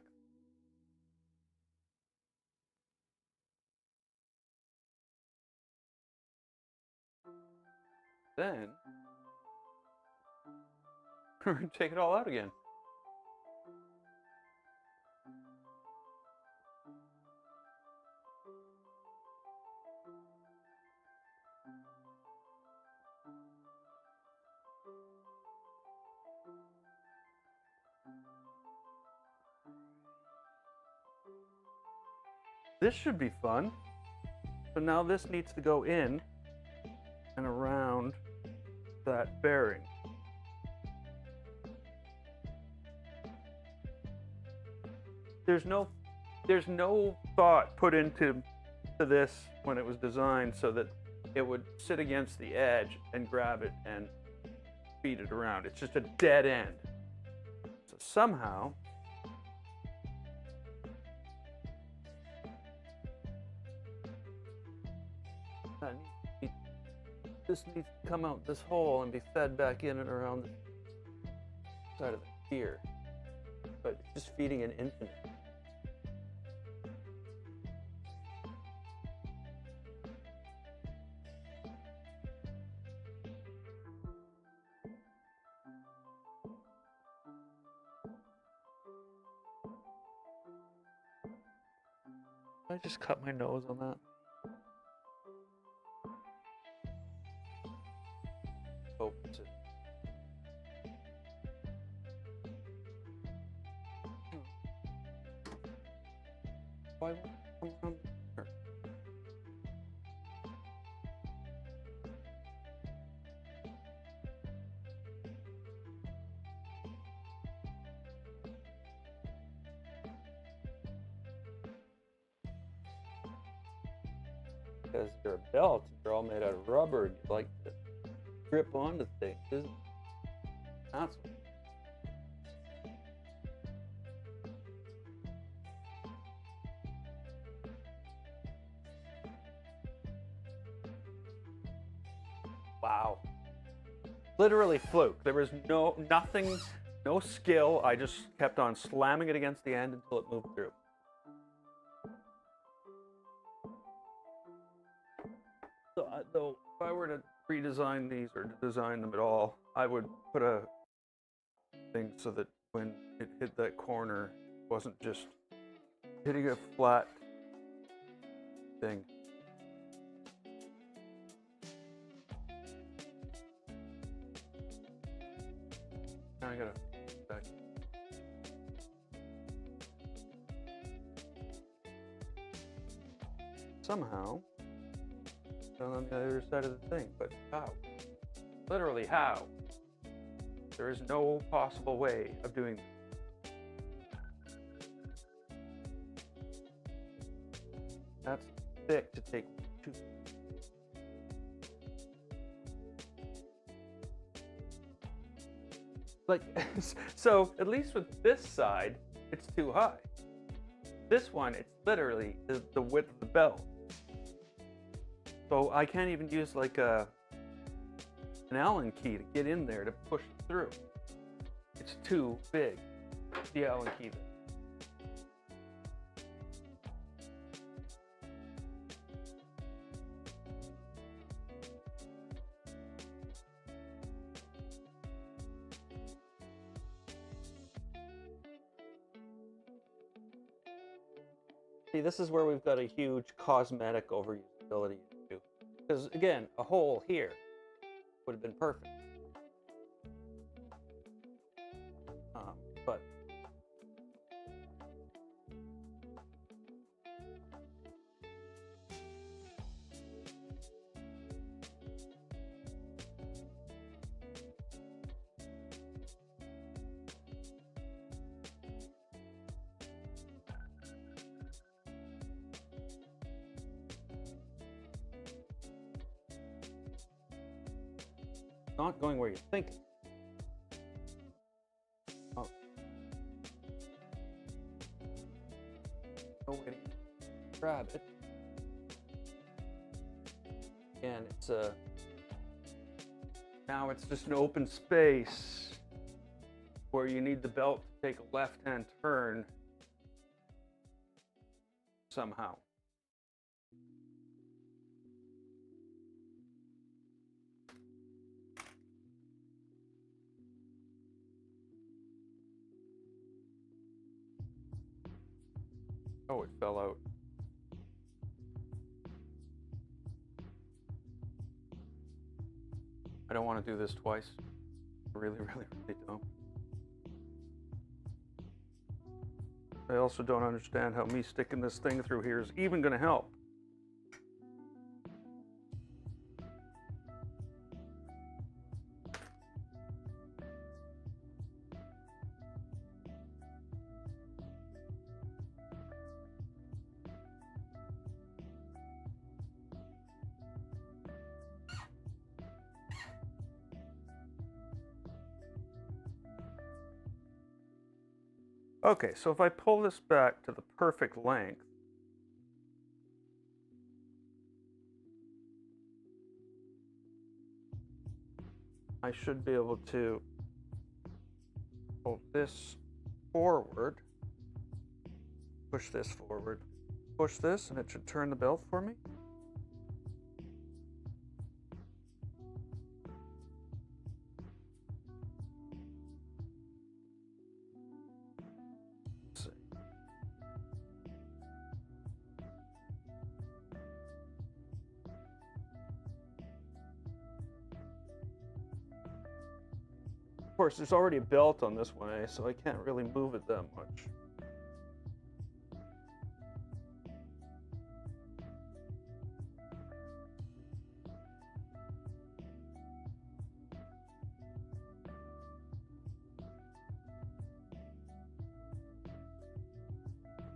Then we're going to take it all out again. This should be fun. So now this needs to go in and around that bearing. There's no thought put into this when it was designed so that it would sit against the edge and grab it and feed it around. It's just a dead end. So somehow this needs to come out this hole and be fed back in and around the side of the gear. But it's just feeding an infinite. I just cut my nose on that. Opens it. Why won't it come around here? Because they're a belt, they're all made out of rubber, and you like to grip onto things, isn't it? That's what. Wow. Literally fluke. There was nothing, no skill. I just kept on slamming it against the end until it moved through. So, though, if I were to redesign these or to design them at all, I would put a thing so that when it hit that corner, it wasn't just hitting a flat thing. Now I gotta back. Somehow, on the other side of the thing, but how? Literally how? There is no possible way of doing this. That's thick to take two. Like, so at least with this side, it's too high. This one, it's literally the width of the belt. So I can't even use like an Allen key to get in there to push it through. It's too big, the Allen key. See, this is where we've got a huge cosmetic overusability issue. Because again, a hole here would have been perfect. But not going where you're thinking. Oh. No way to grab it. And it's now it's just an open space where you need the belt to take a left-hand turn somehow. Oh, it fell out. I don't want to do this twice. I really don't. I also don't understand how me sticking this thing through here is even going to help. Okay, so if I pull this back to the perfect length, I should be able to pull this forward, push this forward, push this, and it should turn the belt for me. Of course, there's already a belt on this one, so I can't really move it that much.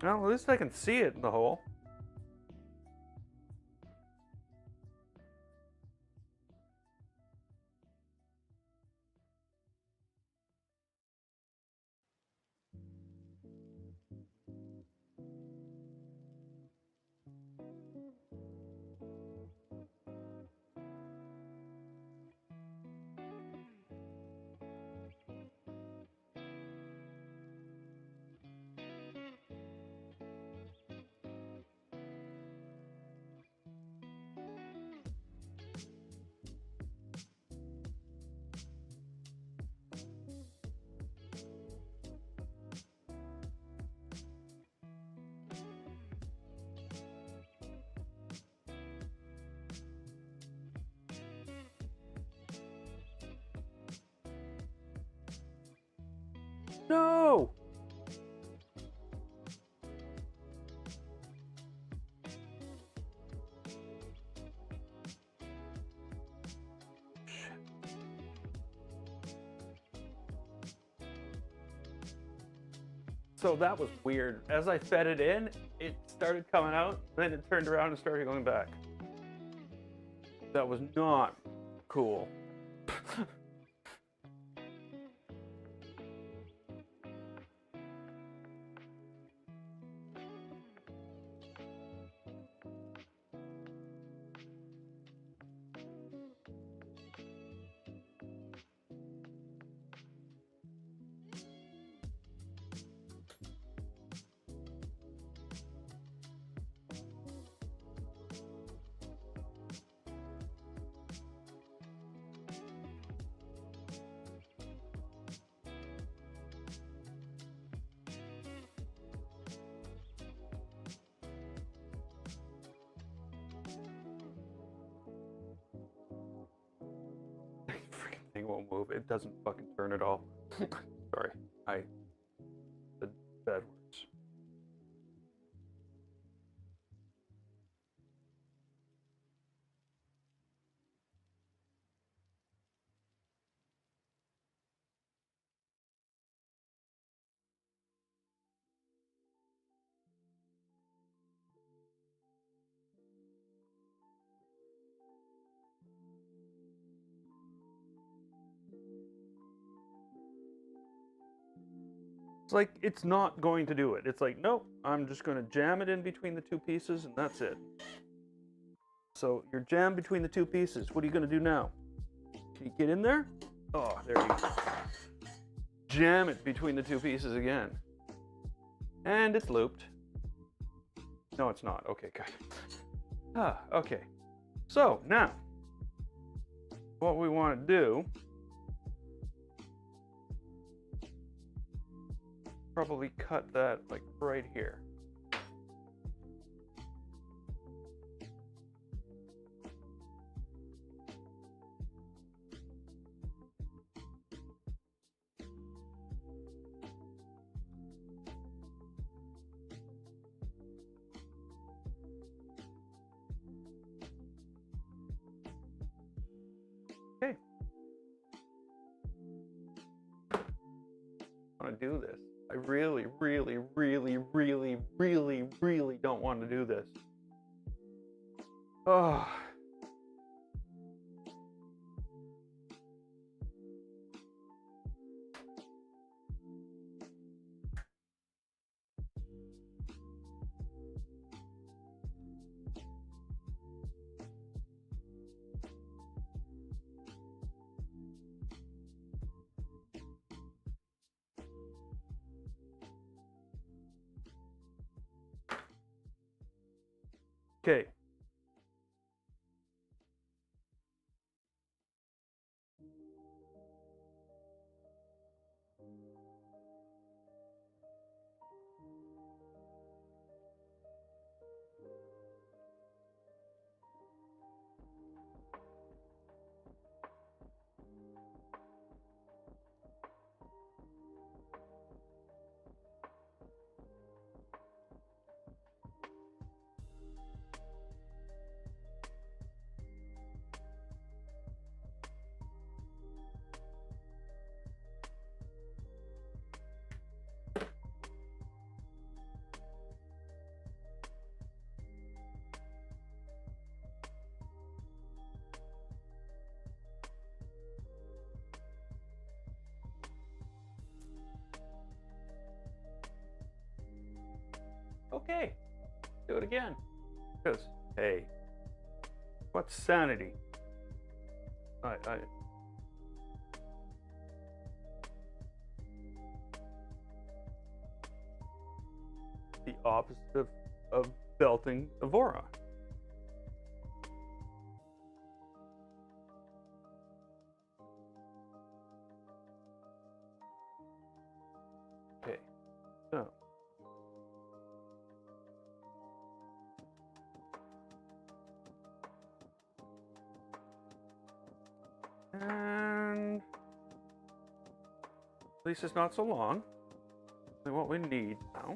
Well, at least I can see it in the hole. No! So that was weird. As I fed it in, it started coming out, then it turned around and started going back. That was not cool. Freaking thing won't move. It doesn't fucking turn at all. Sorry, I said bad words. It's like, it's not going to do it. It's like, nope, I'm just going to jam it in between the two pieces and that's it. So you're jammed between the two pieces. What are you going to do now? Can you get in there? Oh, there you go. Jam it between the two pieces again. And it's looped. No, it's not. Okay, good. Ah, okay. So now, what we want to do, probably cut that like right here. Okay. I want to do this. I really, really, really, really, really, really don't want to do this. Oh. Okay. Okay. Do it again. Because, hey, what's sanity? The opposite of belting a Voron. Okay, so. And at least it's not so long. what we need now.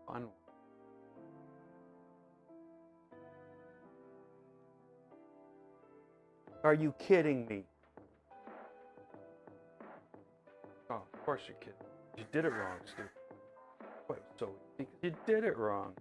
Fun. Are you kidding me? Oh, of course you're kidding. You did it wrong, Steve. Wait, so you did it wrong.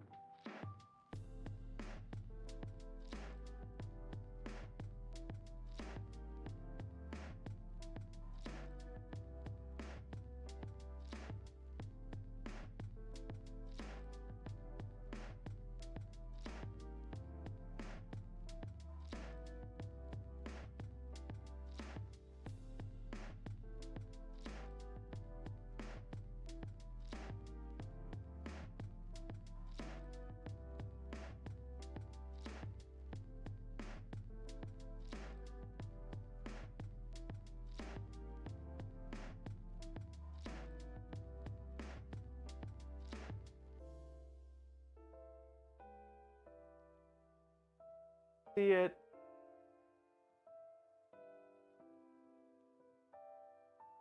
See it.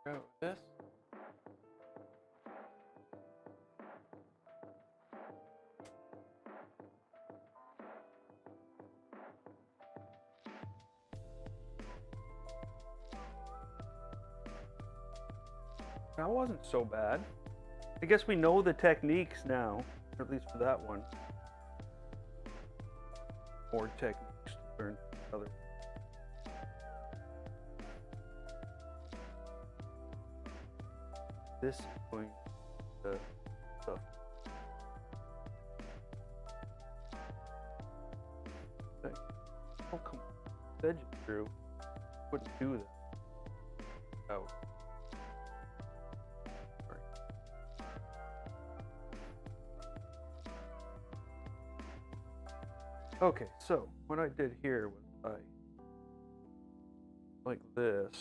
Go with this. That wasn't so bad. I guess we know the techniques now, or at least for that one. More techniques to learn other. This is going to stuff. Okay. Oh, come on. Said you through. Wouldn't do that. Oh. Okay, so what I did here was like this.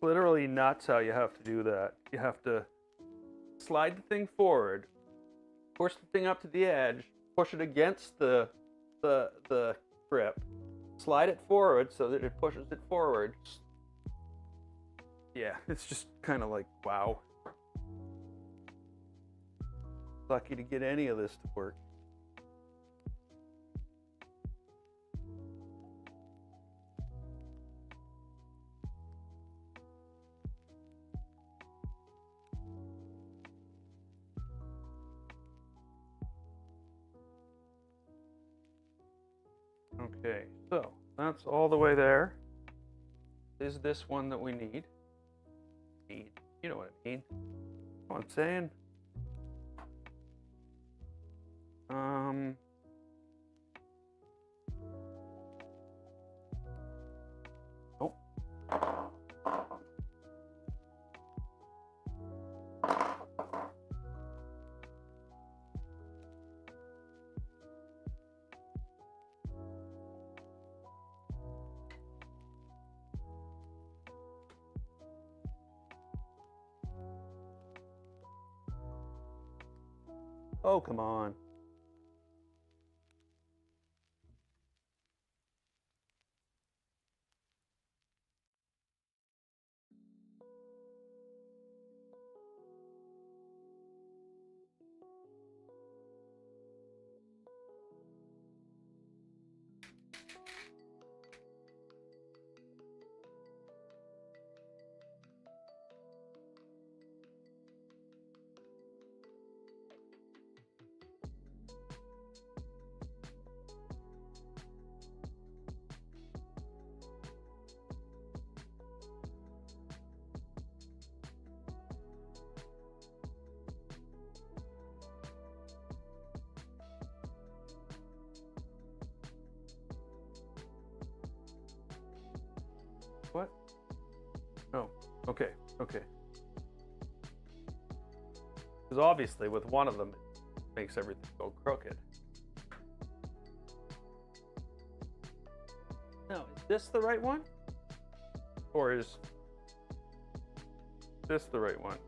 Literally nuts how you have to do that. You have to slide the thing forward, push the thing up to the edge, push it against the grip, slide it forward so that it pushes it forward. Yeah, it's just kind of like, wow. Lucky to get any of this to work. Okay, so that's all the way there. Is this one that we need? You know what I mean. What I'm saying. Oh. Oh, come on. What? Oh, okay, okay. Because obviously with one of them, it makes everything go crooked. Now, is this the right one? Or is this the right one?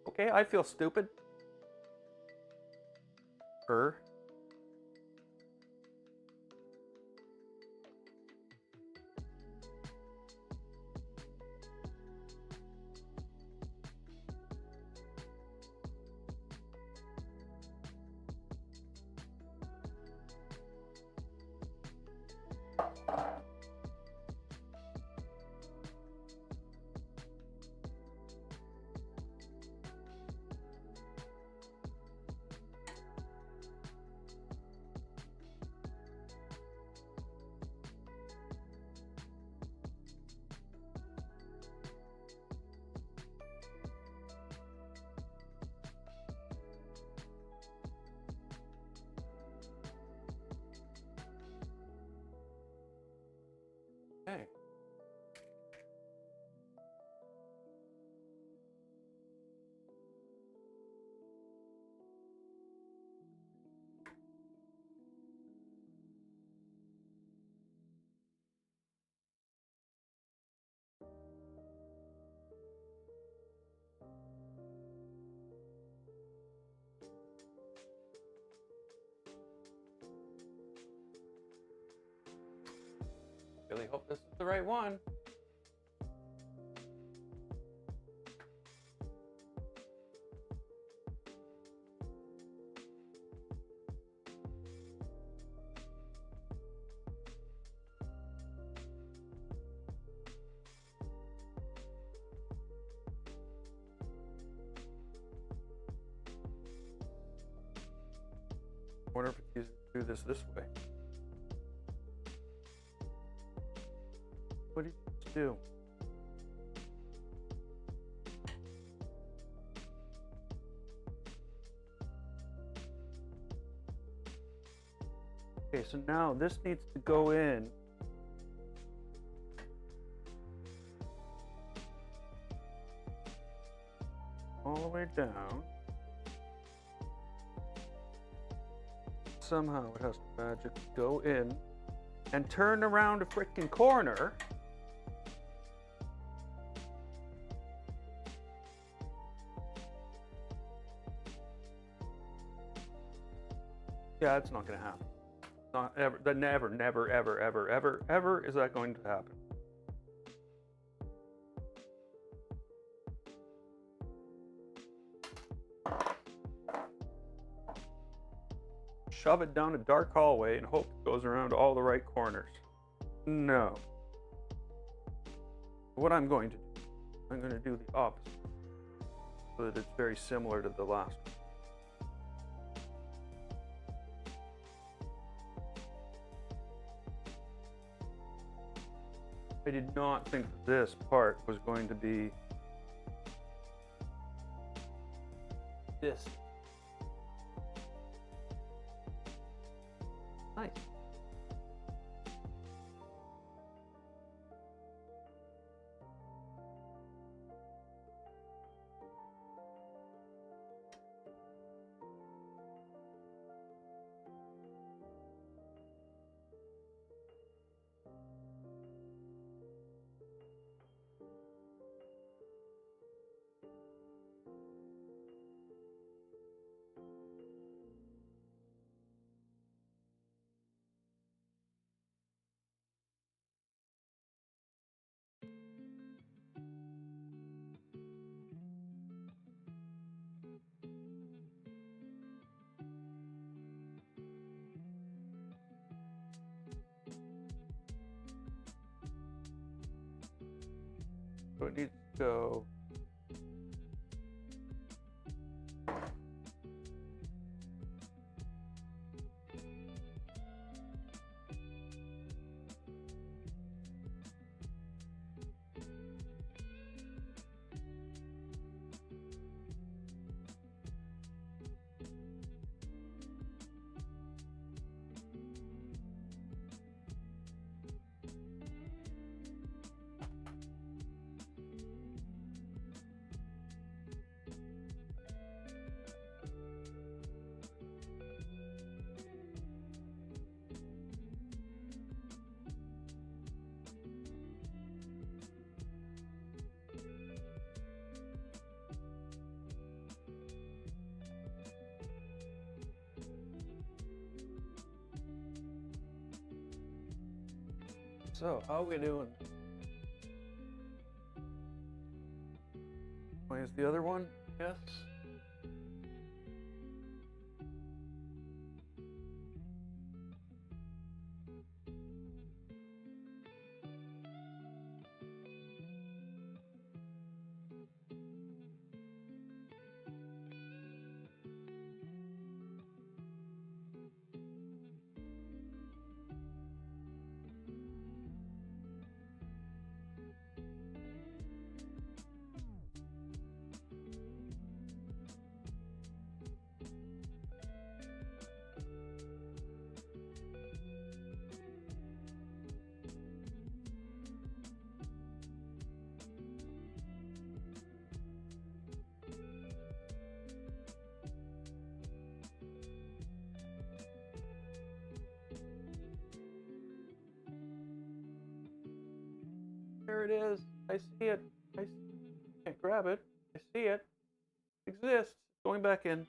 Okay, I feel stupid. Okay. Really hope this is the right one. I wonder if it's easier to do this way. What do you do? Okay, so now this needs to go in. All the way down. Somehow it has to magically go in and turn around a freaking corner. Yeah, it's not going to happen. Not ever. That never, never, ever, ever, ever, ever is that going to happen. Shove it down a dark hallway and hope it goes around all the right corners. No. What I'm going to do, I'm going to do the opposite so that it's very similar to the last one. I did not think that this part was going to be this. Nice. So it needs to go. So, how are we doing? Where's the other one? Yes. There it is. I see it. I can't grab it. I see it. It exists. Going back in.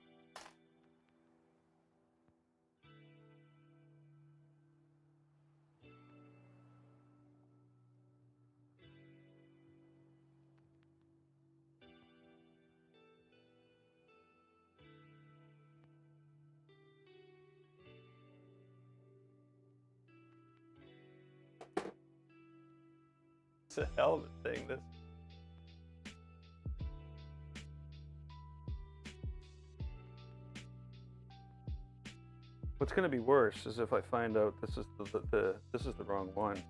It's a hell of a thing, this. What's going to be worse is if I find out this is this is the wrong one.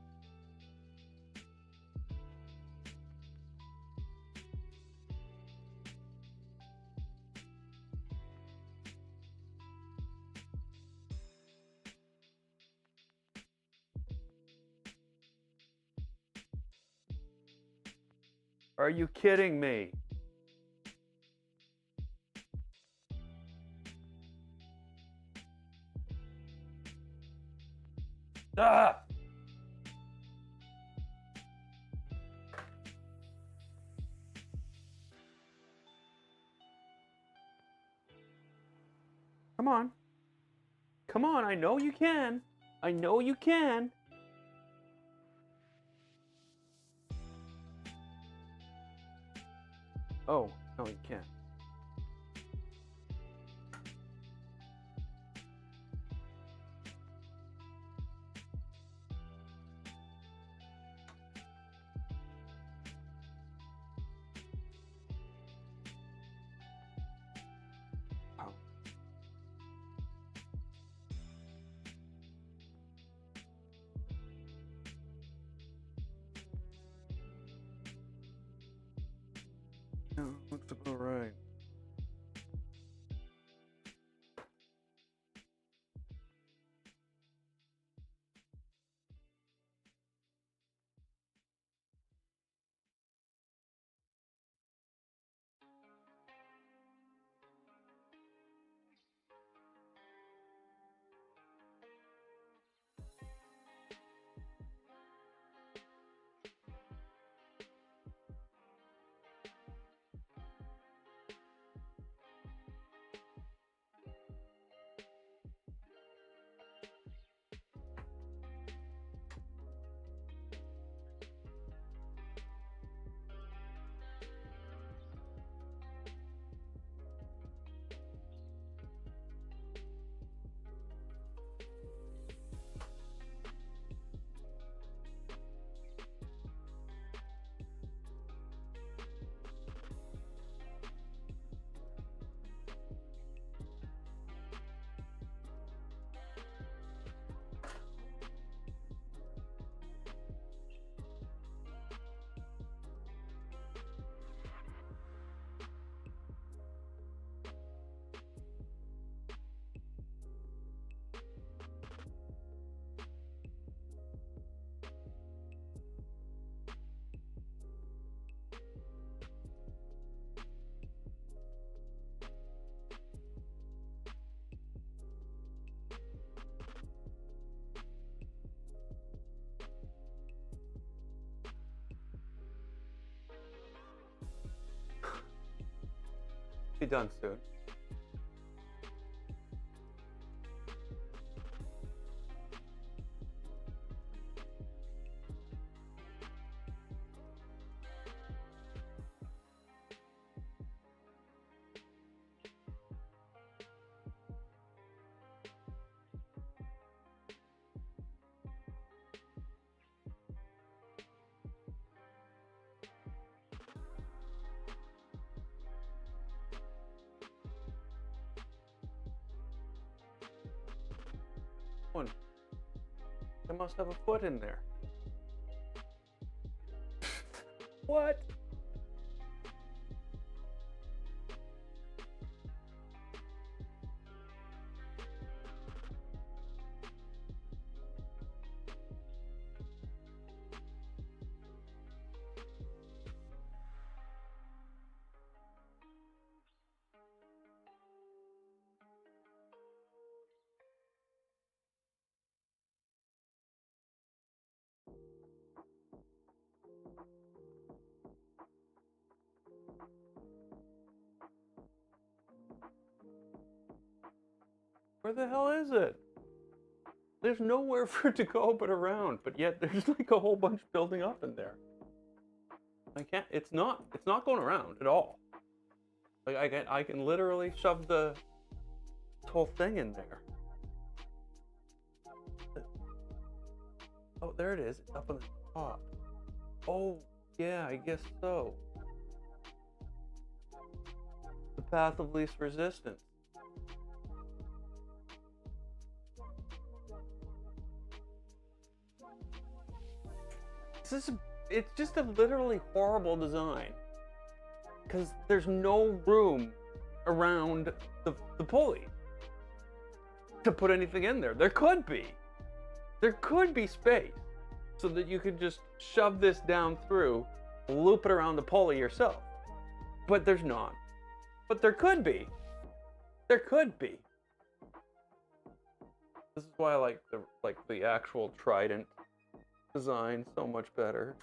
Are you kidding me? Ah! Come on. Come on, I know you can. I know you can. Oh, no, you can't. Oh. Yeah, looks about right. Be done soon. I must have a foot in there. What? Where the hell is it? There's nowhere for it to go but around, but yet there's like a whole bunch building up in there. I can't, it's not going around at all. Like I can literally shove the whole thing in there. Oh, there it is. It's up on the top. Oh, yeah, I guess so. The path of least resistance. It's just a literally horrible design. Because there's no room around the pulley to put anything in there. There could be. There could be space so that you could just shove this down through, loop it around the pulley yourself. But there's not. But there could be. There could be. This is why I like the actual Trident design so much better.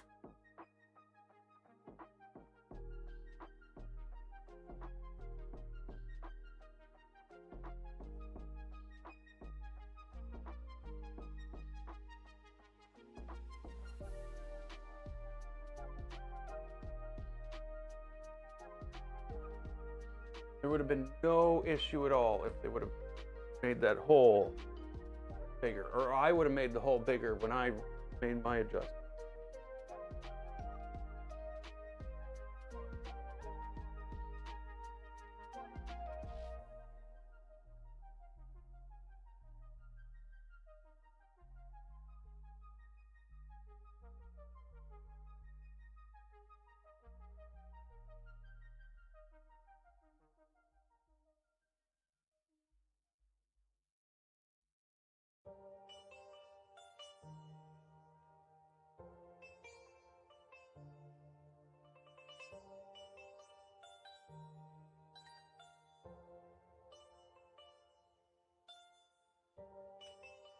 There would have been no issue at all if they would have made that hole bigger, or I would have made the hole bigger when I made my adjustment.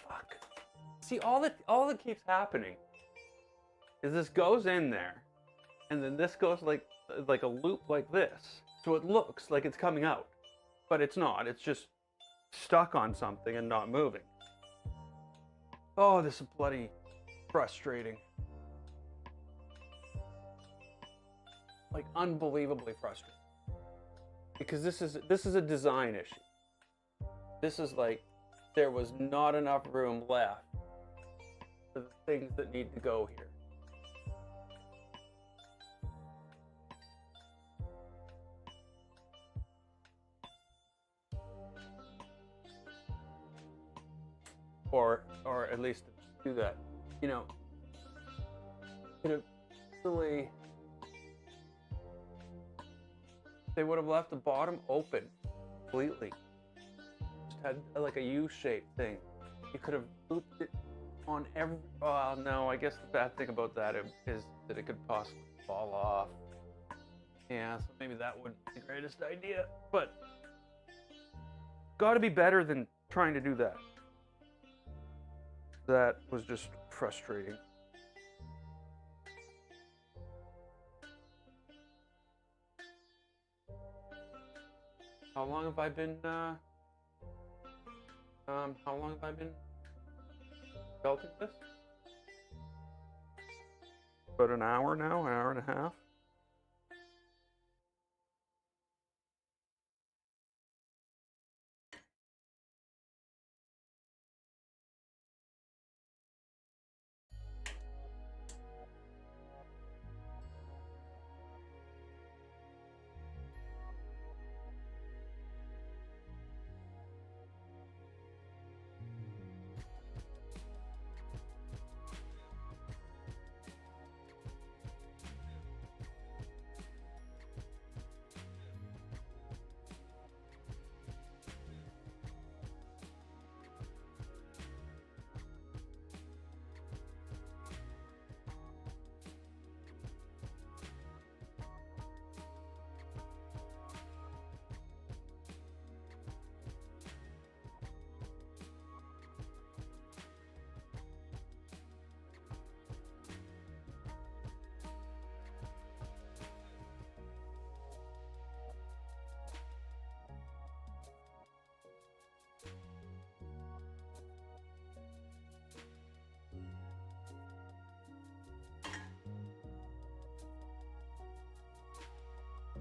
Fuck. See, all that keeps happening is this goes in there, and then this goes like a loop like this. So it looks like it's coming out, but it's not. It's just stuck on something and not moving. Oh, this is bloody frustrating. Like unbelievably frustrating. Because this is a design issue. This is like there was not enough room left for the things that need to go here. Or at least do that. You know, could have easily, they would have left the bottom open completely. Just had like a U-shaped thing. You could have looped it on every, well, no, I guess the bad thing about that is that it could possibly fall off. Yeah, so maybe that wouldn't be the greatest idea, but gotta be better than trying to do that. That was just frustrating. How long have I been belting this? About an hour now, an hour and a half.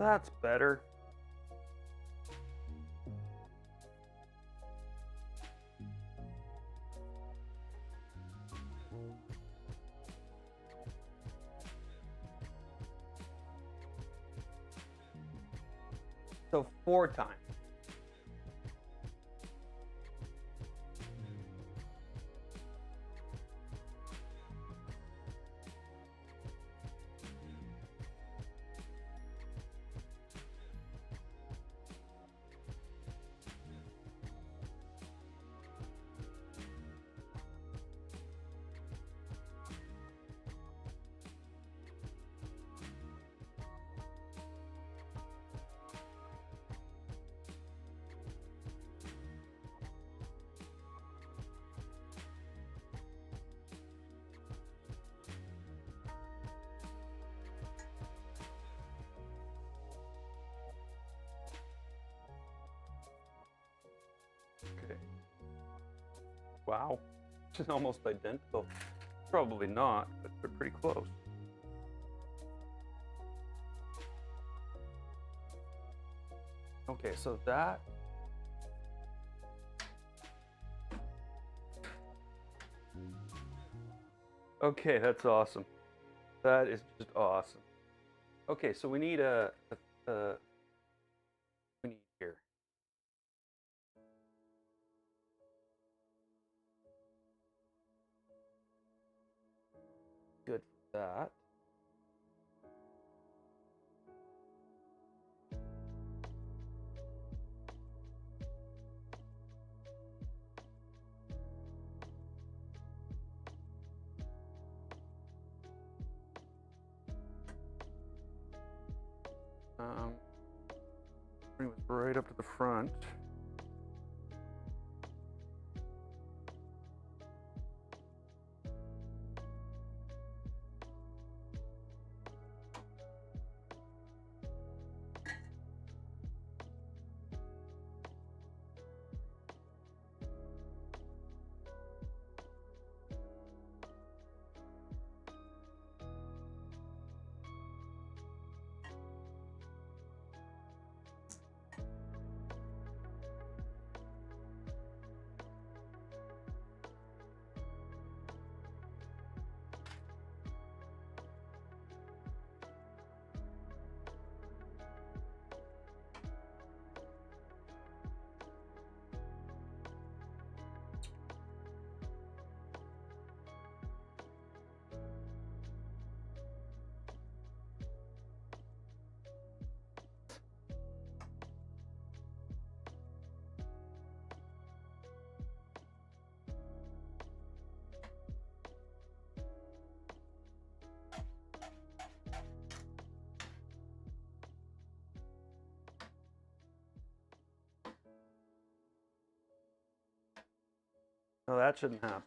That's better. So 4 times. Okay. Wow. It's almost identical. Probably not, but they're pretty close. Okay, so that okay, that's awesome. That is just awesome. Okay, so we need we need here. Good for that. Bring this right up to the front. No, that shouldn't happen.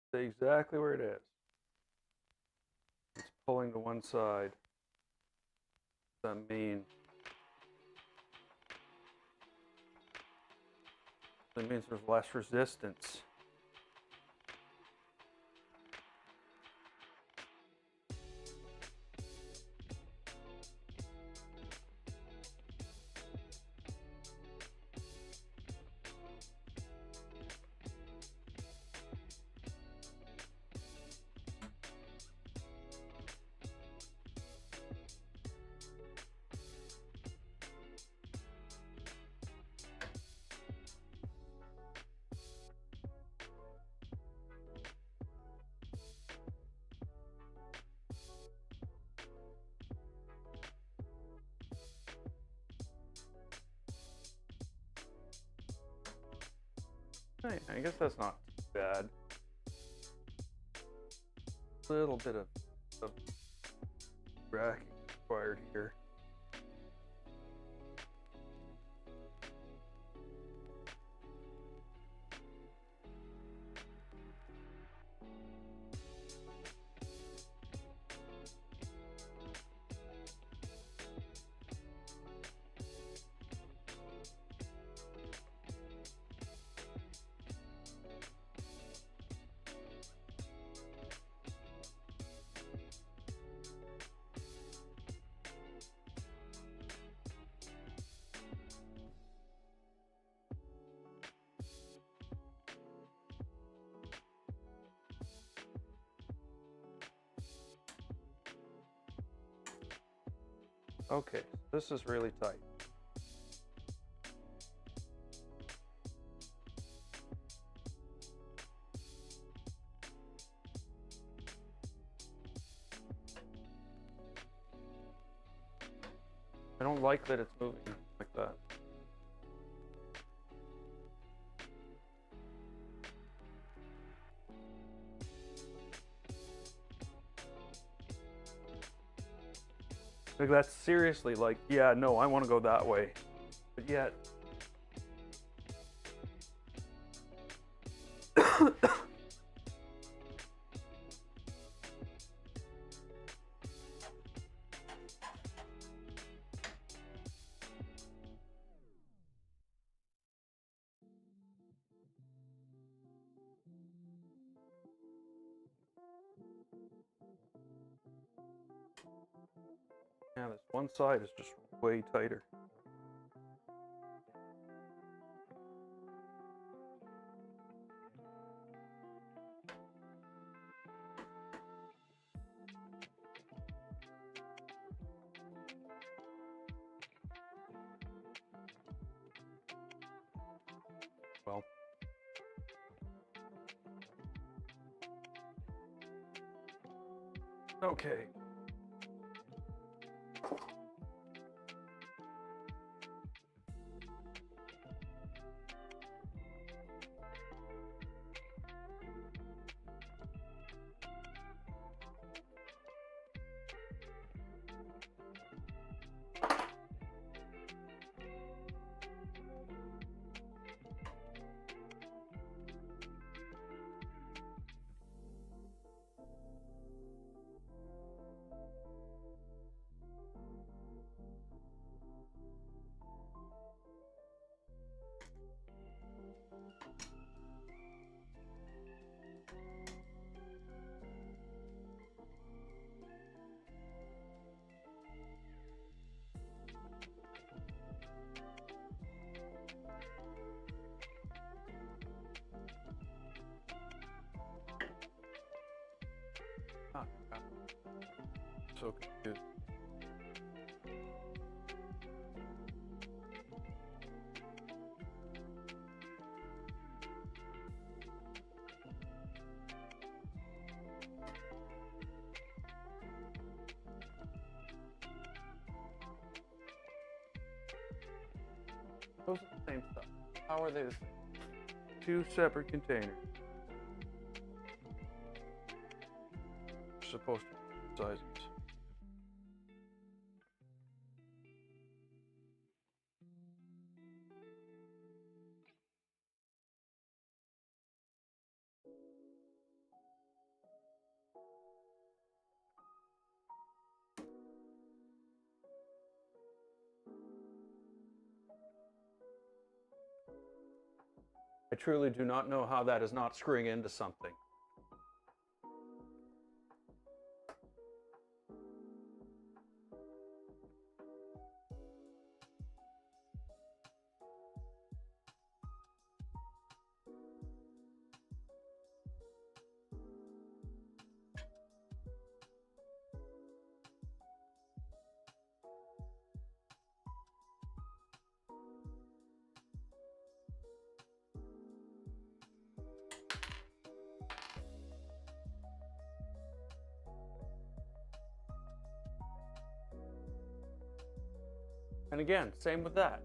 Stay exactly where it is. It's pulling to one side. What does that mean? That means there's less resistance. Right, I guess that's not too bad. A little bit of racking required here. Okay, this is really tight. I don't like that it's moving like that. Like that's seriously like, yeah, no, I want to go that way. But yet yeah, this one side is just way tighter. Well, okay. Oh, God. So confused. Those are the same stuff. How are they the same? Two separate containers. Supposed to be sizes. I truly do not know how that is not screwing into something. And again, same with that.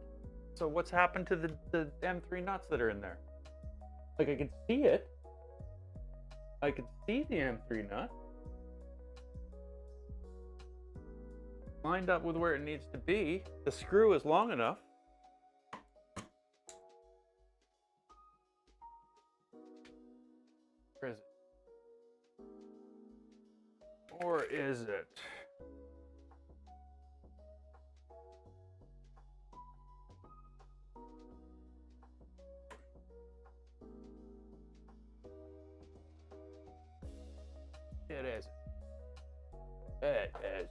So what's happened to the M3 nuts that are in there? Like I can see it. I can see the M3 nut. Lined up with where it needs to be. The screw is long enough. Where is it? Or is it? It is. It is.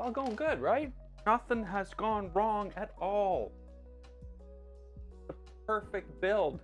all going good, right? Nothing has gone wrong at all. The perfect build.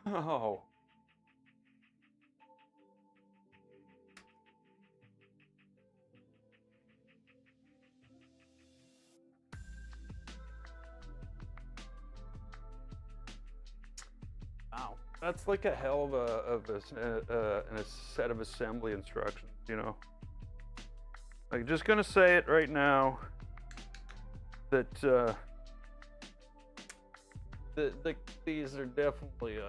Oh. Wow, that's like a hell of a set of assembly instructions, you know. I'm just gonna say it right now that these are definitely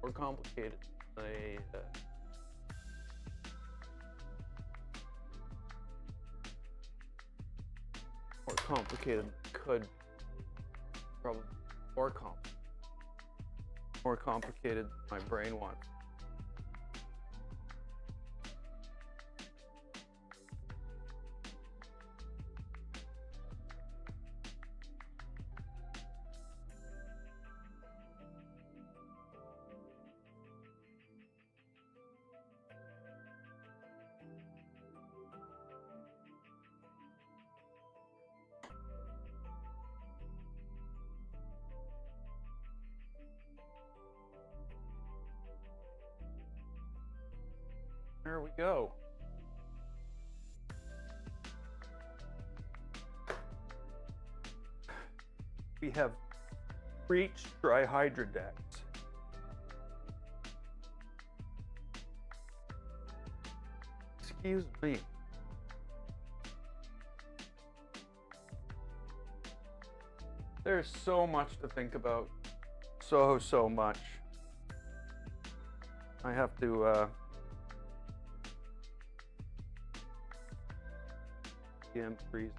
more complicated than could probably more complicated than my brain wants. There we go. We have reached Trihydridex. Excuse me. There's so much to think about. So much. I have to freeze.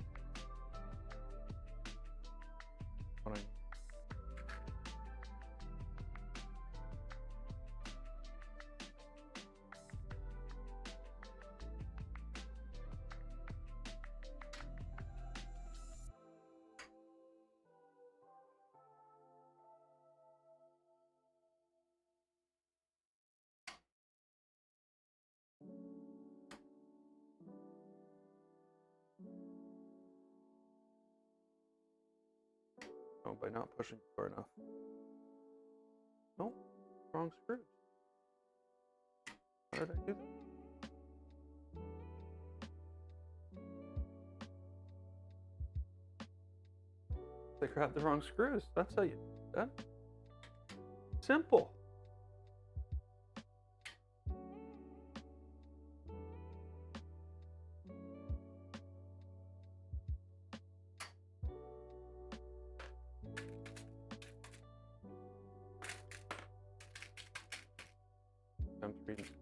Oh, by not pushing far enough. No, wrong screws. How did I do that? They grabbed the wrong screws. That's how you do that. Simple.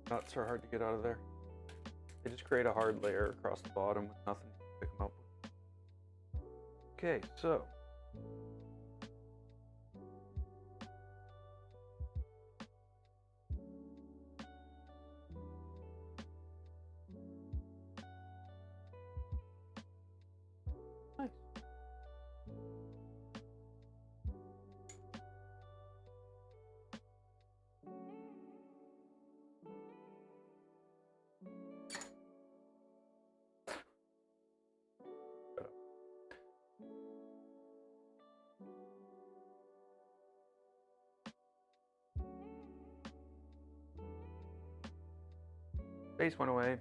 Nuts are hard to get out of there. They just create a hard layer across the bottom with nothing to pick them up with. Okay, so nice. Base went away.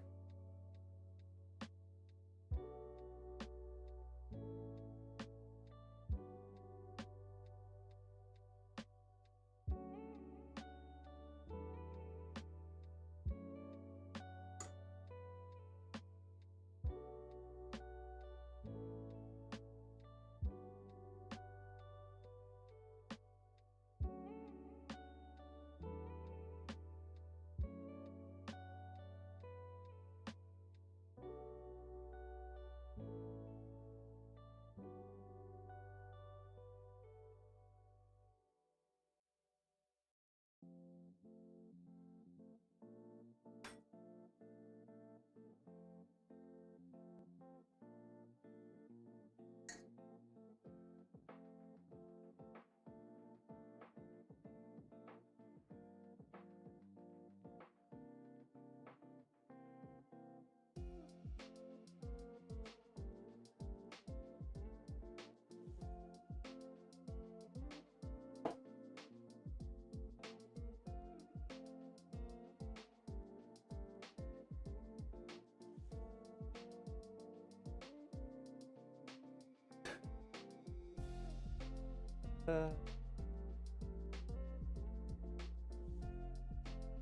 Are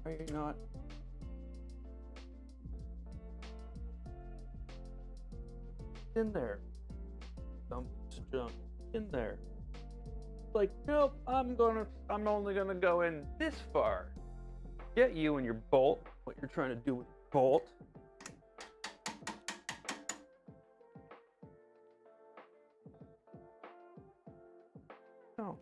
you not? In there. Some junk in there. Like, nope, I'm only gonna go in this far. Get you and your bolt, what you're trying to do with the bolt. Oh.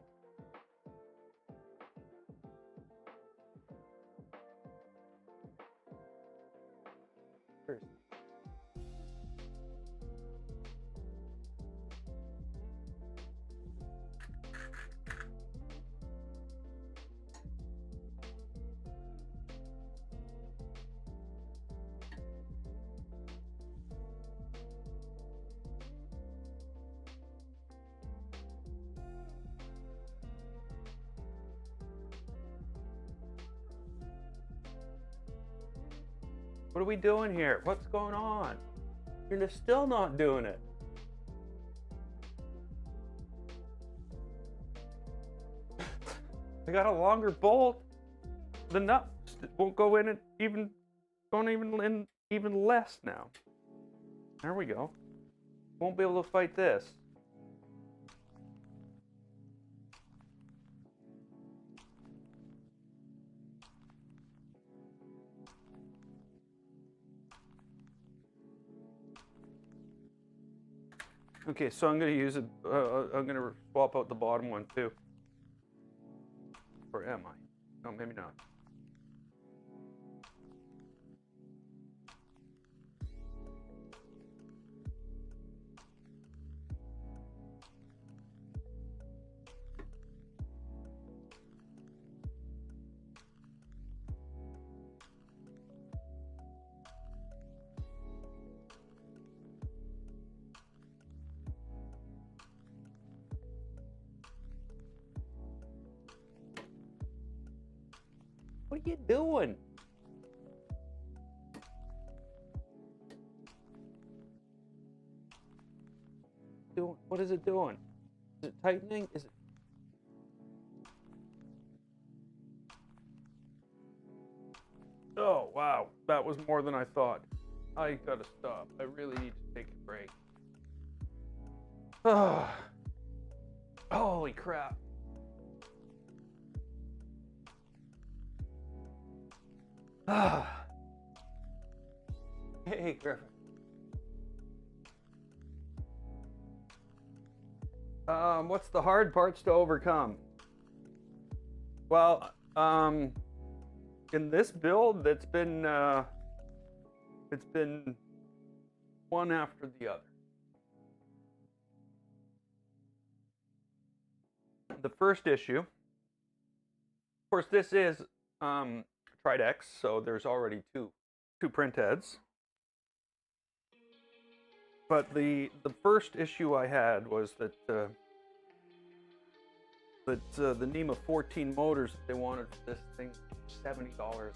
What are we doing here? What's going on? You're just still not doing it. I got a longer bolt. The nut won't go in it even less now. There we go. Won't be able to fight this. Okay, so I'm going to use it. I'm going to swap out the bottom one too. Or am I? No, maybe not. What are you doing? What is it doing? Is it tightening? Is it? Oh, wow. That was more than I thought. I gotta stop. I really need to take a break. Oh, holy crap. Ah. Hey, Griffin. What's the hard parts to overcome? Well, in this build, it's been one after the other. The first issue, of course, this is Tridex, so there's already two print heads. But the first issue I had was that the NEMA 14 motors that they wanted for this thing, $70.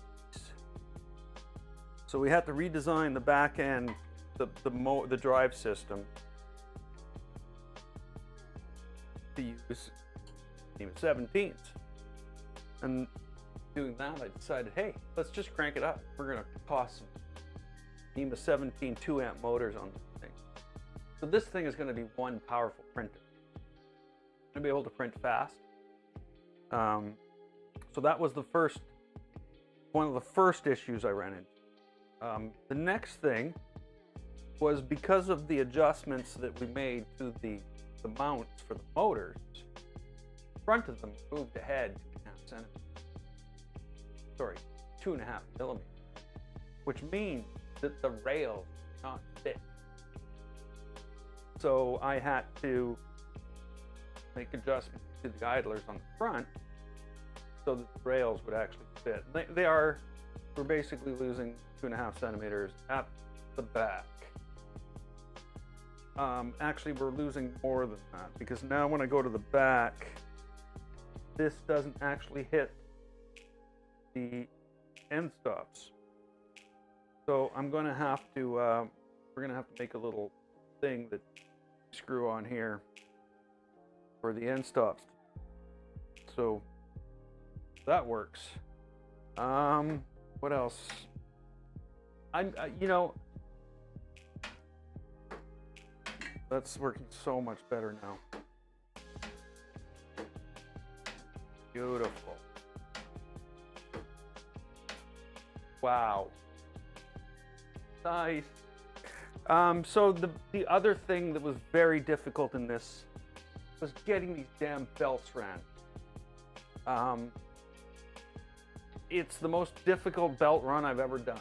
So we had to redesign the back end, the drive system to use NEMA 17s. And doing that, I decided, hey, let's just crank it up. We're gonna toss some NEMA 17 2-amp motors on this thing. So this thing is gonna be one powerful printer. It's gonna be able to print fast. So that was one of the first issues I ran into. The next thing was because of the adjustments that we made to the mounts for the motors, the front of them moved ahead 2.5 centimeters. Sorry, 2.5 millimeters, which means that the rails do not fit. So I had to make adjustments to the idlers on the front so that the rails would actually fit. We're basically losing 2.5 centimeters at the back. Actually, we're losing more than that because now when I go to the back, this doesn't actually hit the end stops. So I'm going to have to, we're going to have to make a little thing that screw on here for the end stops So that works. What else? You know, that's working so much better now. Beautiful. Wow. Nice. So the other thing that was very difficult in this was getting these damn belts ran. It's the most difficult belt run I've ever done.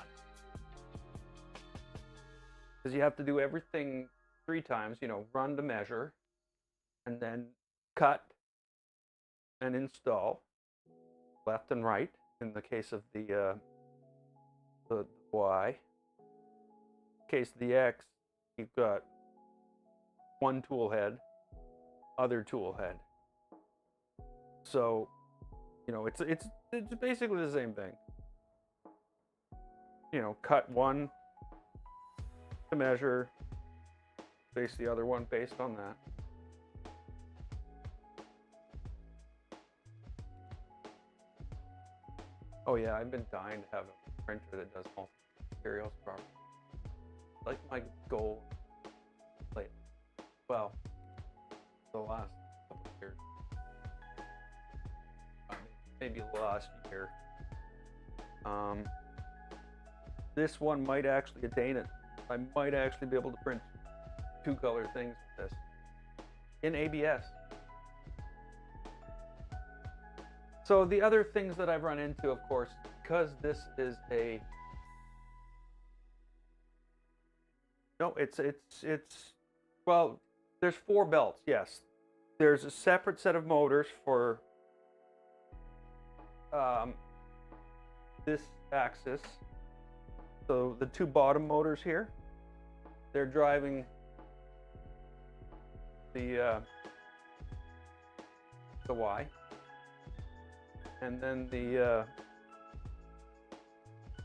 Because you have to do everything 3 times, you know, run to measure, and then cut and install, left and right, in the case of the Y. In case of the X, you've got one tool head, other tool head. So, you know, it's basically the same thing. You know, cut one to measure, base the other one based on that. Oh yeah, I've been dying to have a printer that does multiple materials properly. Like my goal lately. Well, the last couple of years. Maybe last year. This one might actually attain it. I might actually be able to print 2-color things with this in ABS. So the other things that I've run into, of course, because this is a well, there's 4 belts. Yes, there's a separate set of motors for this axis. So the 2 bottom motors here, they're driving the Y, and then the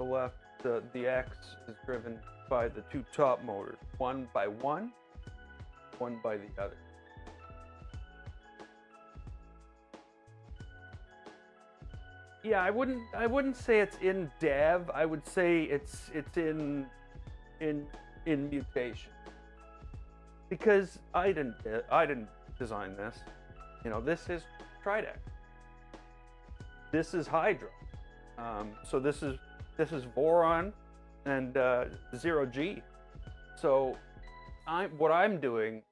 left, the X is driven by the 2 top motors, one by one by the other. Yeah, I wouldn't say it's in dev. I would say it's in mutation. Because I didn't design this. You know, this is Trident. This is Hydra. So this is Voron and Zero G. So what I'm doing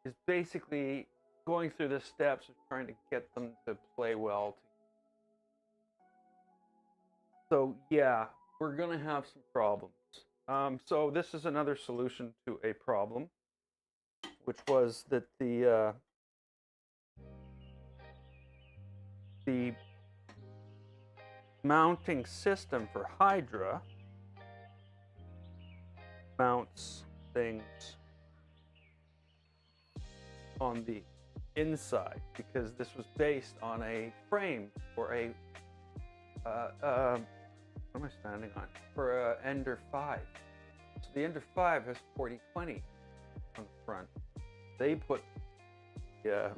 is basically going through the steps of trying to get them to play well. So yeah, we're gonna have some problems. So this is another solution to a problem, which was that the mounting system for Hydra mounts things on the inside, because this was based on a frame for a what am I standing on? For a Ender 5. So the Ender 5 has 40/20 on the front. They put the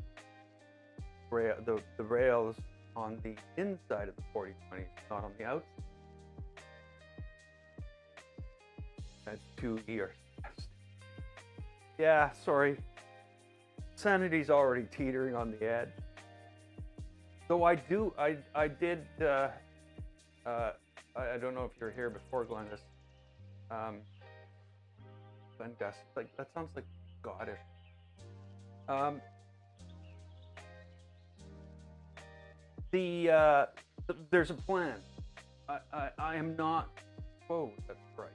rails on the inside of the 40/20, not on the outside. That's 2 years. Yeah, sorry. Sanity's already teetering on the edge. So I did. I don't know if you're here before, Glendis. Glengus, like that sounds like Scottish. There's a plan. I am not. Whoa, that's right.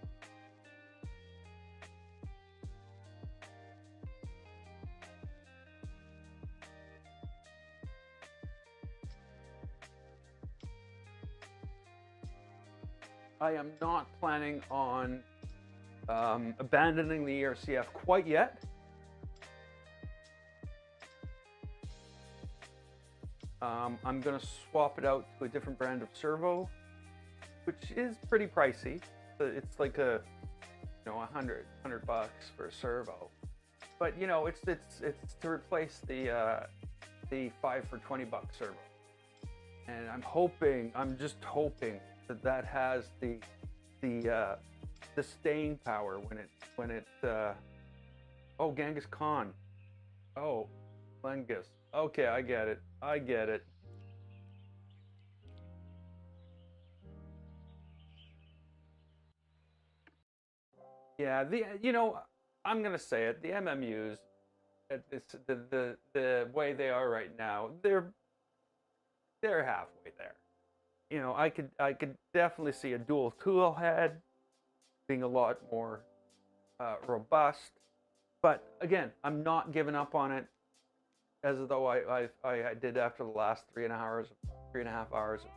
I am not planning on abandoning the ERCF quite yet. I'm going to swap it out to a different brand of servo, which is pretty pricey. It's like $100 for a servo. But you know, it's to replace the 5 for $20 servo. and I'm just hoping that that has the staying power when it oh, Genghis Khan. Oh, Lengus. Okay, I get it. I get it. Yeah, I'm gonna say it. The MMUs, the way they are right now, they're halfway there. I could definitely see a dual tool head being a lot more robust. But again, I'm not giving up on it, as though I did after the last 3.5 hours of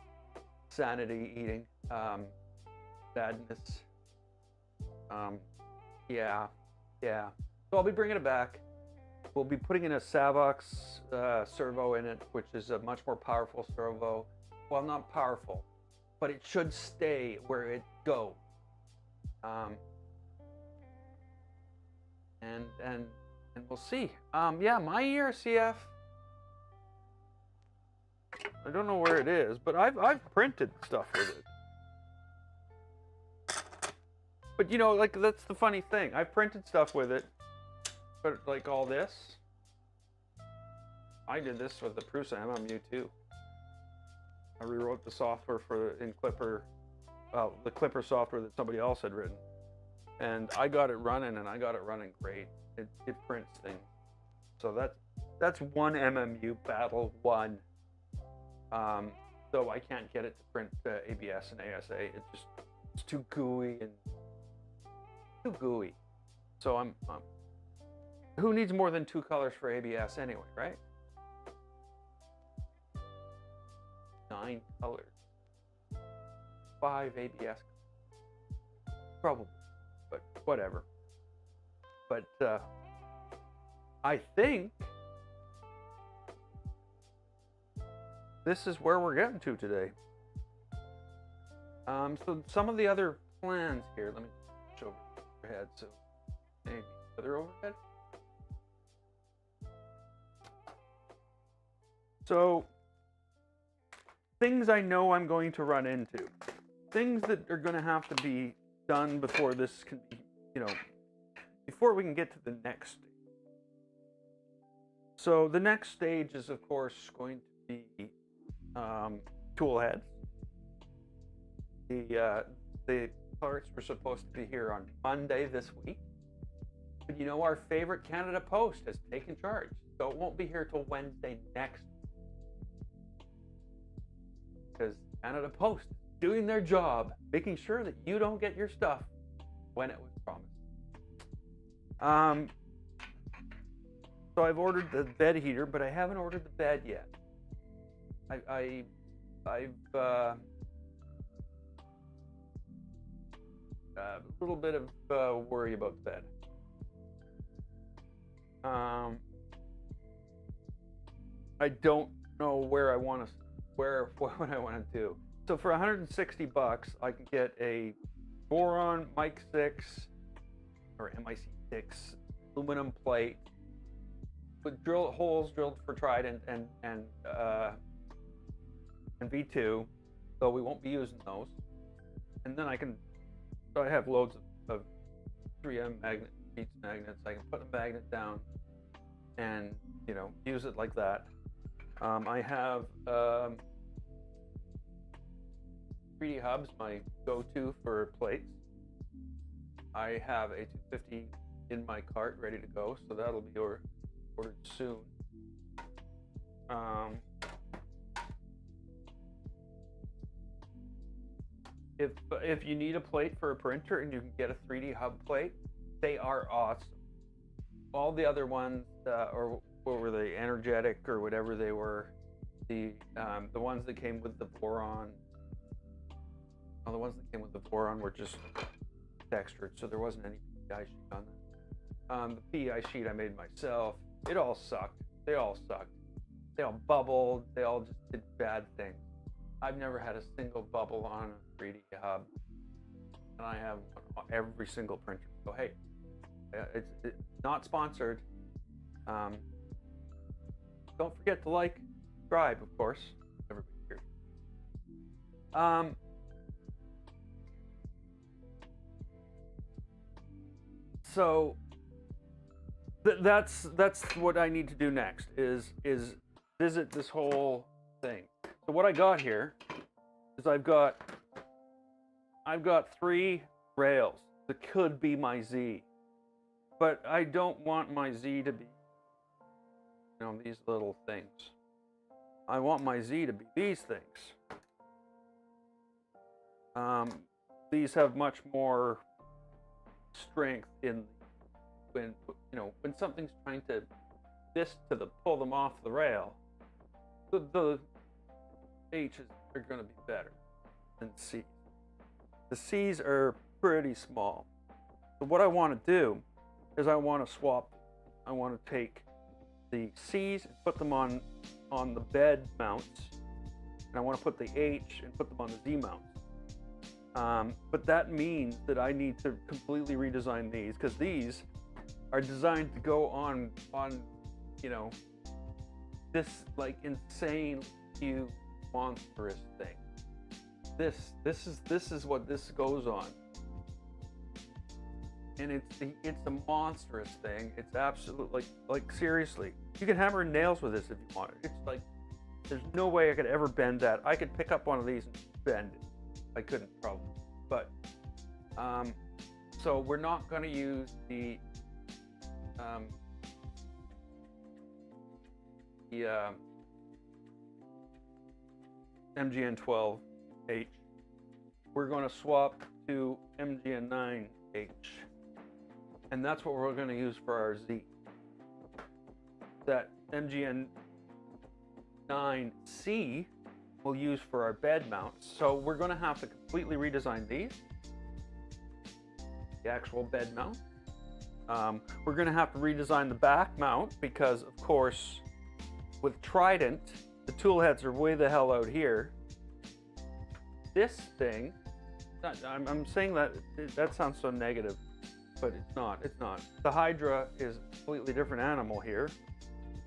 sanity eating, sadness. Yeah. So I'll be bringing it back. We'll be putting in a Savox servo in it, which is a much more powerful servo. Well, not powerful, but it should stay where it goes. And we'll see. Yeah, my ERCF. I don't know where it is, but I've printed stuff with it. But like, that's the funny thing. I've printed stuff with it, but like all this, I did this with the Prusa MMU too. I rewrote the software in Clipper, the Clipper software that somebody else had written, and I got it running, and I got it running great. It prints things. So that's one MMU battle won. Though I can't get it to print ABS and ASA. It's too gooey and too gooey. So I'm who needs more than 2 colors for ABS anyway, right? 9 colors, 5 ABS, probably, but whatever. But I think this is where we're getting to today. So some of the other plans here, let me show overhead. So maybe other overhead. So things I know I'm going to run into, things that are going to have to be done before this can be, before we can get to the next stage. So the next stage is, of course, going to be tool heads. The parts were supposed to be here on Monday this week, but our favorite Canada Post has taken charge, so it won't be here till Wednesday next week. Because Canada Post is doing their job, making sure that you don't get your stuff when it was promised. So I've ordered the bed heater, but I haven't ordered the bed yet. I've a little bit of worry about the bed. I don't know what I want to do. So for $160, I can get a Voron Mic 6 or MIC6 aluminum plate with holes drilled for Trident and V2, so we won't be using those. And then I have loads of 3M beats magnets. I can put a magnet down and use it like that. I have 3D hubs, my go-to for plates. I have a 250 in my cart ready to go, so that'll be ordered soon. If you need a plate for a printer and you can get a 3D hub plate, they are awesome. All the other ones, or what were they, energetic or whatever they were, the ones that came with the Voron. Well, the ones that came with the Voron were just textured, so there wasn't any PI sheet on them. The PI sheet I made myself. It all sucked. They all sucked. They all bubbled. They all just did bad things. I've never had a single bubble on a 3D hub, and I have every single printer. So hey, it's not sponsored. Don't forget to like, subscribe, of course. Everybody here So that's what I need to do next is visit this whole thing. So what I got here is I've got 3 rails that could be my Z, but I don't want my Z to be, you know, these little things. I want my Z to be these things. These have much more strength in when, you know, when something's trying to pull them off the rail. The H's are going to be better than C's. The C's are pretty small. So what I want to do is I want to swap. I want to take the C's and put them on the bed mounts, and I want to put the H and put them on the Z mounts. But that means that I need to completely redesign these, because these are designed to go on you know, this like insane huge monstrous thing. This is what this goes on, and it's a monstrous thing. It's absolutely like seriously, you can hammer nails with this if you want. It's like there's no way I could ever bend that. I could pick up one of these and bend it. I couldn't probably, but so we're not going to use the MGN12H. We're going to swap to MGN9H, and that's what we're going to use for our Z. That MGN9C we'll use for our bed mounts. So we're going to have to completely redesign these, the actual bed mount. We're going to have to redesign the back mount because, of course, with Trident, the tool heads are way the hell out here. This thing, I'm saying that sounds so negative, but it's not. It's not. The Hydra is a completely different animal here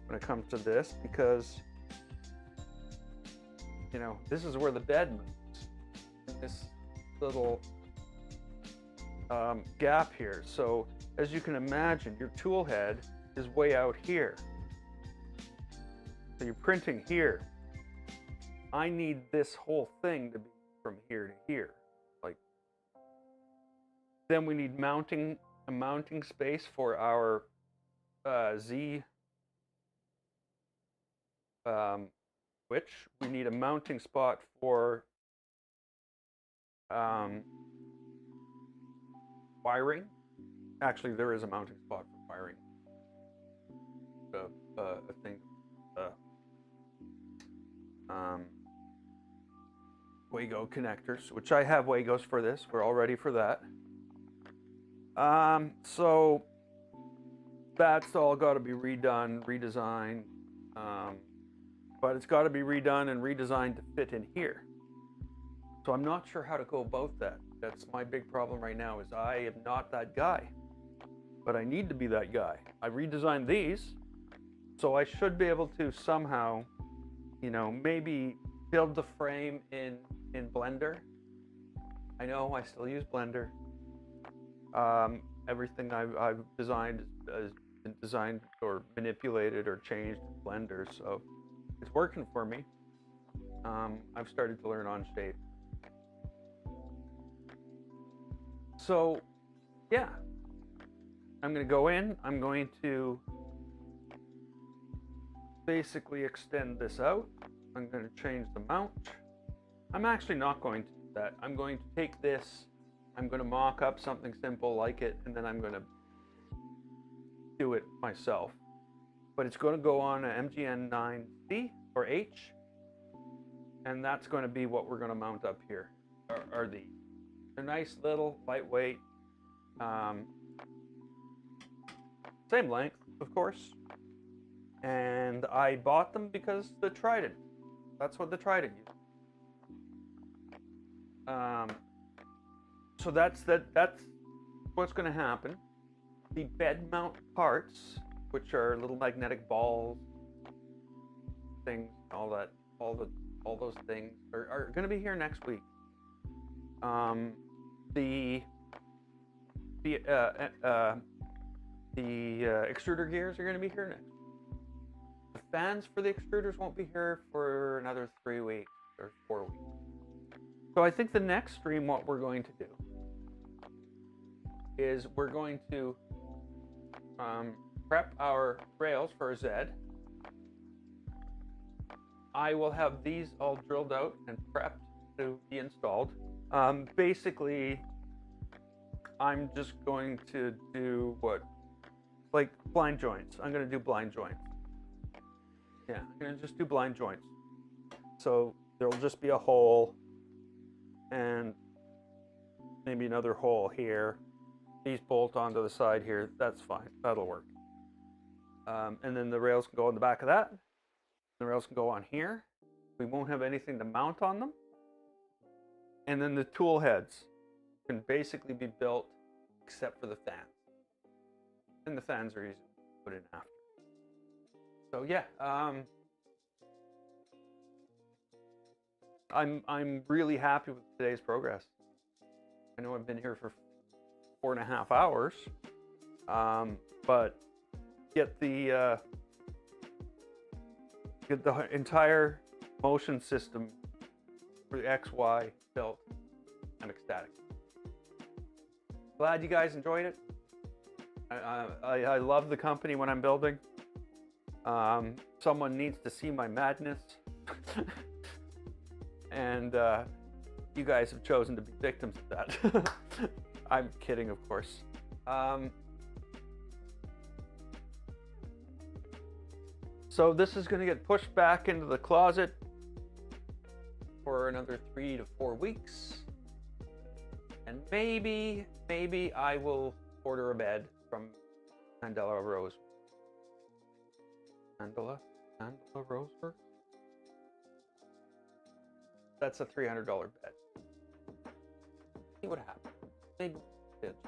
when it comes to this, because, you know, this is where the bed moves, in this little gap here. So as you can imagine, your tool head is way out here. So you're printing here. I need this whole thing to be from here to here. Like, then we need a mounting space for our Z switch. We need a mounting spot for wiring. Actually, there is a mounting spot for wiring. A thing. Wago connectors, which I have Wagos for this. We're all ready for that. So that's all got to be redone, redesigned, but it's got to be redone and redesigned to fit in here. So I'm not sure how to go about that. That's my big problem right now, is I am not that guy, but I need to be that guy. I redesigned these, so I should be able to somehow, you know, maybe build the frame in Blender. I know I still use Blender. Everything I've designed has been designed or manipulated or changed in Blender, so it's working for me. I've started to learn Onshape. So yeah, I'm going to go in. I'm going to basically extend this out. I'm going to change the mount. I'm actually not going to do that. I'm going to take this, I'm going to mock up something simple like it, and then I'm going to do it myself. But it's going to go on an MGN9C or H, and that's going to be what we're going to mount up here, are these. They're nice, little, lightweight, same length, of course. And I bought them because the Trident. That's what the Trident used. So that's what's going to happen. The bed mount parts, which are little magnetic balls, things, all the all those things are going to be here next week. The extruder gears are going to be here next. The fans for the extruders won't be here for another 3 weeks or 4 weeks. So I think the next stream, what we're going to do is we're going to prep our rails for a Z. I will have these all drilled out and prepped to be installed. Basically, I'm just going to do like blind joints. I'm going to do blind joints. Yeah, I'm going to just do blind joints. So there'll just be a hole and maybe another hole here. These bolt onto the side here. That's fine. That'll work. And then the rails can go on the back of that. The rails can go on here. We won't have anything to mount on them. And then the tool heads can basically be built except for the fans. And the fans are easy to put in after. So yeah, I'm really happy with today's progress. I know I've been here for 4.5 hours, but get the entire motion system for the XY built. I'm ecstatic. Glad you guys enjoyed it. I love the company when I'm building. Someone needs to see my madness. And you guys have chosen to be victims of that. I'm kidding, of course. So this is going to get pushed back into the closet for another 3 to 4 weeks. And maybe I will order a bed from Mandela Rose. Mandela Roseburg? That's a $300 bed. See what happens. Maybe it's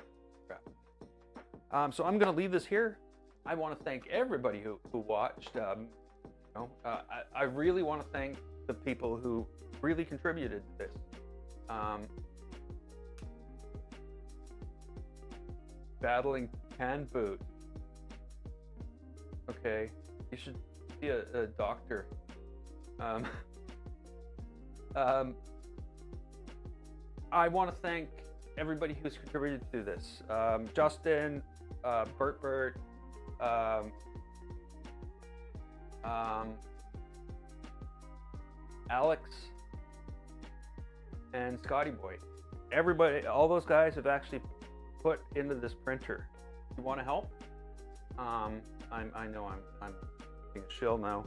crap. So I'm going to leave this here. I want to thank everybody who watched. I really want to thank the people who really contributed to this. Battling can boot. Okay, you should be a doctor. I want to thank everybody who's contributed to this. Justin, BertBert, Alex, and Scottie Boy. Everybody, all those guys have actually put into this printer. You want to help? I know I'm being a shill now.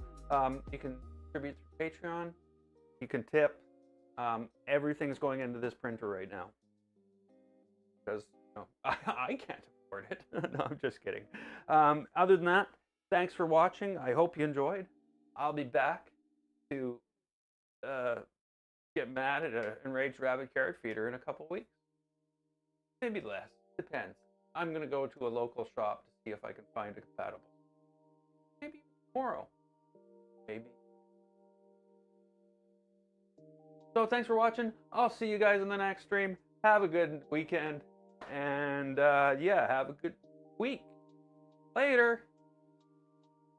You can contribute through Patreon. You can tip. Everything's going into this printer right now because I can't afford it. No, I'm just kidding. Other than that, thanks for watching. I hope you enjoyed. I'll be back to get mad at an enraged rabbit carrot feeder in a couple weeks. Maybe less. Depends. I'm going to go to a local shop to see if I can find a compatible. Maybe tomorrow. Maybe. So thanks for watching. I'll see you guys in the next stream. Have a good weekend. And yeah, have a good week. Later.